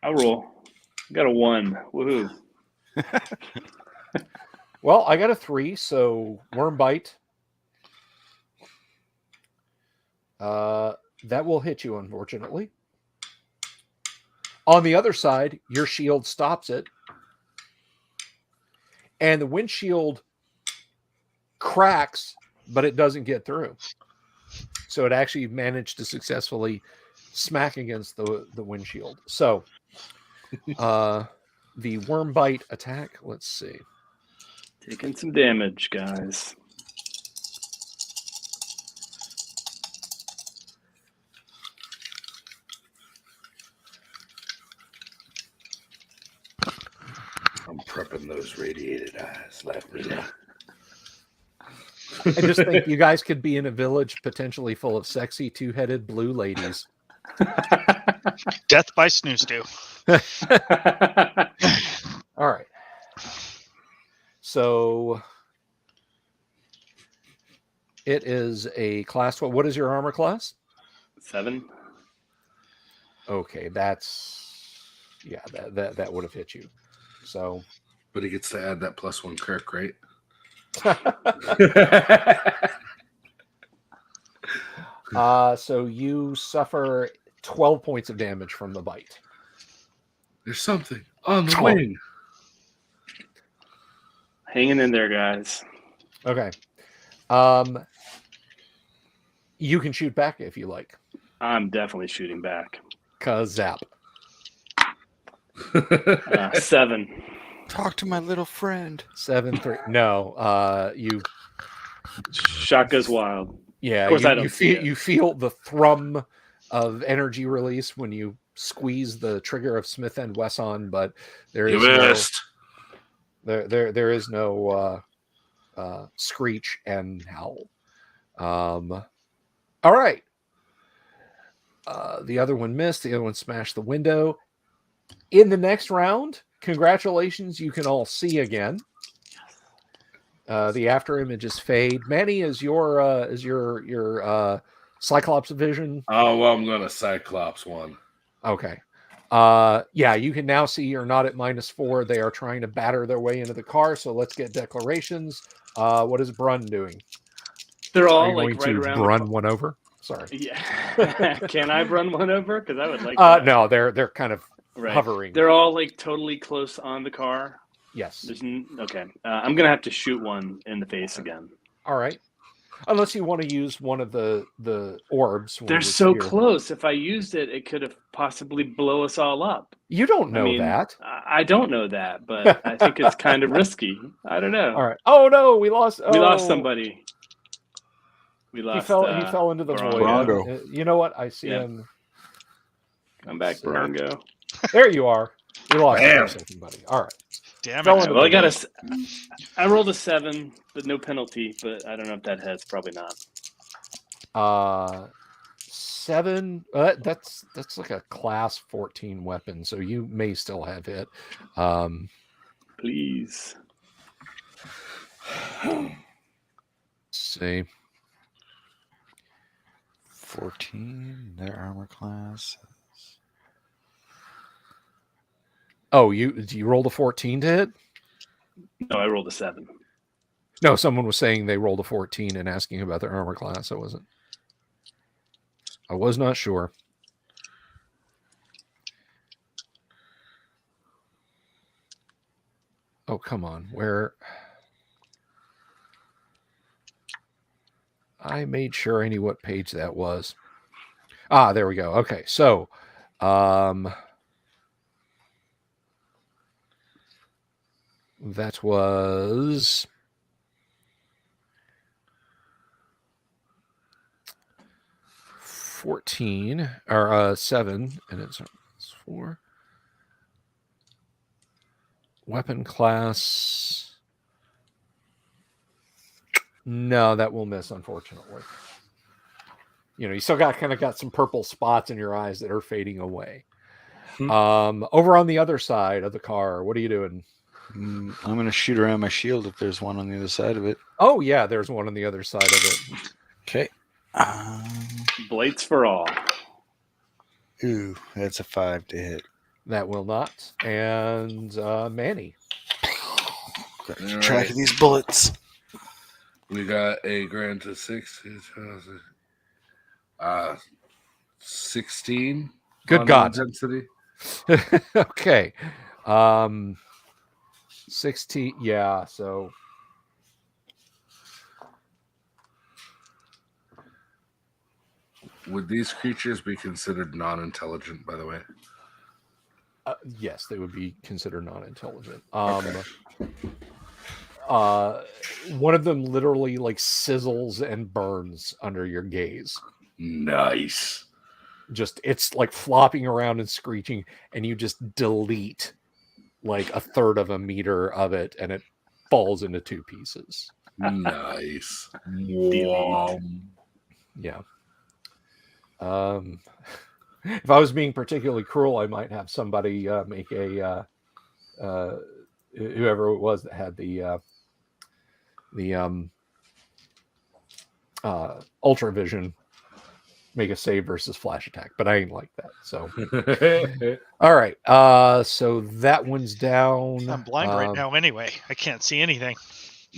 I'll roll. Got a 1. Woohoo. Well, I got a 3, so worm bite. That will hit you, unfortunately. On the other side, your shield stops it, and the windshield cracks, but it doesn't get through. So it actually managed to successfully smack against the windshield. So the worm bite attack, let's see. Taking some damage, guys. I'm prepping those radiated eyes. Let me know. I just think you guys could be in a village potentially full of sexy two-headed blue ladies. Death by snooze stew. All right. So it is a class 12. What is your armor class? 7. Okay, that would have hit you. So But he gets to add that +1 Kirk, right? so you suffer 12 points of damage from the bite. There's something on the wing. Hanging in there, guys. Okay. You can shoot back if you like. I'm definitely shooting back. Cause zap. 7. Talk to my little friend. 7-3. No, you. Shot goes wild. Yeah, Of course I don't you see feel it. you feel the thrum of energy release when you squeeze the trigger of Smith and Wesson, but there You is no, missed. there is no screech and howl. All right. The other one missed. The other one smashed the window. In the next round, congratulations, you can all see again. The after images fade. Manny, is your Cyclops vision? Oh, well, I'm going to Cyclops one. Okay. Yeah, you can now see you're not at -4. They are trying to batter their way into the car. So let's get declarations. What is Brun doing? They're Are all you like going right to around. run one over? Sorry. Yeah. Can I run one over? Because I would like that. No, they're kind of Right. hovering. They're all like totally close on the car. Yes. Okay. I'm gonna have to shoot one in the face again. All right. Unless you want to use one of the orbs. when They're we're so here. close. If I used it, it could have possibly blow us all up. You don't know I mean, that. I don't know that, but I think it's kind of risky. I don't know. All right. Oh no, we lost. We lost oh. somebody. We He lost. fell into the void. Bronco. You know what? I see Yeah. him. Come back, Bronco. There you are. We lost you for Bam. a second, buddy. All right. Damn Fell it. into Well, I the got void. I rolled a 7, but no penalty. But I don't know if that hits. Probably not. 7. That's like a class 14 weapon, so you may still have hit. Please. Let's see. 14. Their armor class. Oh, you rolled a 14 to hit? No, I rolled a 7. No, someone was saying they rolled a 14 and asking about their armor class. I was not sure. Oh, come on. Where? I made sure I knew what page that was. Ah, there we go. Okay, so that was 14 or 7, and it's 4. Weapon class. No, that will miss, unfortunately. You still got some purple spots in your eyes that are fading away. Over on the other side of the car, what are you doing? I'm going to shoot around my shield if there's one on the other side of it. Oh, yeah, there's one on the other side of it. Okay. Blights for all. Ooh, that's a 5 to hit. That will not. And Manny. Got to All keep track right. of these bullets. We got a grand to 6. 16. Good on God. Intensity. Okay. 16. Yeah, so. Would these creatures be considered non-intelligent, by the way? Yes, they would be considered non-intelligent. Okay. One of them literally sizzles and burns under your gaze. Nice. Just it's like flopping around and screeching, and you just delete like a third of a meter of it, and it falls into 2 pieces. Nice. Yeah. If I was being particularly cruel, I might have somebody make a whoever it was that had the ultra vision make a save versus flash attack, but I ain't like that. So all right, so that one's down. I'm blind right now anyway. I can't see anything.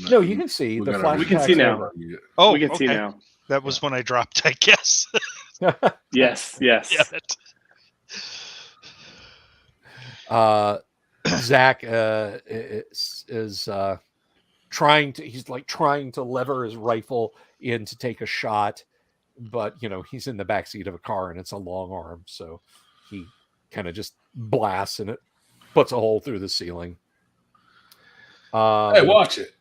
No, you can see We the got flash we can attack's see now. over. Oh, We can see okay. now. That was when I dropped, I guess. Yes. Yeah, Zach is trying to lever his rifle in to take a shot, but he's in the backseat of a car and it's a long arm, so he kind of just blasts and it puts a hole through the ceiling. Hey, watch it.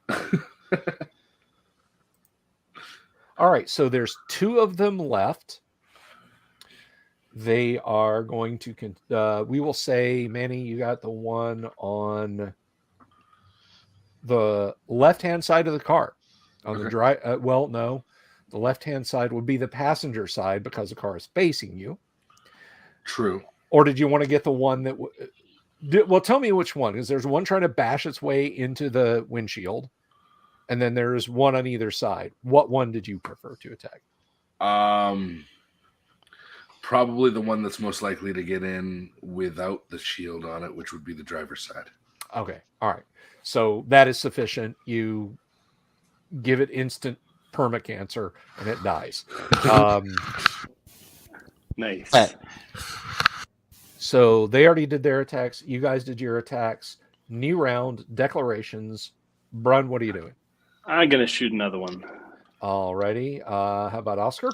All right, so there's 2 of them left. They are going to we will say, Manny, you got the one on the left-hand side of the car. On the drive, no, the left-hand side would be the passenger side because the car is facing you. True. Or did you want to get the one that well, tell me which one, because there's one trying to bash its way into the windshield, and then there's one on either side. What one did you prefer to attack? Probably the one that's most likely to get in without the shield on it, which would be the driver's side. Okay. All right. So that is sufficient. You give it instant permacancer and it dies. Nice. So they already did their attacks. You guys did your attacks. New round, declarations. Brun, what are you doing? I'm gonna shoot another one. Alrighty. How about Oscar?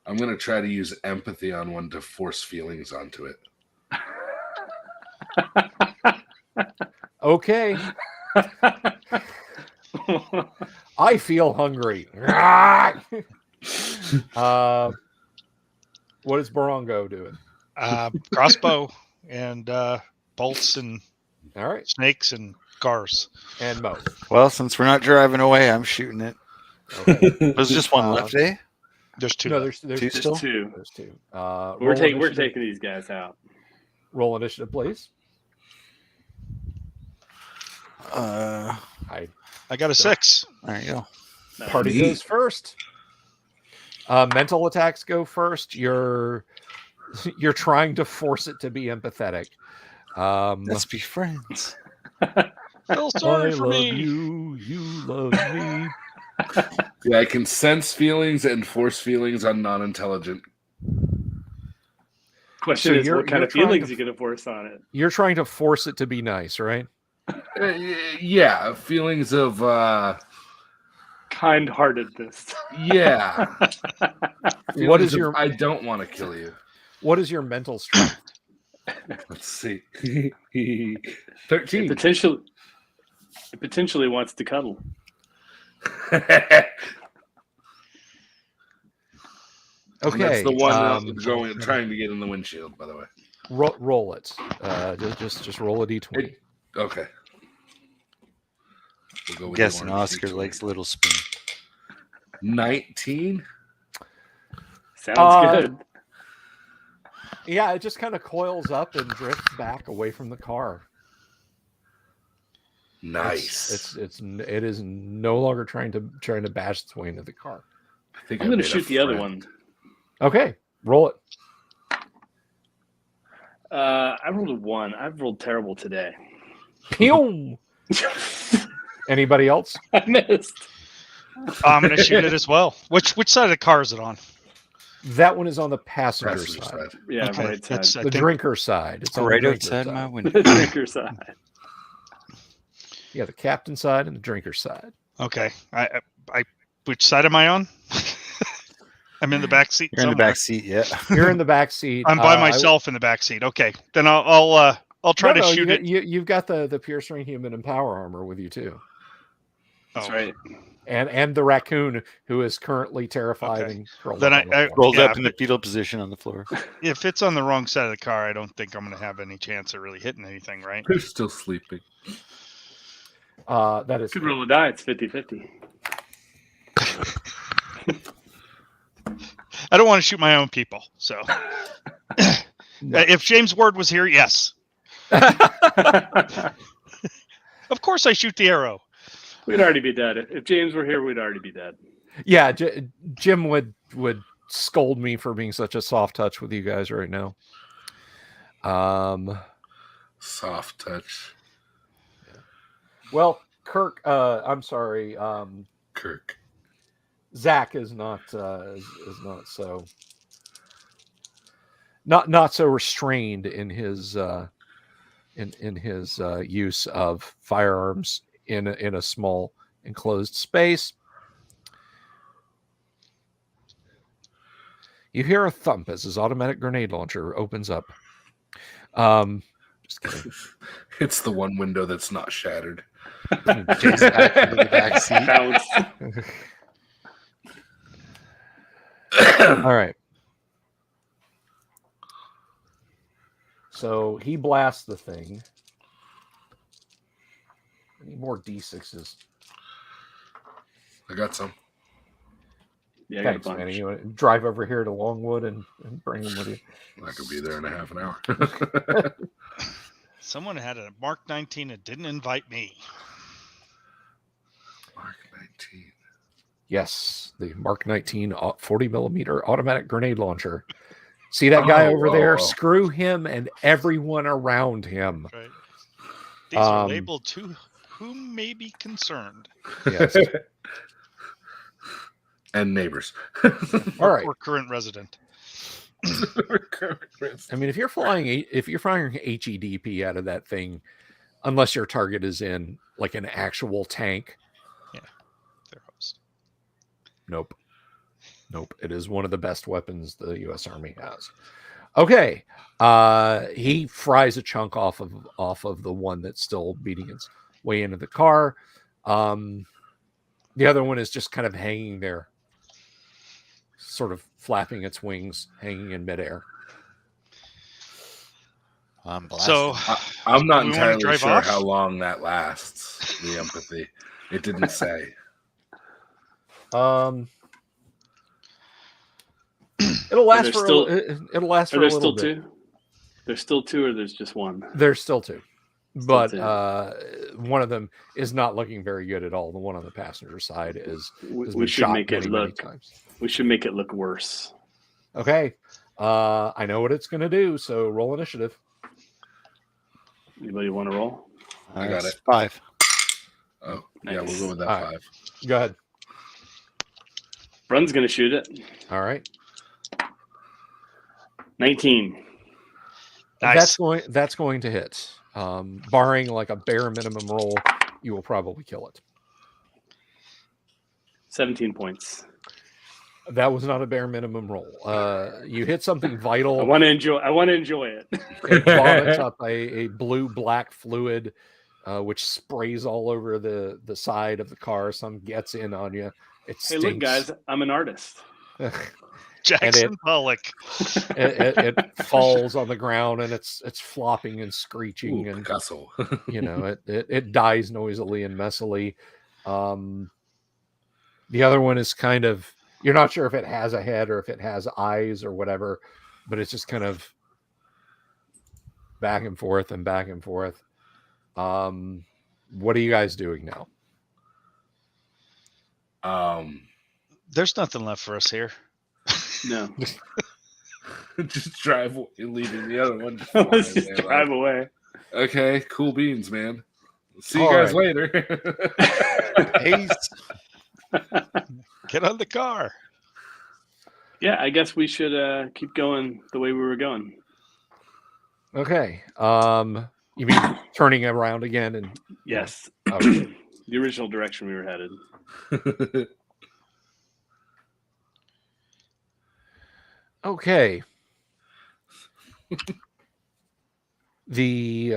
I'm going to try to use empathy on one to force feelings onto it. Okay. I feel hungry. What is Barongo doing? Crossbow and bolts and All right, snakes and cars. and Mo. Well, since we're not driving away, I'm shooting it. Okay. There's just one left, eh? There's two. No, left. there's Two two. still? Two. There's two. We're Roll taking initiative. these guys out. Roll initiative, please. Uh, I got a 6. there you go. Nice. Party Neat. goes first. Mental attacks go first. You're trying to force it to be empathetic. Let's be friends. Feel sorry I for love me. you. You love me. Yeah, I can sense feelings and force feelings on non-intelligent. Question So is, you're- what kind you're of trying feelings to- you gonna force on it? You're trying to force it to be nice, right? Yeah, feelings of Kind-heartedness. yeah. What Feelings is of, your I don't want to kill you. What is your mental strength? Let's see. It 13. potentially wants to cuddle. Okay, That's the one trying to get in the windshield, by the way. roll it. Just roll a d20. Okay. We'll go with Guessing the orange Oscar D20. likes Little Spoon. 19. Sounds good. Yeah, it just kind of coils up and drifts back away from the car. Nice. It is no longer trying to bash its way into the car. I think I'm I gonna made a shoot the other friend. one. Okay, roll it. I rolled a 1. I've rolled terrible today. Pew! Anybody else? I missed. I'm going to shoot it as well. Which side of the car is it on? That one is on the passenger Passenger side. side. Yeah, Okay, right side. that's- I The think- drinker side. It's on the Right drinker outside side. my window. The drinker side. Yeah, the captain side and the drinker side. Okay. I which side am I on? I'm in the back seat. You're in the somewhere. back seat, yeah. You're in the back seat. I'm by I- myself in the back seat. Okay. Then I'll try to shoot it. You've got the piercing human and power armor with you too, That's Oh. right. and the raccoon who is currently terrified Okay. and curled Then up on the I- floor. Rolled Yeah, up in the fetal position on the floor. If it's on the wrong side of the car, I don't think I'm going to have any chance of really hitting anything, right? Who's still sleeping? That is Could roll a die. It's 50-50. I don't want to shoot my own people. So No. if James Ward was here, yes. Of course I shoot the arrow. We'd already be dead. If James were here, we'd already be dead. Yeah, Jim would scold me for being such a soft touch with you guys right now. Soft touch. Well, Kirk, I'm sorry, Kirk. Zach is not so not so restrained in his in his use of firearms in a small enclosed space. You hear a thump as his automatic grenade launcher opens up. Just kidding. It's the one window that's not shattered. James back into the back seat. Bounce. All right. So he blasts the thing. I need more D6s. I got some. Yeah, I got a Thanks, bunch. Manny. You want to drive over here to Longwood and bring them with you? I could be there in a half an hour. Someone had a Mark 19 and didn't invite me. Mark 19. Yes, the Mark 19 40 millimeter automatic grenade launcher. See that guy over there? Oh. Screw him and everyone around him. Right. These are Um, labeled to whom may be concerned. Yes. And neighbors. All right. Or current resident. I mean, if you're firing HEDP out of that thing, unless your target is in like an actual tank, Their host. nope. It is one of the best weapons the U.S. Army has. Okay, he fries a chunk off of the one that's still beating its way into the car. The other one is just kind of hanging there, sort of flapping its wings, hanging in midair. I'm blasting. So I'm not we wanna entirely drive sure off? how long that lasts. The empathy. It didn't say. It'll last there for still- it'll last Are for a there little still bit. two? There's still two, or there's just one? There's still two, but two. one of them is not looking very good at all. The one on the passenger side has We been should shot make it many look. times. We should make it look worse. Okay, I know what it's going to do. So roll initiative. Anybody want to roll? I got It's it. 5. Oh, yeah, we'll Nice. go with that All right. 5. Go ahead. Brun's gonna shoot it. All right. 19. nice. That's going to hit. Barring like a bare minimum roll, you will probably kill it. 17 points. That was not a bare minimum roll. You hit something I vital. want to enjoy it. It vomits up a blue-black fluid, which sprays all over the side of the car. Some gets in on you. It Hey, stinks. look, guys, I'm an artist. Jackson Pollock. it falls on the ground and it's flopping and screeching Ooh, and Picasso. it dies noisily and messily. The other one is kind of, you're not sure if it has a head or if it has eyes or whatever, but it's just kind of back and forth and back and forth. What are you guys doing now? There's nothing left for us here. No. Just drive away, leaving the other one. Just Let's flying just there, drive like, away. okay, cool beans, man. See you All guys right. later. Ace. Get on the car. Yeah, I guess we should keep going the way we were going. Okay. You mean turning around again and Yes. okay. The original direction we were headed. Okay. The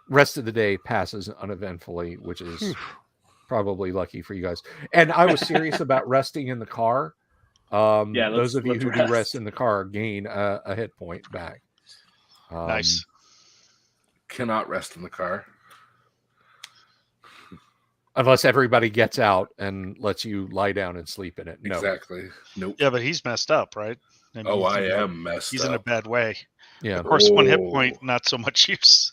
rest of the day passes uneventfully, which is probably lucky for you guys. And I was serious about resting in the car. Yeah, those of you let's who do rest. rest in the car gain a hit point back. Nice. Cannot rest in the car. Unless everybody gets out and lets you lie down and sleep in it. No. Exactly. Nope. Yeah, but he's messed up, right? I mean, Oh, he's I in a- am messed He's up. in a bad way. Yeah. Of course, 1 hit Oh. point, not so much use.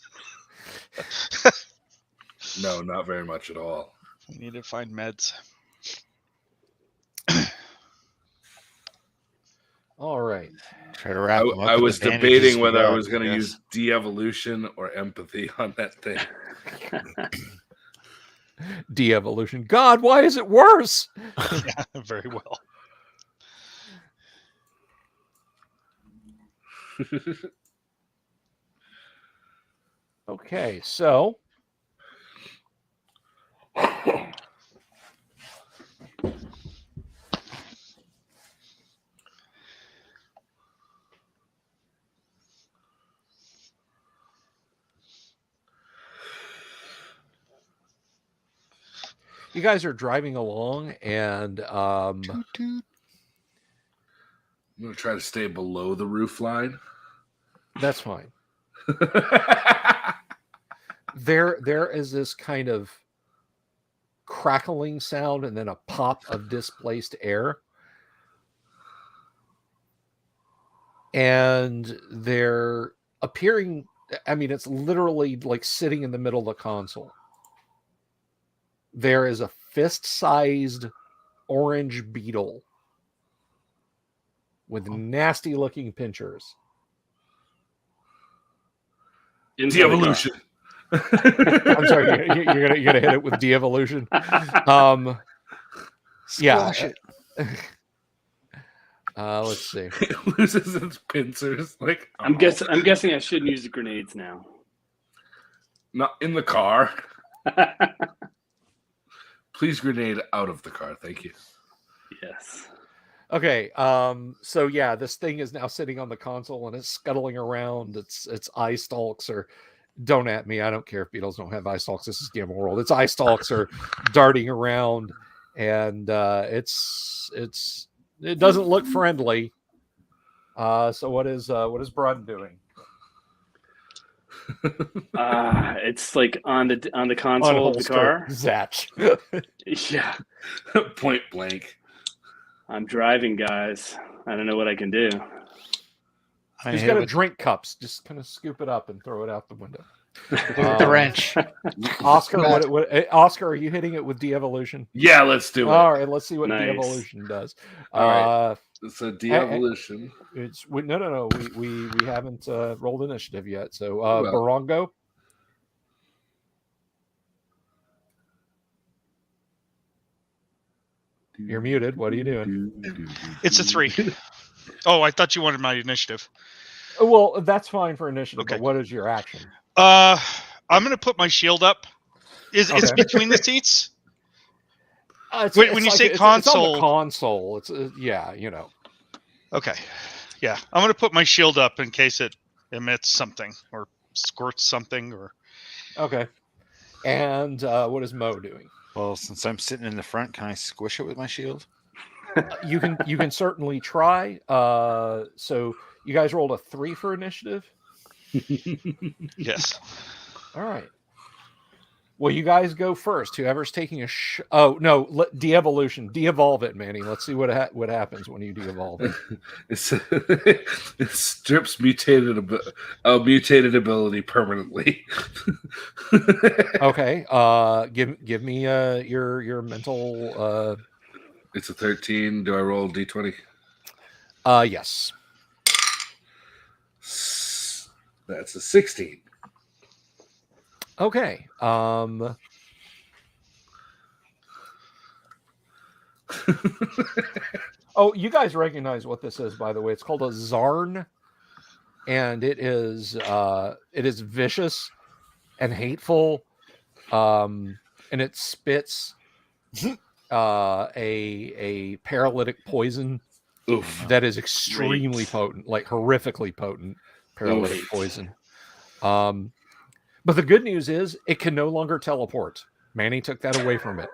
No, not very much at all. We need to find meds. All right. Try to wrap him up I with was advantages debating we whether I got, was going to yes. use de-evolution or empathy on that thing. De-evolution. God, why is it worse? Yeah, very well. Okay, so you guys are driving along and Toot, toot. I'm going to try to stay below the roof line. that's fine. There is this kind of crackling sound and then a pop of displaced air. And they're appearing, I mean, it's literally like sitting in the middle of the console. There is a fist-sized orange beetle with nasty looking pinchers. Inside the car. De-evolution. I'm sorry, you're gonna hit it with de-evolution. Yeah. Squash it. Let's see. It loses its pincers. Like I'm guessing I shouldn't use the grenades now. Not in the car. Please grenade out of the car. Thank you. Yes. Okay, so yeah, this thing is now sitting on the console and it's scuttling around. Its eye stalks are, don't at me, I don't care if beetles don't have eye stalks. This is Gamma World. Its eye stalks are darting around, and it's It doesn't look friendly. So what is Brun doing? It's like on the console of the car. Zatch. Yeah, Point blank. I'm driving, guys. I don't know what I can do. I He's hit got a with drink cups. Just kind of scoop it up and throw it out the window. the wrench. Oscar, Oscar, are you hitting it with de-evolution? Yeah, let's do it. All right, let's see what Nice. de-evolution does. All right. It's a de-evolution. No. We haven't rolled initiative yet. So Well. Barongo. You're muted. What are you doing? It's a 3. Oh, I thought you wanted my initiative. Well, that's fine for initiative. Okay. But what is your action? I'm gonna put my shield up. It's Okay. between the seats. When you say it's on console- the console. It's yeah, you know. Okay. Yeah, I'm gonna put my shield up in case it emits something or squirts something or. Okay. And what is Mo doing? Well, since I'm sitting in the front, can I squish it with my shield? You can certainly try. So you guys rolled a 3 for initiative. Yes. All right. Well, you guys go first. Whoever's taking oh no, de-evolution, de-evolve it, Manny. Let's see what happens when you de-evolve it. It strips mutated ability permanently. Okay. Give me your mental. It's a 13. Do I roll d20? Yes. That's a 16. Okay. Oh, you guys recognize what this is, by the way. It's called a Zarn, and it is vicious and hateful, and it spits a paralytic poison Oof. that is extremely potent, like horrifically potent paralytic Oof. poison. But the good news is it can no longer teleport. Manny took that away from it.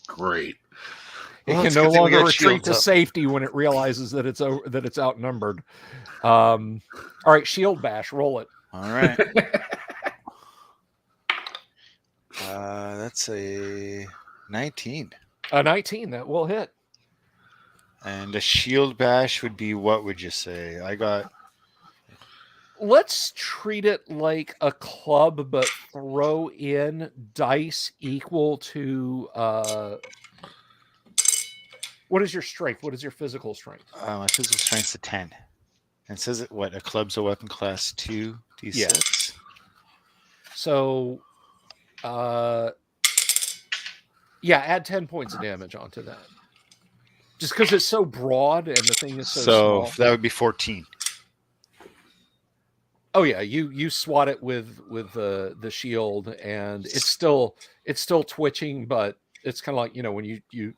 Great. It Well, can it's no good that we longer got retreat shields to up. safety when it realizes that it's outnumbered. All right, shield bash, roll it. All right. That's a 19. A 19, that will hit. And a shield bash would be, what would you say? I got Let's treat it like a club, but throw in dice equal to what is your strength? What is your physical strength? my physical strength's a 10. And it says it what? A club's a weapon class 2 d6. Yeah. So yeah, add 10 points of damage onto that. Just because it's so broad and the thing is so small. that would be 14. Oh yeah, you swat it with the shield, and it's still twitching, but it's kind of like, you know, when you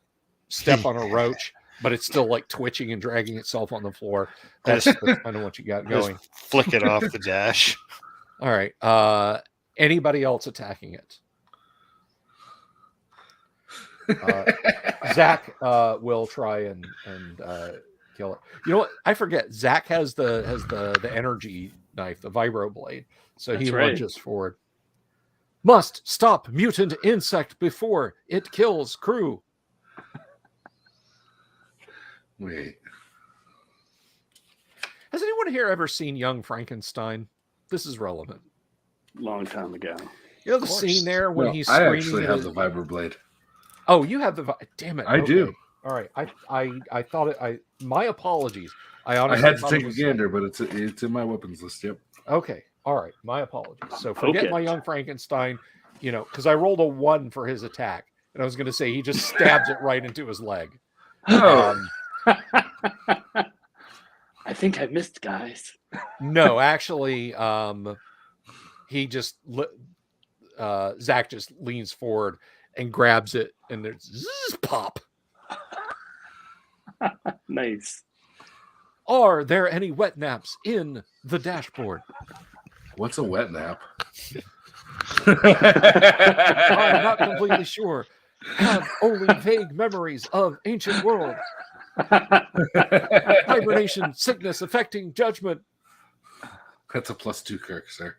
step on a roach, but it's still like twitching and dragging itself on the floor. That's kind of what you got going. Just flick it off the dash. All right. Anybody else attacking it? Zach will try and kill it. You know what? I forget. Zach has the energy knife, the vibro blade. So That's he right. lunges forward. Must stop mutant insect before it kills crew. Wait. Has anyone here ever seen Young Frankenstein? This is relevant. Long time ago. You know the course. scene there when No, he's I screaming actually at have his- the vibroblade. Oh, you have the damn it. I do. All right. I thought it. My apologies. I I honestly had to thought take it a was- gander, but it's in my weapons list. Yep. Okay. All right. My apologies. So forget Okay. my Young Frankenstein, you know, because I rolled a 1 for his attack. And I was going to say he just stabs it right into his leg. Oh, I think I missed, guys. No, actually, he just Zach just leans forward and grabs it, and there's zzz, pop. Nice. Are there any wet naps in the dashboard? what's a wet nap? I'm not completely sure. have only vague memories of ancient world. Hibernation, sickness affecting judgment. That's a +2, Kirk, sir.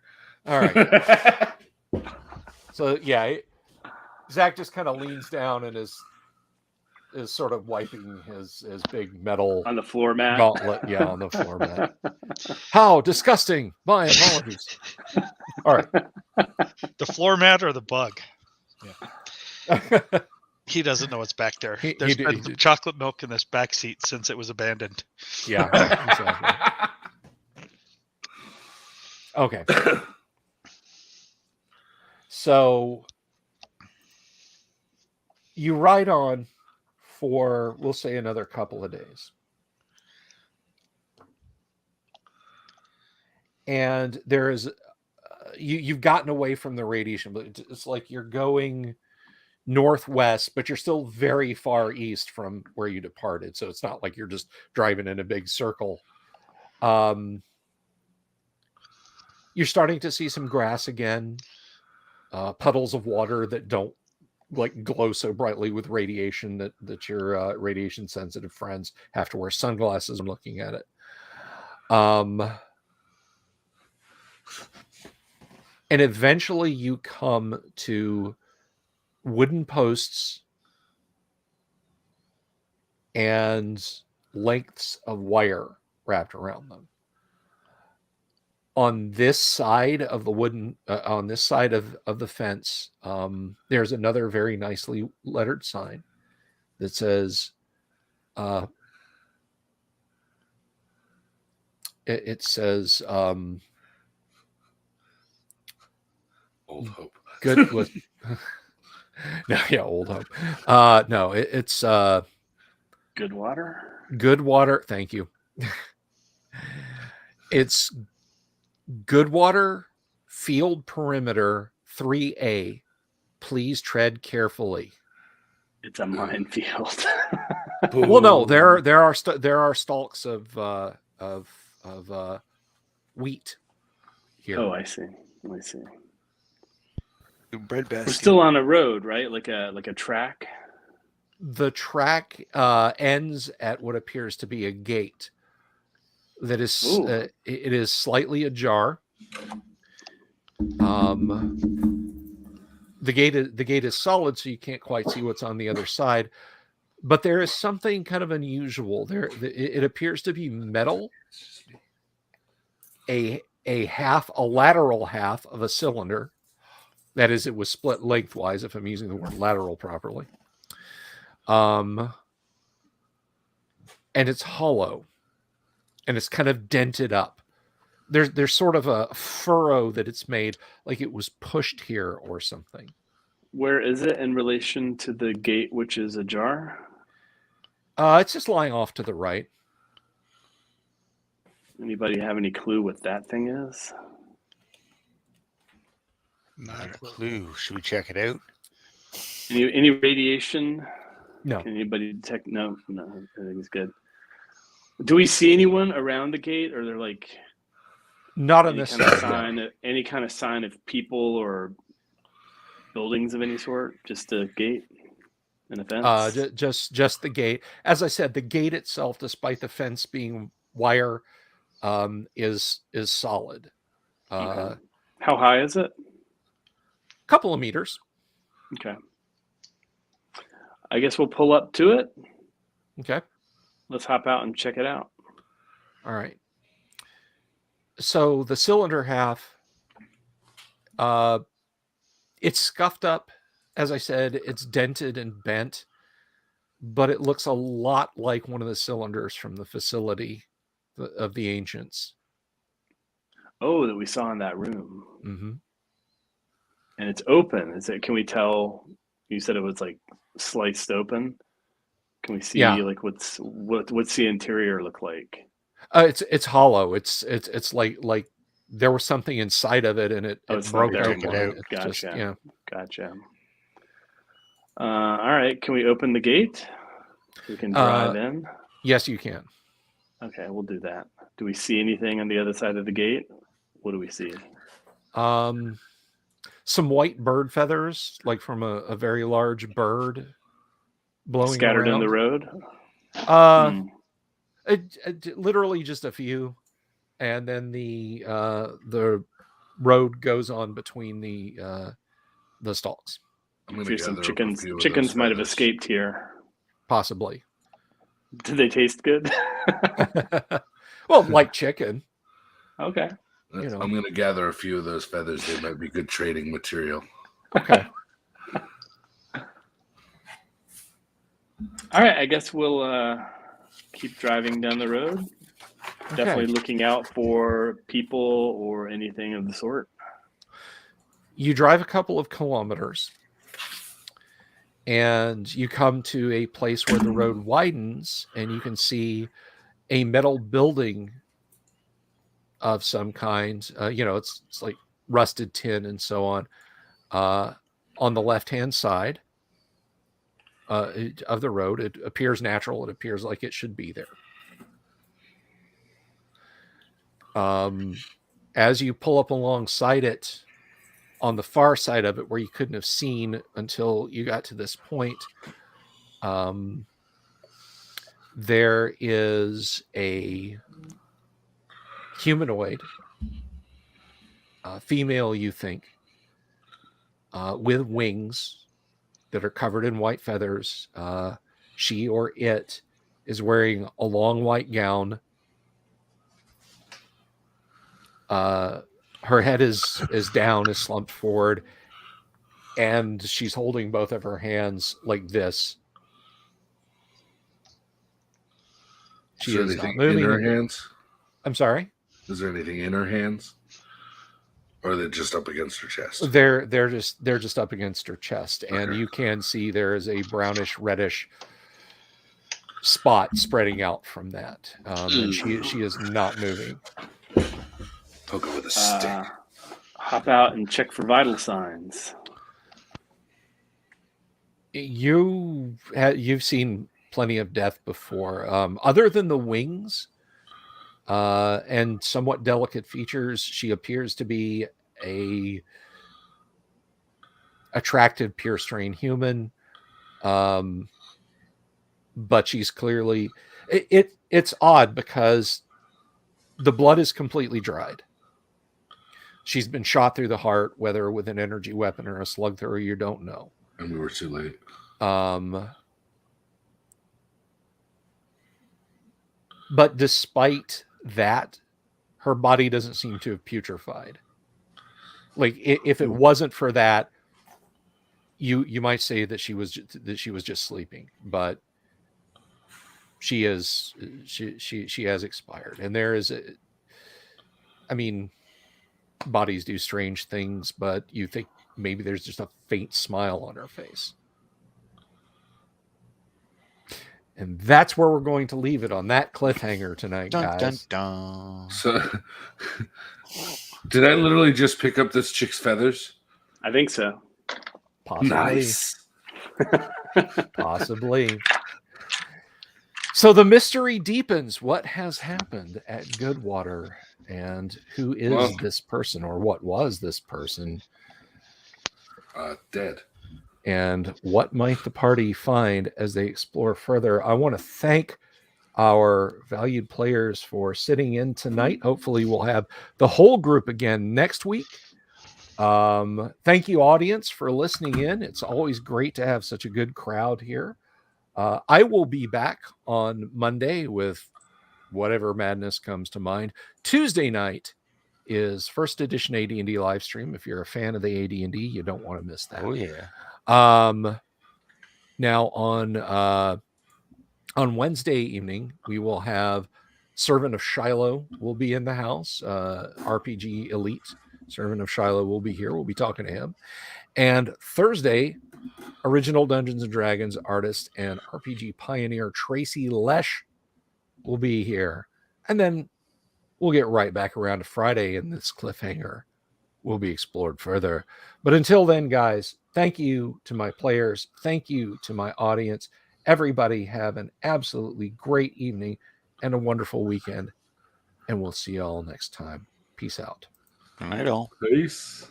All right. So yeah, Zach just kind of leans down and is sort of wiping his big metal On the floor mat. gauntlet. Yeah, on the floor mat. How disgusting! My apologies. All right. The floor mat or the bug? He doesn't know what's back there. He There's did- been he did. chocolate milk in this back seat since it was abandoned. Yeah. Exactly. Okay. So you ride on for, we'll say, another couple of days. And there is, you've gotten away from the radiation, but it's like you're going northwest, but you're still very far east from where you departed. So it's not like you're just driving in a big circle. You're starting to see some grass again, puddles of water that don't like glow so brightly with radiation that your radiation sensitive friends have to wear sunglasses when looking at it. And eventually you come to wooden posts and lengths of wire wrapped around them. On this side of the wooden, on this side of the fence, there's another very nicely lettered sign that says, it says, Old Hope. good with, no, yeah, Old Hope. No, it's Good water. good water. Thank you. It's Goodwater Field Perimeter 3A. Please tread carefully. It's a minefield. Well, no, there are stalks of wheat here. Oh, I see. I see. Bread We're basket. still on a road, right? Like a track. The track ends at what appears to be a gate that is Ooh. it is slightly ajar. The gate is solid, so you can't quite see what's on the other side. But there is something kind of unusual there. It appears to be metal. A lateral half of a cylinder. That is, it was split lengthwise, if I'm using the word lateral properly. And it's hollow. And it's kind of dented up. There's sort of a furrow that it's made, like it was pushed here or something. Where is it in relation to the gate, which is ajar? It's just lying off to the right. Anybody have any clue what that thing is? Not a clue. Should we check it out? Any radiation? No. Can anybody detect? No, everything's good. Do we see anyone around the gate, or they're like Not on any this kind of side. any kind of sign of people or buildings of any sort? Just a gate and a fence. Just the gate. As I said, the gate itself, despite the fence being wire, is solid. Okay. How high is it? Couple of meters. Okay. I guess we'll pull up to it. Okay. Let's hop out and check it out. All right. So the cylinder half, it's scuffed up. As I said, it's dented and bent, but it looks a lot like one of the cylinders from the facility of the ancients. Oh, that we saw in that room. Mm-hmm. And it's open. Is it? Can we tell? You said it was like sliced open. Can we see like what's the interior look like? It's hollow. It's like there was something inside of it and it It's broke not there open. anymore. It's Gotcha. just, yeah. Gotcha. All right. Can we open the gate? We can drive in. Yes, you can. Okay, we'll do that. Do we see anything on the other side of the gate? What do we see? some white bird feathers, like from a very large bird blowing Scattered around. in the road. Literally just a few, and then the road goes on between the stalks. I'm gonna Here's some gather up a chickens. few of Chickens those might have feathers. escaped here. Possibly. Did they taste good? Well, like chicken. Okay. You know. I'm gonna gather a few of those feathers. They might be good trading material. Okay. All right. I guess we'll keep driving down the road. Definitely looking out for people or anything of the sort. You drive a couple of kilometers and you come to a place where the road widens and you can see a metal building of some kind. It's like rusted tin and so on the left-hand side of the road. It appears natural. It appears like it should be there. As you pull up alongside it, on the far side of it, where you couldn't have seen until you got to this point, there is a humanoid, female, you think, with wings that are covered in white feathers. She or it is wearing a long white gown. Her head is down, is slumped forward, and she's holding both of her hands like this. She is not moving. In her hands? I'm sorry? Is there anything in her hands? Or are they just up against her chest? They're just up against her chest, and Okay. you can see there is a brownish reddish spot spreading out from that. And she is not moving. Poke her with a stick. Hop out and check for vital signs. You've seen plenty of death before. Other than the wings and somewhat delicate features, she appears to be a attractive pure strain human. But she's clearly it's odd because the blood is completely dried. She's been shot through the heart, whether with an energy weapon or a slug thrower, you don't know. And we were too late. But despite that, her body doesn't seem to have putrefied. Like if it wasn't for that, you might say that she was just sleeping, but she has expired. And there is bodies do strange things, but you think maybe there's just a faint smile on her face. And that's where we're going to leave it, on that cliffhanger tonight, guys. Dun, dun. So, did I literally just pick up this chick's feathers? I think so. Possibly. Nice. Possibly. So the mystery deepens. What has happened at Goodwater? And who is this person, or what was this person? Dead. And what might the party find as they explore further? I want to thank our valued players for sitting in tonight. Hopefully we'll have the whole group again next week. Thank you, audience, for listening in. It's always great to have such a good crowd here. I will be back on Monday with whatever madness comes to mind. Tuesday night is first edition AD&D live stream. If you're a fan of the AD&D, you don't want to miss that. Oh yeah. Now on Wednesday evening, we will have Servant of Shiloh will be in the house. RPG Elite Servant of Shiloh will be here. We'll be talking to him. And Thursday, original Dungeons and Dragons artist and RPG pioneer Tracy Lesh will be here. And then we'll get right back around to Friday, and this cliffhanger will be explored further. But until then, guys, thank you to my players. Thank you to my audience. Everybody have an absolutely great evening and a wonderful weekend. And we'll see you all next time. Peace out. All right, all. Peace.